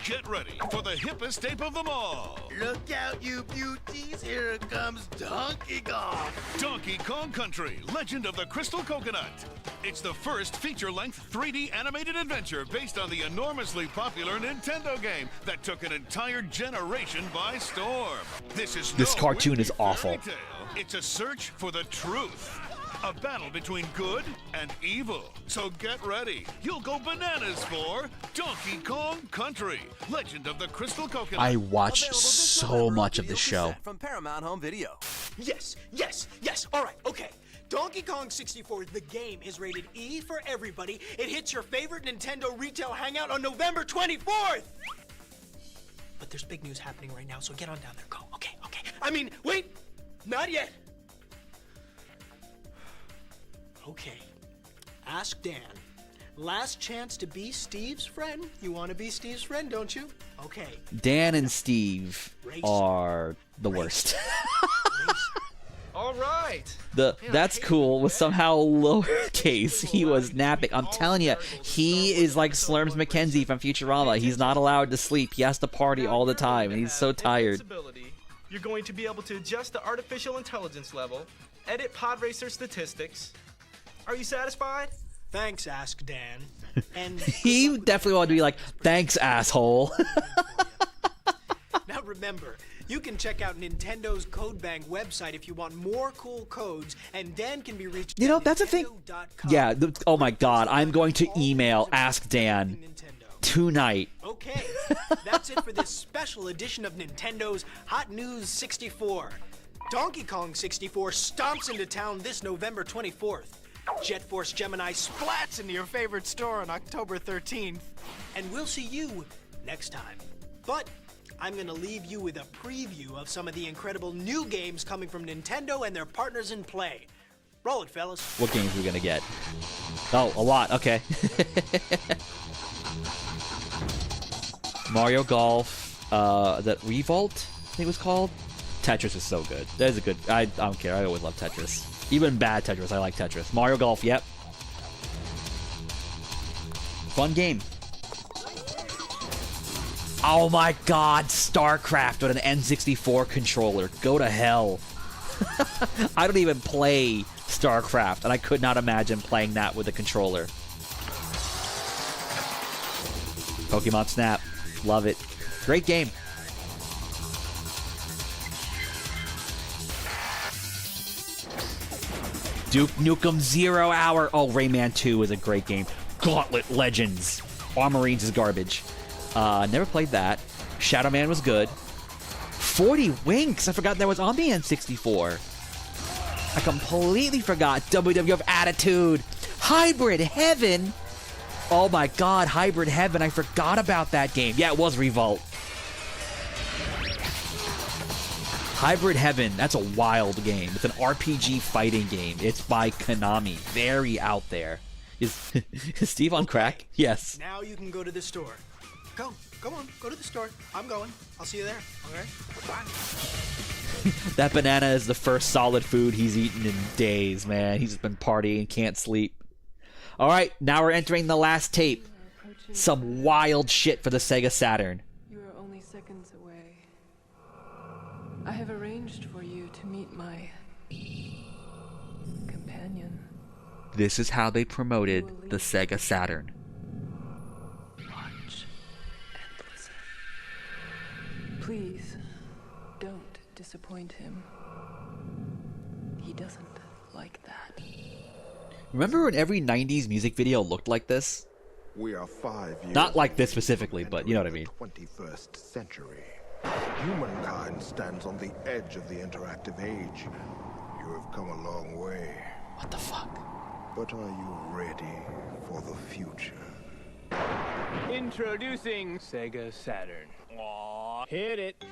Get ready for the hippest tape of them all. Look out, you beauties. Here comes Donkey Kong. Donkey Kong Country, Legend of the Crystal Coconut. It's the first feature-length 3D animated adventure based on the enormously popular Nintendo game that took an entire generation by storm. This cartoon is awful. Tale. It's a search for the truth. A battle between good and evil. So get ready. You'll go bananas for Donkey Kong Country, Legend of the Crystal Coconut. I watched so much of this show. From Paramount Home Video. Yes, yes, yes. All right, okay. Donkey Kong 64, the game, is rated E for everybody. It hits your favorite Nintendo retail hangout on November 24th. But there's big news happening right now, so get on down there. Go. Okay, okay. I mean, wait. Not yet. Okay. Ask Dan. Last chance to be Steve's friend. You want to be Steve's friend, don't you? Okay. Dan and Steve are the worst. All right. That's cool was somehow lowercase. He was napping. I'm telling you, he is like Slurms McKenzie from Futurama. He's not allowed to sleep. He has to party all the time, and he's so tired. You're going to be able to adjust the artificial intelligence level, edit pod racer statistics. Are you satisfied? Thanks, Ask Dan. And he definitely wanted to be like, thanks, asshole. Now remember, you can check out Nintendo's Code Bank website if you want more cool codes, and Dan can be reached. You know, that's a thing. Yeah. Oh my God, I'm going to email Ask Dan tonight. Okay, that's it for this special edition of Nintendo's Hot News 64. Donkey Kong 64 stomps into town this November 24th. Jet Force Gemini splats into your favorite store on October 13th. And we'll see you next time. But I'm going to leave you with a preview of some of the incredible new games coming from Nintendo and their partners in play. Roll it, fellas. What games are we going to get? Oh, a lot. Okay. Mario Golf. That Revolt, I think it was called. Tetris is so good. That is a good... I don't care. I always love Tetris. Even bad Tetris, I like Tetris. Mario Golf, yep. Fun game. Oh my God, StarCraft with an N64 controller. Go to hell. I don't even play StarCraft, and I could not imagine playing that with a controller. Pokemon Snap. Love it. Great game. Duke Nukem 0 Hour. Oh, Rayman 2 is a great game. Gauntlet Legends. Armorines is garbage. Never played that. Shadow Man was good. 40 Winks. I forgot that was on the N64. I completely forgot. WWF Attitude. Hybrid Heaven. Oh my God, Hybrid Heaven. I forgot about that game. Yeah, it was Revolt. Hybrid Heaven, that's a wild game. It's an RPG fighting game. It's by Konami. Very out there. Is Steve on crack? Yes. Now you can go to the store. Go on, go to the store. I'm going. I'll see you there, okay? Bye. That banana is the first solid food he's eaten in days, man. He's been partying, can't sleep. All right, now we're entering the last tape. Some wild shit for the Sega Saturn. You are only seconds away. I have arranged for you to meet my companion. This is how they promoted the Sega Saturn. Watch and listen. Please, don't disappoint him. He doesn't like that. Remember when every 90s music video looked like this? We are 5 years. Not like this specifically, but you know what I mean. 21st century. Humankind stands on the edge of the interactive age. You have come a long way. What the fuck? But are you ready for the future? Introducing Sega Saturn. Aww. Hit it.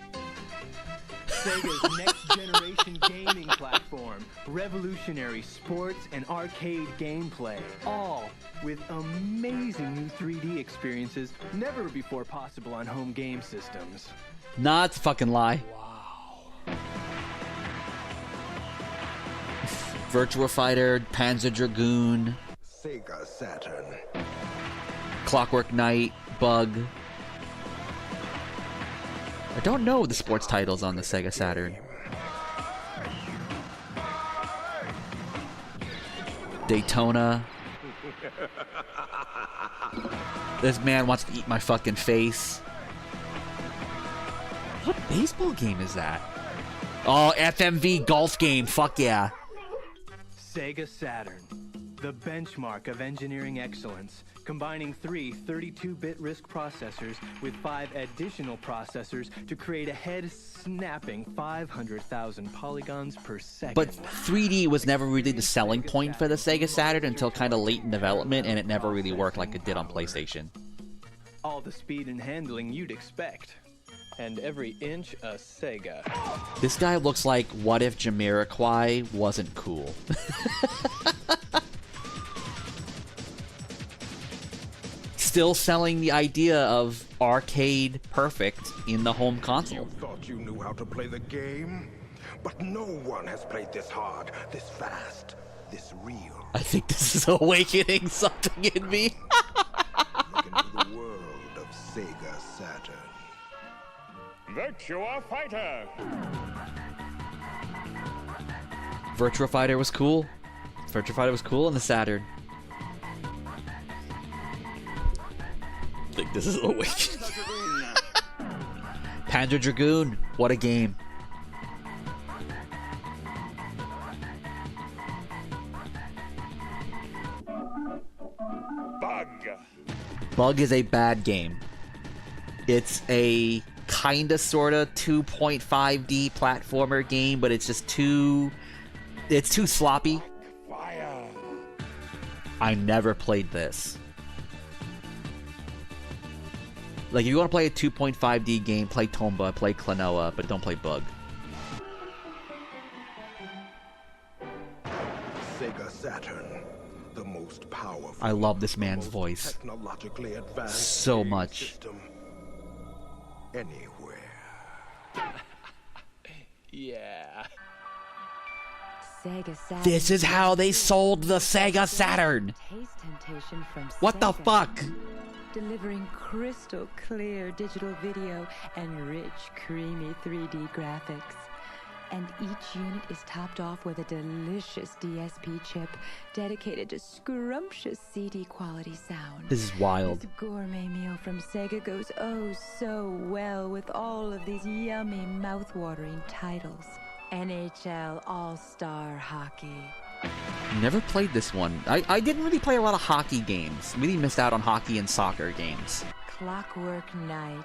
Sega's next-generation gaming platform. Revolutionary sports and arcade gameplay. All with amazing new 3D experiences never before possible on home game systems. Nah, it's a fucking lie. Wow. Virtua Fighter, Panzer Dragoon. Sega Saturn. Clockwork Knight, Bug. I don't know the sports titles on the Sega Saturn. Daytona. This man wants to eat my fucking face. What baseball game is that? Oh, FMV golf game. Fuck yeah. Sega Saturn, the benchmark of engineering excellence, combining 3 32-bit RISC processors with 5 additional processors to create a head-snapping 500,000 polygons per second. But 3D was never really the selling point for the Sega Saturn until kind of late in development, and it never really worked like it did on PlayStation. All the speed and handling you'd expect. And every inch a Sega. This guy looks like what if Jamiroquai wasn't cool. Still selling the idea of arcade perfect in the home console. You thought you knew how to play the game? But no one has played this hard, this fast, this real. I think this is awakening something in me. Look into the world of Sega Saturn. Virtua Fighter. Virtua Fighter was cool. Virtua Fighter was cool in the Saturn. I think this is awakening. Panzer Dragoon. What a game. Bug. Bug is a bad game. It's a kinda sorta 2.5D platformer game, but it's just too sloppy. Fire. I never played this. Like, if you want to play a 2.5D game, play Tomba, play Klonoa, but don't play Bug. Sega Saturn, the most powerful. I love this man's voice Technologically advanced so game much. system anywhere. Yeah. Sega Saturn. This is how they sold the Sega Saturn. Taste temptation from What the Sega. fuck? Delivering crystal clear digital video and rich, creamy 3D graphics. And each unit is topped off with a delicious DSP chip dedicated to scrumptious CD quality sound. This is wild. This gourmet meal from Sega goes oh so well with all of these yummy, mouth-watering titles. NHL All-Star Hockey. Never played this one. I didn't really play a lot of hockey games. Really missed out on hockey and soccer games. Clockwork Knight.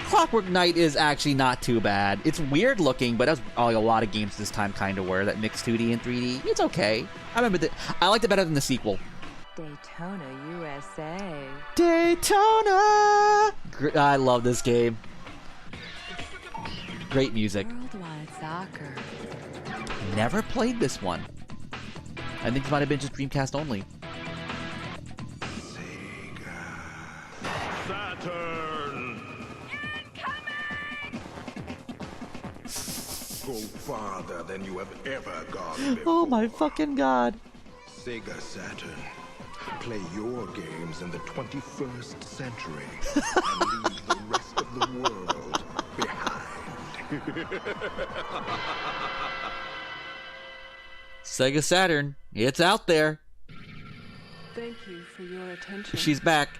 Clockwork Knight is actually not too bad. It's weird looking, but that's all a lot of games this time kind of were, that mixed 2D and 3D. It's okay. I remember that. I liked it better than the sequel. Daytona, USA. Daytona! I love this game. Great music. Worldwide Soccer. Never played this one. I think it might have been just Dreamcast only. Saturn! Go farther than you have ever gone before. Oh my fucking god. Sega Saturn. Play your games in the 21st century and leave the rest of the world behind. Sega Saturn. It's out there. Thank you for your attention. She's back.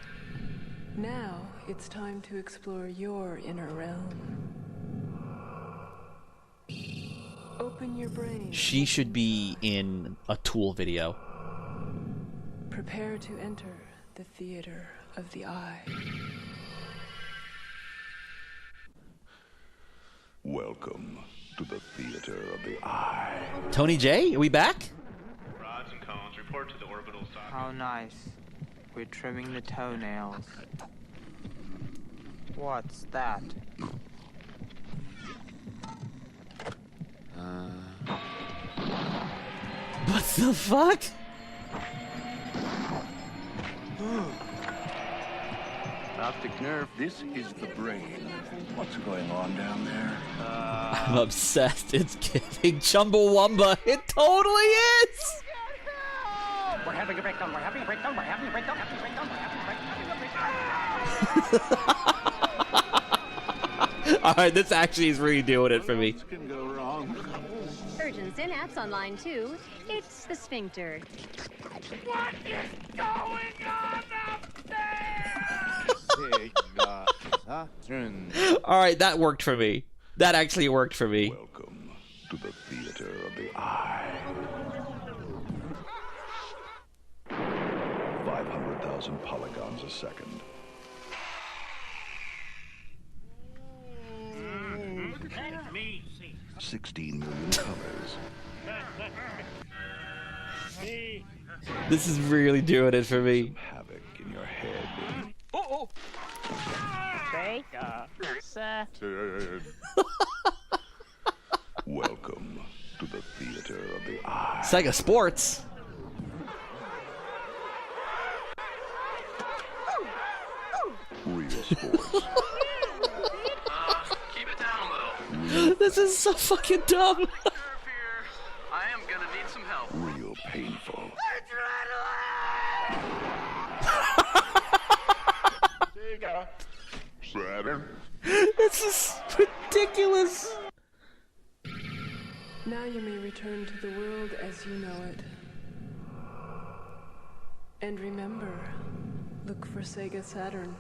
Now it's time to explore your inner realm. Open your brain. She should be in a Tool video. Prepare to enter the theater of the eye. Welcome to the theater of the eye. Tony J, are we back? Rods and cones report to the orbital socket. How nice. We're trimming the toenails. What's that? What the fuck? Optic nerve, this is the brain. What's going on down there? I'm obsessed. It's giving Chumbawamba. It totally is! We're headed having a breakdown. We're having a breakdown. We're having a breakdown. Having a breakdown. We're having a breakdown. All right, this actually is really doing it for me. Can go wrong. Urgent synapse on line 2. It's the sphincter. What is going on up there? All right, that worked for me. That actually worked for me. Welcome to the theater of the eye. 500,000 polygons a second. Let me see. 16 million colors. This is really doing it for me. Havoc in your head. Oh, Sega Saturn. Welcome to the theater of the eye. Sega Sports. Real sports. Keep it down a little. This is so fucking dumb. I am gonna need some help. Real painful. Sega Saturn. This is ridiculous. Now you may return to the world as you know it. And remember, look for Sega Saturn.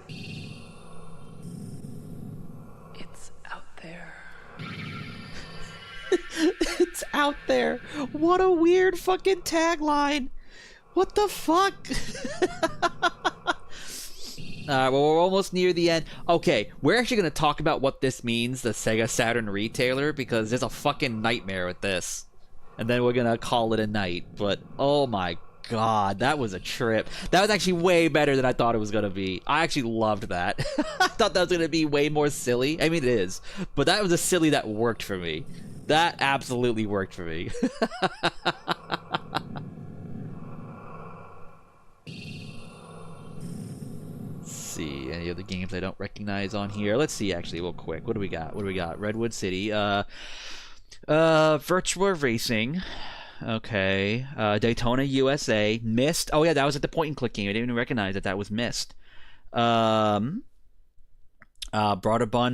It's out there. It's out there. What a weird fucking tagline. What the fuck? Well, we're almost near the end. Okay, we're actually going to talk about what this means, the Sega Saturn retailer, because there's a fucking nightmare with this. And then we're going to call it a night. But, oh my god, that was a trip. That was actually way better than I thought it was going to be. I actually loved that. I thought that was going to be way more silly. I mean, it is. But that was a silly that worked for me. That absolutely worked for me. See any other games I don't recognize on here. Let's see actually real quick. What do we got? Redwood City, Virtua Racing, okay, Daytona USA, Myst. Oh yeah, that was at the point and click game. I didn't even recognize that was Myst. Broderbund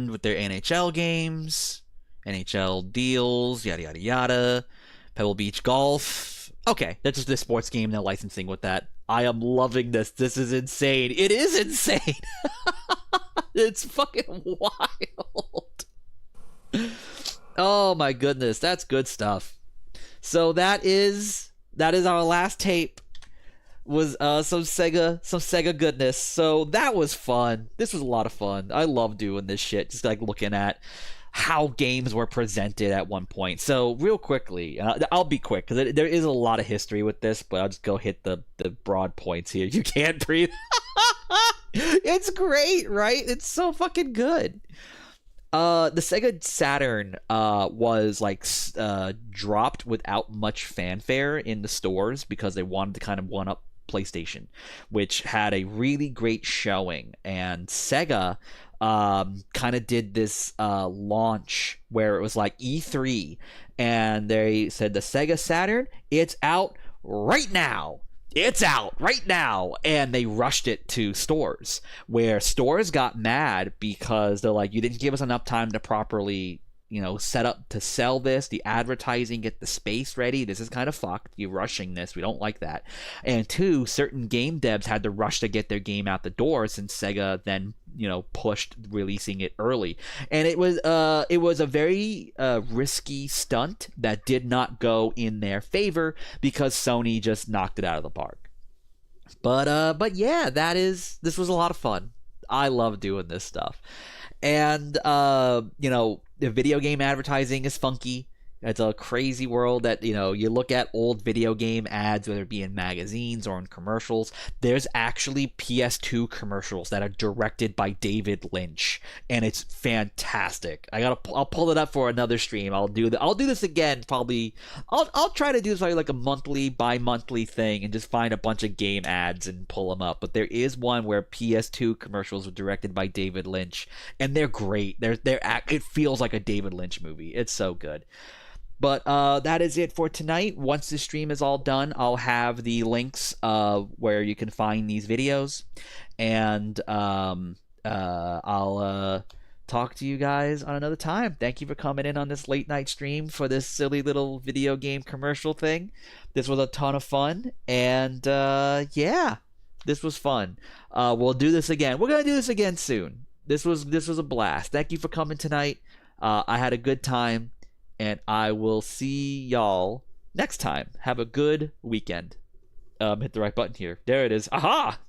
with their NHL games, NHL deals, yada yada yada. Pebble Beach Golf. Okay, that's just the sports game. No licensing with that. I am loving this. This is insane. It is insane. It's fucking wild. Oh my goodness, that's good stuff. So that is our last tape. Was some Sega goodness. So that was fun. This was a lot of fun. I love doing this shit. Just like looking at how games were presented at one point. So real quickly, I'll be quick because there is a lot of history with this, but I'll just go hit the broad points here. You can't breathe. It's great, right? It's so fucking good. The Sega Saturn was like dropped without much fanfare in the stores because they wanted to kind of one up PlayStation, which had a really great showing, and Sega kind of did this launch where it was like E3, and they said the Sega Saturn, it's out right now. It's out right now. And they rushed it to stores, where stores got mad because they're like, you didn't give us enough time to properly, set up to sell this, the advertising, get the space ready. This is kind of fucked. You're rushing this. We don't like that. And two, certain game devs had to rush to get their game out the door since Sega then, pushed releasing it early. And it was a very risky stunt that did not go in their favor because Sony just knocked it out of the park. But yeah, this was a lot of fun. I love doing this stuff. And the video game advertising is funky. It's a crazy world that, you look at old video game ads, whether it be in magazines or in commercials. There's actually PS2 commercials that are directed by David Lynch, and it's fantastic. I'll pull it up for another stream. I'll do this again probably. I'll try to do this like a monthly, bi-monthly thing and just find a bunch of game ads and pull them up. But there is one where PS2 commercials were directed by David Lynch, and they're great. It feels like a David Lynch movie. It's so good. But that is it for tonight. Once the stream is all done, I'll have the links where you can find these videos. And I'll talk to you guys on another time. Thank you for coming in on this late night stream for this silly little video game commercial thing. This was a ton of fun. And yeah, this was fun. We'll do this again. We're going to do this again soon. This was a blast. Thank you for coming tonight. I had a good time. And I will see y'all next time. Have a good weekend. Hit the right button here. There it is. Aha!